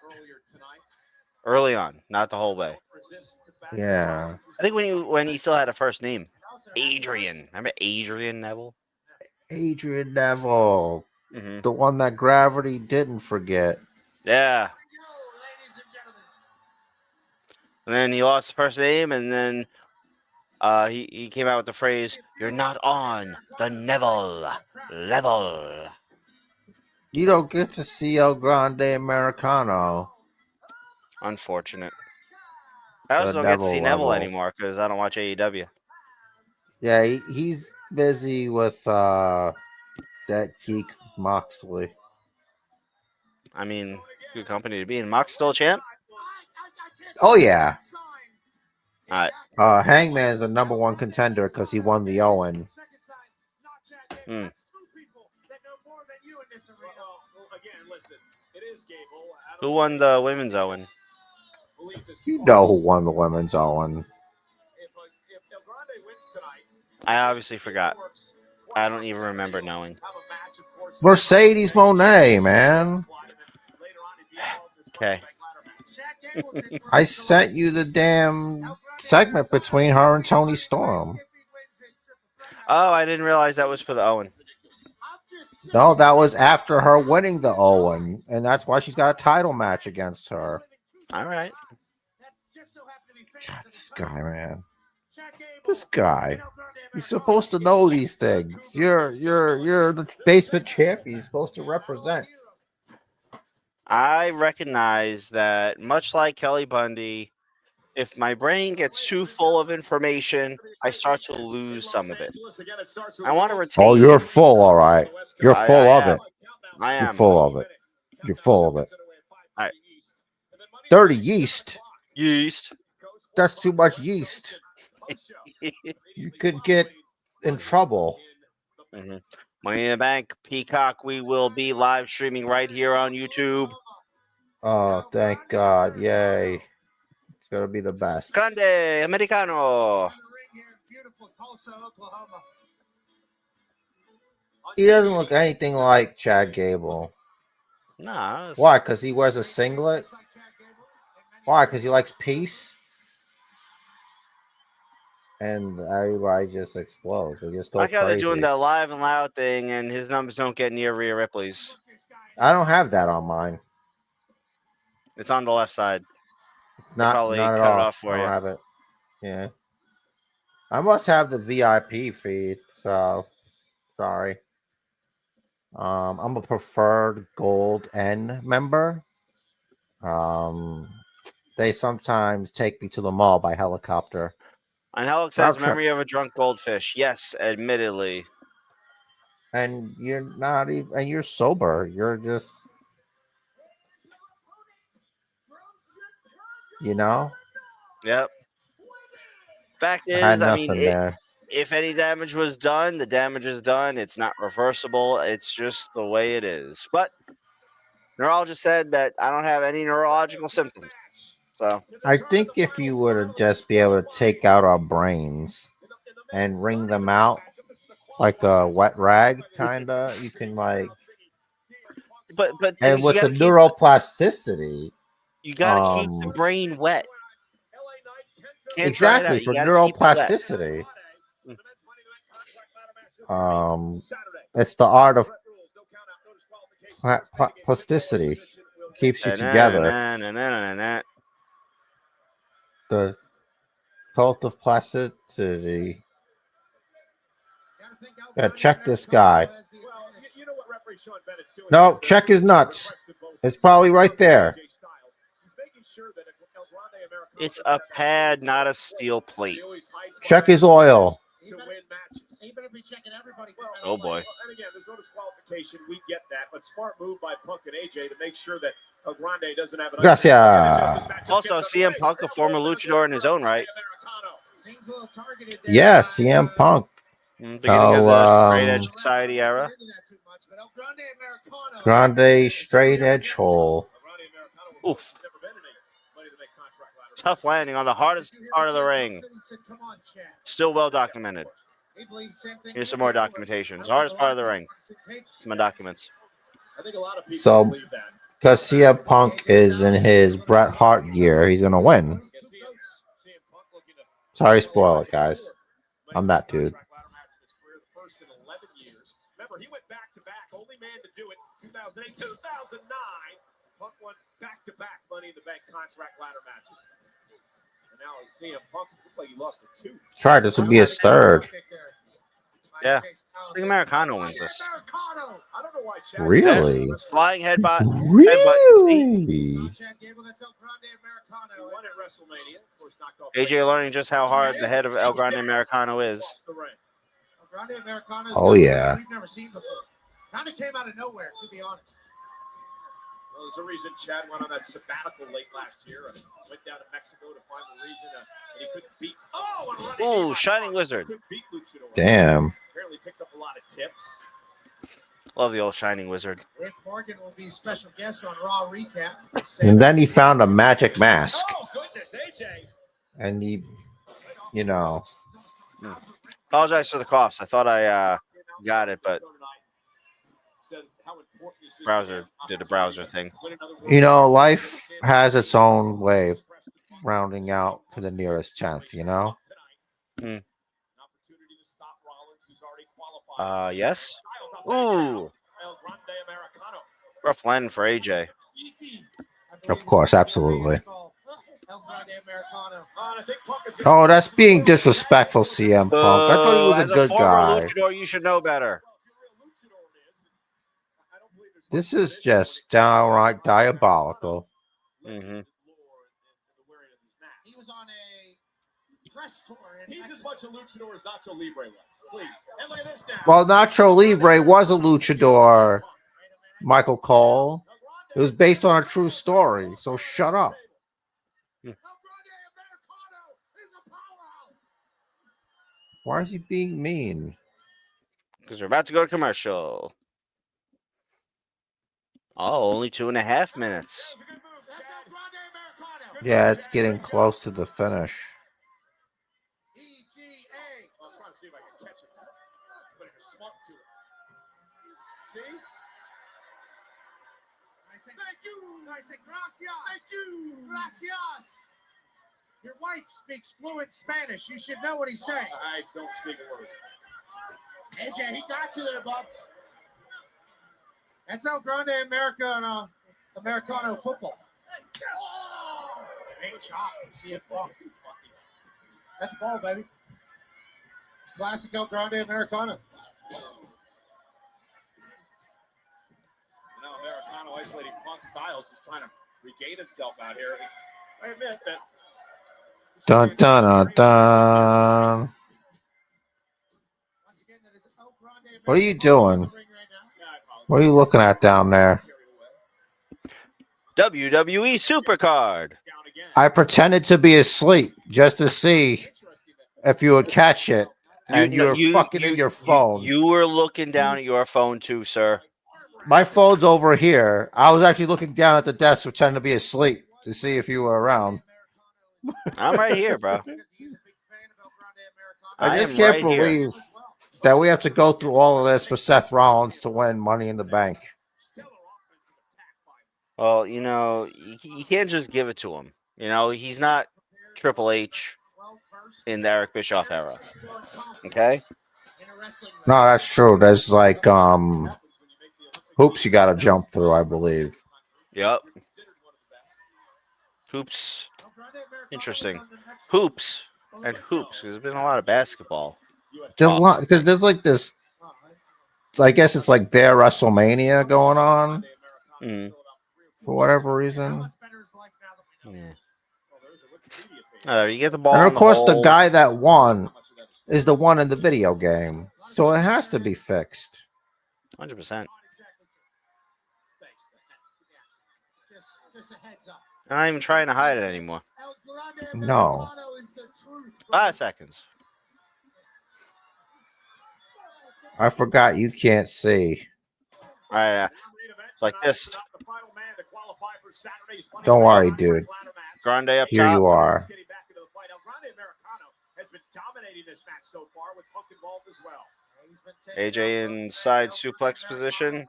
early on, not the whole way. Yeah. I think when he still had a first name, Adrian. Remember Adrian Neville? Adrian Neville. Mm-hmm. The one that Gravity didn't forget. Yeah. And then he lost the first name, and then he came out with the phrase, "You're not on the Neville level." You don't get to see El Grande Americano. Unfortunate. I also The don't get to see Neville Neville level. anymore because I don't watch AEW. Yeah, he's busy with that geek Moxley. I mean, good company to be in. Mox still a champ? Oh, yeah. All right. Hangman is a number one contender because he won the Owen. Hmm. Who won the women's Owen? You know who won the women's Owen. I obviously forgot. I don't even remember knowing. Mercedes Moné, man. Okay. I sent you the damn segment between her and Tony Storm. Oh, I didn't realize that was for the Owen. No, that was after her winning the Owen, and that's why she's got a title match against her. All right. God, this guy, man. This guy. You're supposed to know these things. You're the basement champion. You're supposed to represent. I recognize that, much like Kelly Bundy, if my brain gets too full of information, I start to lose some of it. I want to retain. Oh, you're full, all right. You're I full of am. it. I am. You're full of it. You're full of it. All right. Dirty yeast. Yeast. That's too much yeast. You could get in trouble. Mm-hmm. Money in the Bank, Peacock. We will be live streaming right here on YouTube. Oh, thank God. Yay. It's going to be the best. Grande, Americano. He doesn't look anything like Chad Gable. Nah. Why? Because he wears a singlet? Why? Because he likes peace? And everybody just explodes. They just go I like how they're crazy. doing the live and loud thing, and his numbers don't get near Rhea Ripley's. I don't have that on mine. It's on the left side. Not probably at cut it all. off for I don't you. have it. Yeah. I must have the VIP feed, so sorry. I'm a preferred gold N member. They sometimes take me to the mall by helicopter. And Alex says, memory of a drunk goldfish. Yes, admittedly. And you're not even, and you're sober. You're just, you know? Yep. Fact I had is, I nothing mean, there. if any damage was done, the damage is done. It's not reversible. It's just the way it is. But neurologist said that I don't have any neurological symptoms. So I think if you were to just be able to take out our brains and wring them out like a wet rag, kinda, you can like. but And you with the gotta neuroplasticity, you gotta keep the brain wet. Can't exactly, dry for it out. You gotta keep it wet. neuroplasticity. It's the art of plasticity. Keeps you together. The cult of plasticity. Yeah, check this guy. No, check his nuts. It's probably right there. It's a pad, not a steel plate. Check his oil. Oh boy. And again, there's no disqualification. We get that, but smart move by Punk and AJ to make sure that El Grande doesn't have an. Gracias. Also, CM Punk, a former luchador in his own right. Yeah, CM Punk. Beginning of the Straight Edge Society era. Grande straight edge hole. Oof. Tough landing on the hardest part of the ring. Still well documented. Here's some more documentation. It's the hardest part of the ring. Some more documents. So, because CM Punk is in his Bret Hart gear, he's gonna win. Sorry, spoil it, guys. I'm that dude. Remember, he went back to back. Only man to do it. 2008, 2009. Punk won back-to-back Money in the Bank contract ladder matches. And now CM Punk looked like he lost a tooth. Sorry, this will be his third. Yeah, I think Americano wins this. I don't know why Chad Really? Flying headbutt. Really? won at WrestleMania. Of course, knocked off AJ learning just how hard the head of El Grande Americano is. lost the ring. Oh, yeah. We've never seen before. Kind of came out of nowhere, to be honest. Well, there's a reason Chad went on that sabbatical late last year and went down to Mexico to find the reason that he couldn't beat. Ooh, Shining Wizard. Damn. Apparently picked up a lot of tips. Love the old Shining Wizard. Liv Morgan will be special guest on Raw Recap. And then he found a magic mask. Oh, goodness, AJ. And he, you know. Apologize for the coughs. I thought I got it, but browser did a browser thing. You know, life has its own way of rounding out to the nearest 10th, you know? Yes. Ooh. Rough landing for AJ. Of course, absolutely. Oh, that's being disrespectful, CM Punk. I thought he was a good guy. Luchador, you should know better. This is just downright diabolical. Mm-hmm. He was on a press tour. He's as much a luchador as Nacho Libre was. Please. And look at this now. Well, Nacho Libre was a luchador, Michael Cole. It was based on a true story, so shut up. Why is he being mean? Because we're about to go to commercial. Oh, only 2.5 minutes. Yeah, it's getting close to the finish. Gracias. Your wife speaks fluent Spanish. You should know what he's saying. I don't speak a word. AJ, he got you there, bub. That's El Grande Americano football. Big chop. See it ball. That's ball, baby. It's classic El Grande Americano. Now Americano isolating Punk Styles is trying to regain himself out here. I admit that. Dun dun dun dun. What are you doing? What are you looking at down there? WWE Supercard. I pretended to be asleep just to see if you would catch it and you're fucking in your phone. You were looking down at your phone too, sir. My phone's over here. I was actually looking down at the desk, pretending to be asleep to see if you were around. I'm right here, bro. I just can't believe that we have to go through all of this for Seth Rollins to win Money in the Bank. Well, you know, you can't just give it to him. You know, he's not Triple H in the Eric Bischoff era. Okay? No, that's true. There's like hoops you got to jump through, I believe. Yep. Hoops. Interesting. Hoops and hoops. There's been a lot of basketball. There's a lot because there's like this. I guess it's like their WrestleMania going on for whatever reason. Yeah. You get the ball. And of course, the guy that won is the one in the video game, so it has to be fixed. 100%. I'm not even trying to hide it anymore. No. 5 seconds. I forgot you can't see. Like this. Don't worry, dude. Grande up Here top. you are. AJ inside suplex position.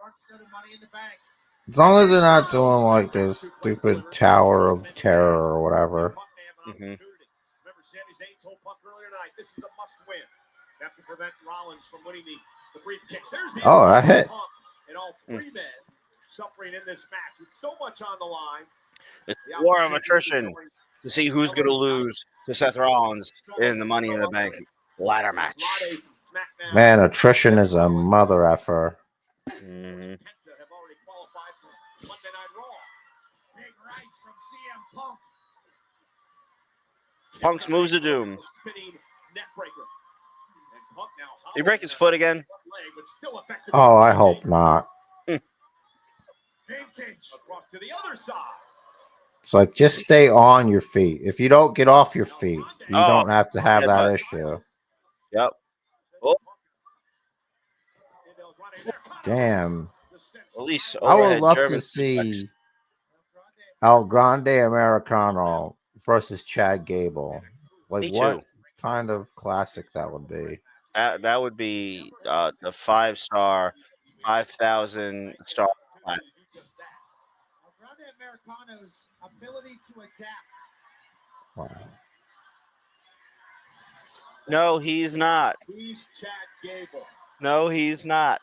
As long as they're not doing like this stupid Tower of Terror or whatever. Mm-hmm. Zayn told Punk earlier tonight, this is a must-win. Have to prevent Rollins from winning the briefcase. There's the that hit. Punk and all three men suffering in this match with so much on the line. It's a war of attrition to see who's going to lose to Seth Rollins in the Money in the Bank ladder match. Man, attrition is a mother effer. Mm-hmm. Punk's moves of doom. He break his foot again? Oh, I hope not. It's like just stay on your feet. If you don't get off your feet, you don't have to have that issue. Yep. Oh. Damn. At least I would love to see El Grande Americano versus Chad Gable. Like what kind of classic that would be? That would be the 5-star, 5,000 star. Grande Americano's ability to adapt. Wow. No, he's not. He's Chad Gable. No, he's not.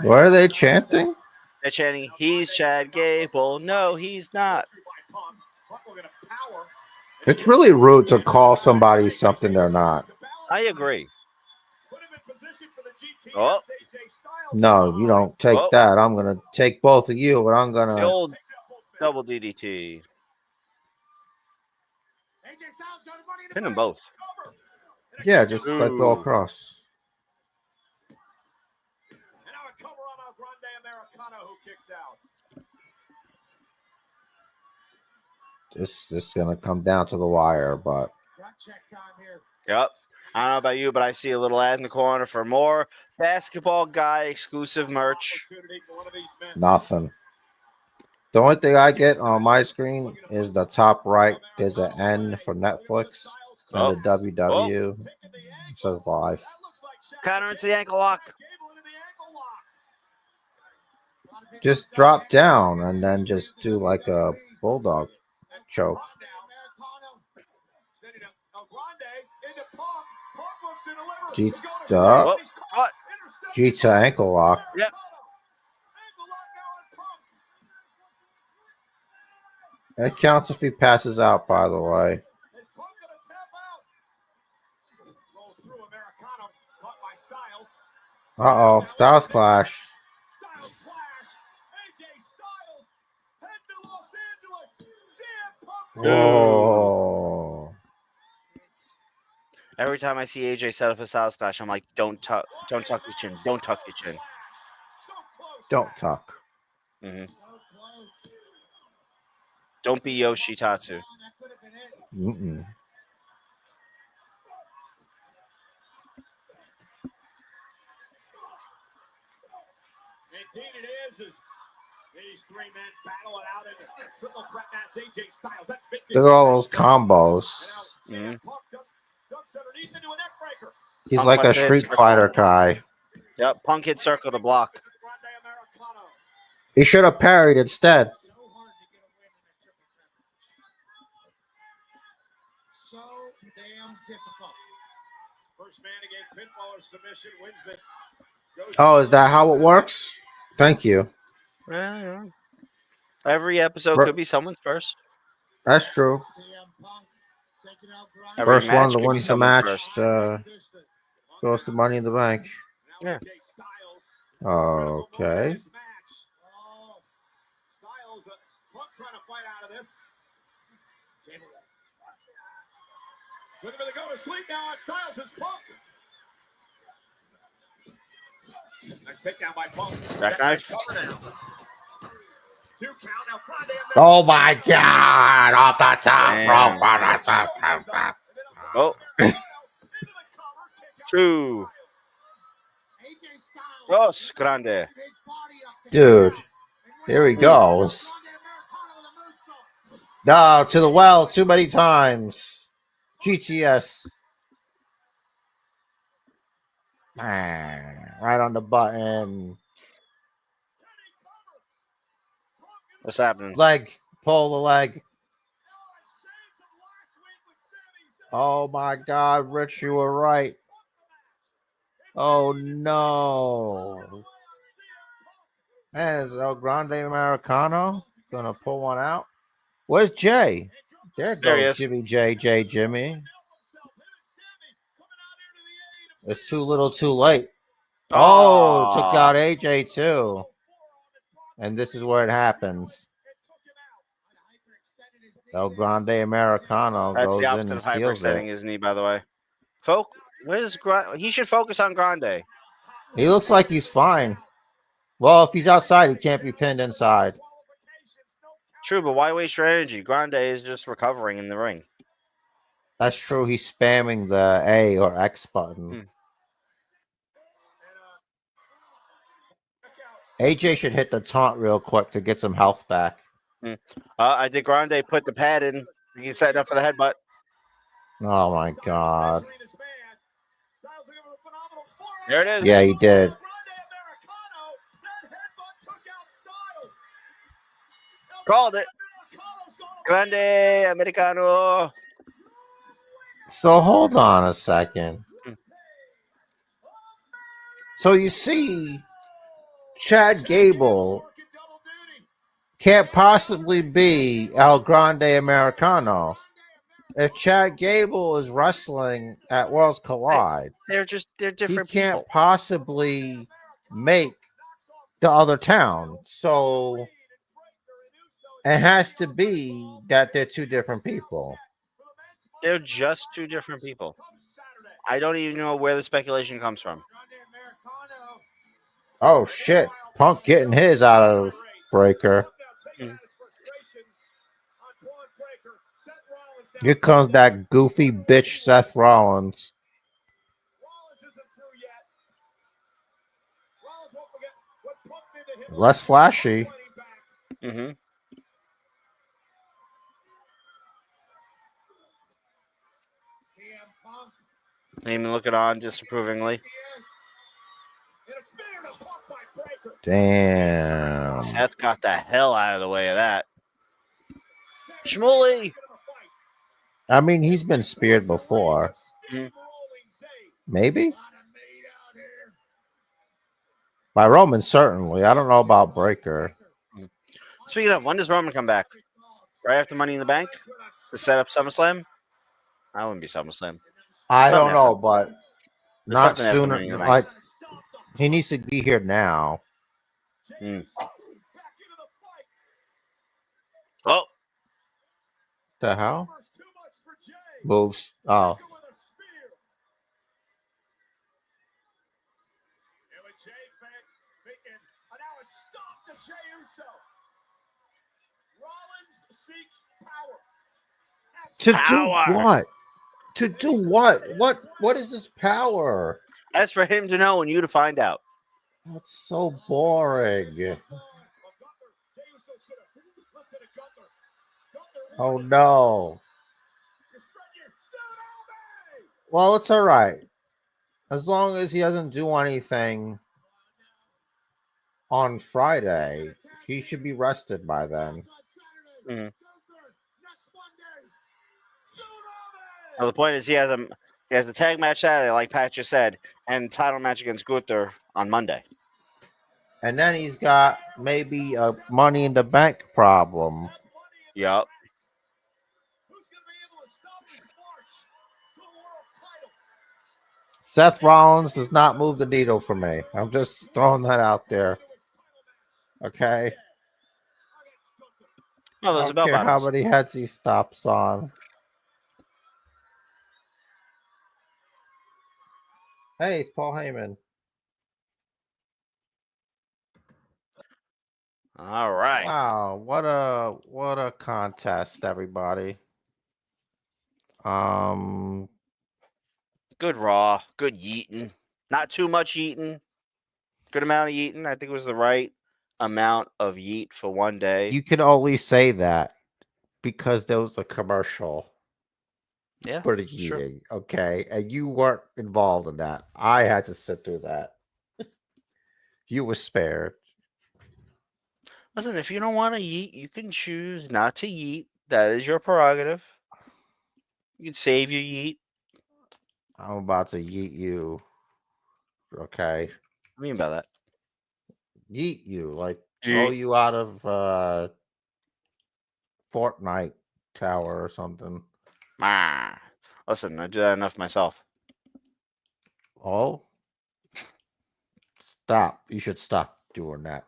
What are they chanting? They're chanting, he's Chad Gable. No, he's not. It's really rude to call somebody something they're not. I agree. Oh. No, you don't take that. I'm going to take both of you, and I'm going The to... old double DDT. Pin them both. Yeah, just like go across. And now a cover on El Grande Americano who kicks out. This is going to come down to the wire, but... Yep. I don't know about you, but I see a little ad in the corner for more basketball guy exclusive merch. Nothing. The only thing I get on my screen is the top right. There's an N for Netflix and the WW. It says live. Counter into the ankle lock. Just drop down and then just do like a bulldog choke. G to ankle lock. Yep. It counts if he passes out, by the way. Uh-oh, Styles Clash. Whoa. Every time I see AJ set up a Styles Clash, I'm like, don't tuck your chin. Don't tuck your chin. Don't tuck. Mm-hmm. Don't be Yoshitatsu. Mm-mm. Indeed it is. These three men battle it out in a triple threat match. AJ Styles. That's Look at all those combos. Mhm. Ducks underneath into a neck breaker. He's Punk like a must have hit Street circle. Fighter guy. Yep, Punk hit circle to block. Grande Americano. He should have parried instead. So hard to get a win in a triple threat match. So damn difficult. First man to get pinfall or submission wins this. Goes Oh, is that how it works? Thank you. Yeah. Every episode Bro- could be someone's first. That's true. CM Punk taking out Grande. Every First one match to could be win the someone's match first. goes to Money in the Bank. Yeah. Okay. Styles, Punk trying to fight out of this. Looking for the go to sleep now on Styles is Punk. Nice takedown by Punk. Jackknife. Cover now. 2 count now. Grande Oh my God! Off the top Damn. rope. Off the top. Oh. 2. AJ Styles. Dos Grande. his body up to Dude, here he goes. Grande Americano with a moonsault. No, to the well too many times. GTS. Right on the button. What's happening? Leg. Pull the leg. Oh my God, Rich, you were right. Oh no. Man, is El Grande Americano gonna pull one out? Where's Jay? There There he goes is. Jimmy Jimmy. It's too little too late. Oh, took out AJ too. And this is where it happens. El Grande Americano That's goes the in opposite and of steals hyperextending it. his knee, by the way. Where's Grande? He should focus on Grande. He looks like he's fine. Well, if he's outside, he can't be pinned inside. True, but why waste your energy? Grande is just recovering in the ring. That's true. He's spamming the A or X button. AJ should hit the taunt real quick to get some health back. I did Grande put the pad in. He can set it up for the headbutt. Oh my God. There it is. Yeah, he did. Called it. Grande Americano. So hold on a second. So you see, Chad Gable can't possibly be El Grande Americano. If Chad Gable is wrestling at Worlds Collide, They're he different can't people. possibly make the other town. So it has to be that they're two different people. They're just two different people. I don't even know where the speculation comes from. Oh shit. Punk getting his out of Breaker. Here comes that goofy bitch Seth Rollins. Less flashy. Mm-hmm. Even looking on disapprovingly. Damn. Seth got the hell out of the way of that. Shmuley. I mean, he's been speared before. Maybe? By Roman, certainly. I don't know about Breaker. Speaking of, when does Roman come back? Right after Money in the Bank? To set up SummerSlam? That wouldn't be SummerSlam. I don't know, but not something after sooner. Money in the Bank. Like, he needs to be here now. Oh. The hell? Moves. Oh. To do what? To do what? What is this power? That's for him to know and you to find out. That's so boring. Oh no. Well, it's all right. As long as he doesn't do anything on Friday, he should be rested by then. Well, the point is he has the tag match Saturday, like Pat just said, and title match against Gunther on Monday. And then he's got maybe a Money in the Bank problem. Yup. Seth Rollins does not move the needle for me. I'm just throwing that out there. Okay. No, I those are don't bell care how bottoms. many heads he stops on. Hey, it's Paul Heyman. All right. Wow, what a contest, everybody. Good Raw. Good yeeting. Not too much yeeting. Good amount of yeeting. I think it was the right amount of yeet for one day. You can only say that because there was a commercial for the eating, okay? And you weren't involved in that. I had to sit through that. You were spared. Listen, if you don't want to yeet, you can choose not to yeet. That is your prerogative. You can save your yeet. I'm about to yeet you. Okay. What do you mean by that? Yeet you, like throw you out of Fortnite tower or something. Listen, I do that enough myself. Oh? Stop. You should stop doing that.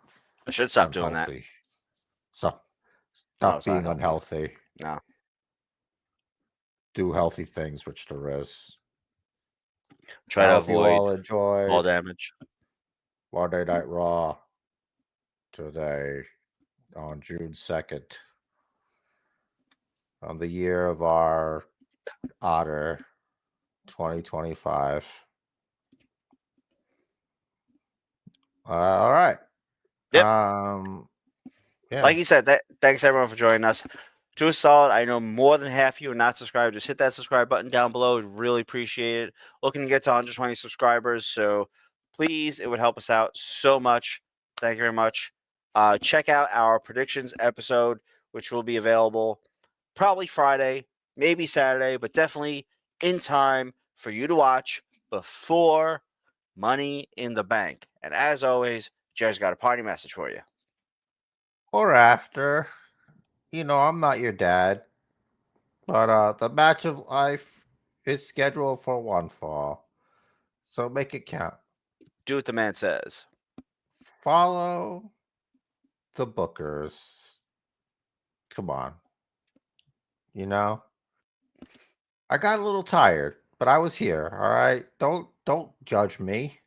I should stop doing that. Stop it's not being healthy. unhealthy. No. Do healthy things, which there is. Try I to hope you avoid all enjoy fall damage. Monday Night Raw today on June 2nd. On the year of our otter, 2025. All right. Yep. Yeah. Like you said, thanks everyone for joining us. Do us solid. I know more than half of you are not subscribed. Just hit that subscribe button down below. We'd really appreciate it. Looking to get to 120 subscribers. So please, it would help us out so much. Thank you very much. Check out our predictions episode, which will be available probably Friday, maybe Saturday, but definitely in time for you to watch before Money in the Bank. And as always, Jer's got a party message for you. Or after. You know, I'm not your dad. But the match of life is scheduled for one fall. So make it count. Do what the man says. Follow the bookers. Come on. You know? I got a little tired, but I was here, all right? Don't judge me.